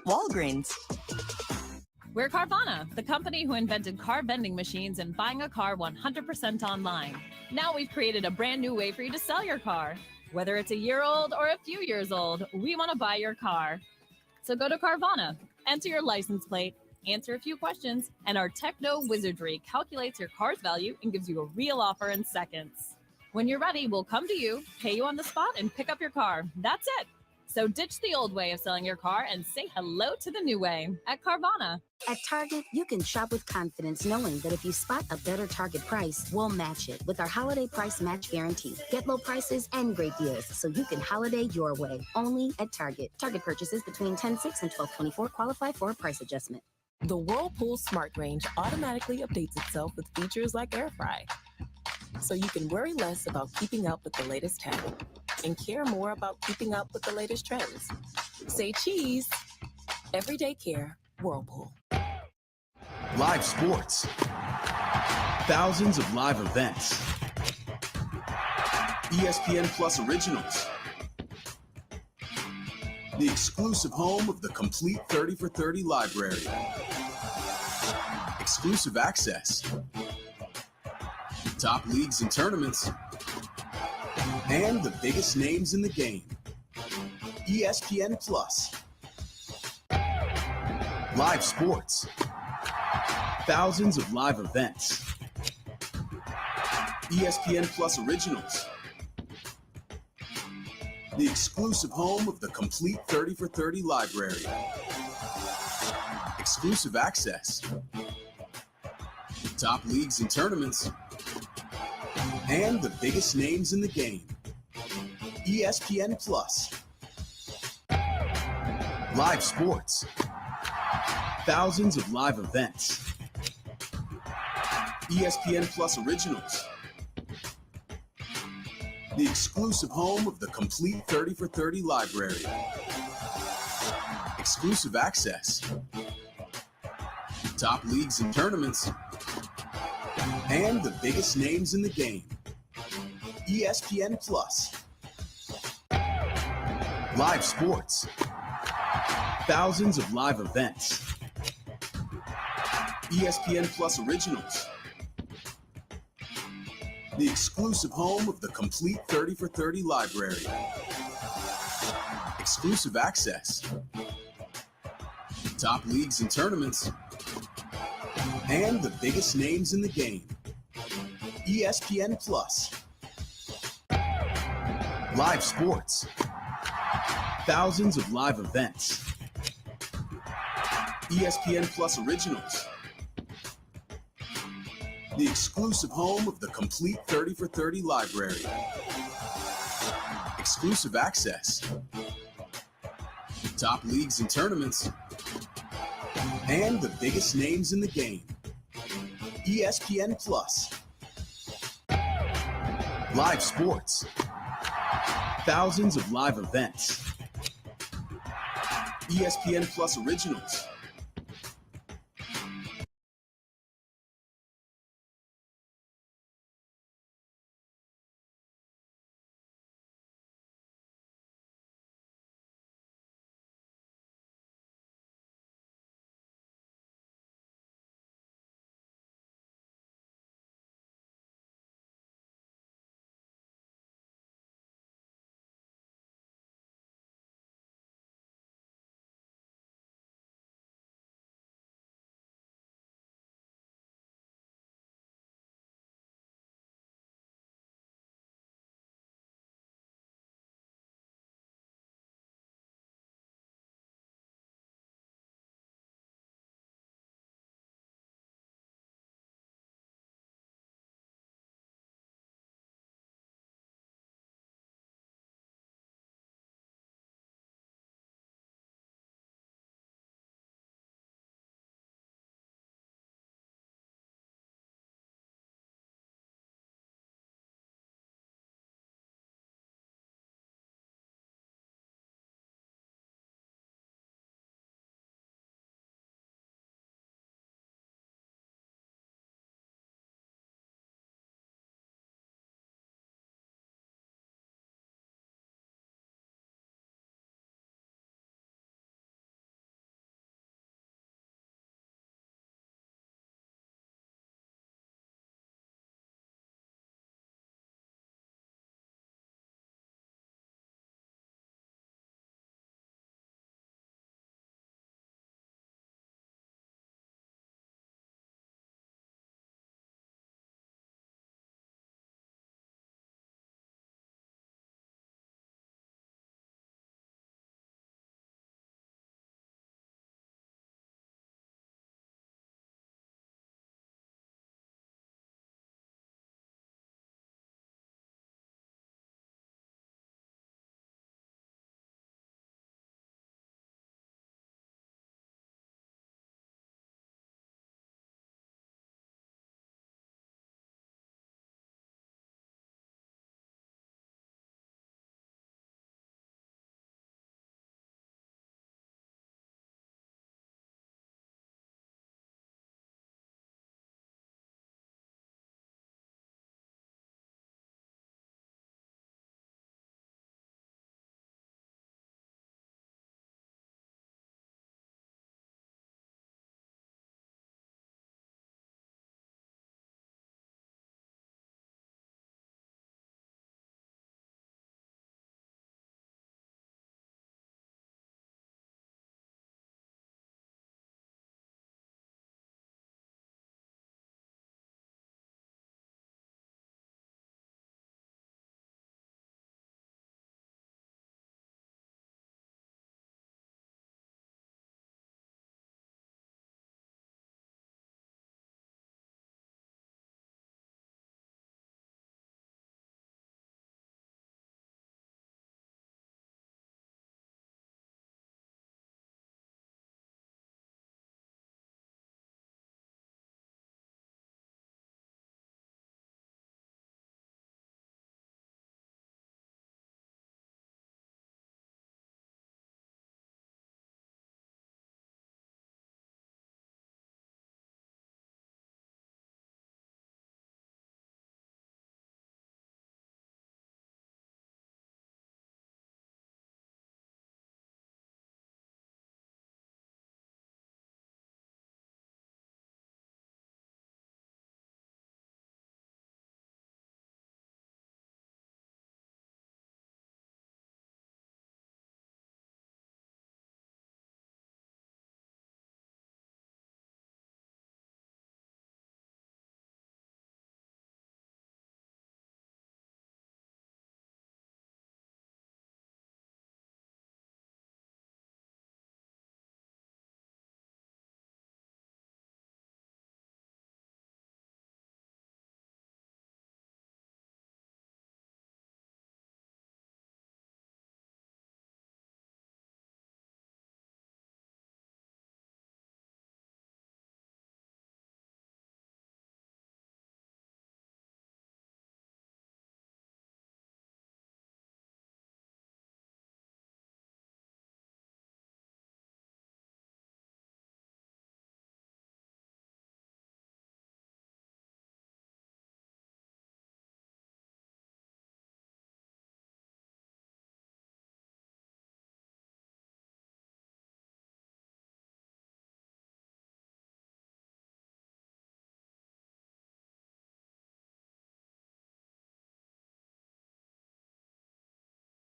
Walgreens. We're Carvana, the company who invented car vending machines and buying a car 100% online. Now we've created a brand new way for you to sell your car. Whether it's a year old or a few years old, we want to buy your car. So go to Carvana, enter your license plate, answer a few questions, and our techno wizardry calculates your car's value and gives you a real offer in seconds. When you're ready, we'll come to you, pay you on the spot, and pick up your car. That's it. So ditch the old way of selling your car and say hello to the new way at Carvana. At Target, you can shop with confidence knowing that if you spot a better Target price, we'll match it with our holiday price match guarantee. Get low prices and great deals so you can holiday your way. Only at Target. Target purchases between 10/6 and 12/24 qualify for a price adjustment. The Whirlpool Smart Range automatically updates itself with features like Air Fry, so you can worry less about keeping up with the latest tech and care more about keeping up with the latest trends. Say cheese. Everyday care, Whirlpool. Live sports. Thousands of live events. ESPN Plus Originals. The exclusive home of the complete 30 for 30 library. Exclusive access. Top leagues and tournaments. And the biggest names in the game. ESPN Plus. Live sports. Thousands of live events. ESPN Plus Originals. The exclusive home of the complete 30 for 30 library. Exclusive access. Top leagues and tournaments. And the biggest names in the game. ESPN Plus. Live sports. Thousands of live events. ESPN Plus Originals. The exclusive home of the complete 30 for 30 library. Exclusive access. Top leagues and tournaments. And the biggest names in the game. ESPN Plus. Live sports. Thousands of live events. ESPN Plus Originals. The exclusive home of the complete 30 for 30 library. Exclusive access. Top leagues and tournaments. And the biggest names in the game. ESPN Plus. Live sports. Thousands of live events. ESPN Plus Originals. The exclusive home of the complete 30 for 30 library. Exclusive access. Top leagues and tournaments. And the biggest names in the game. ESPN Plus. Live sports. Thousands of live events. ESPN Plus Originals.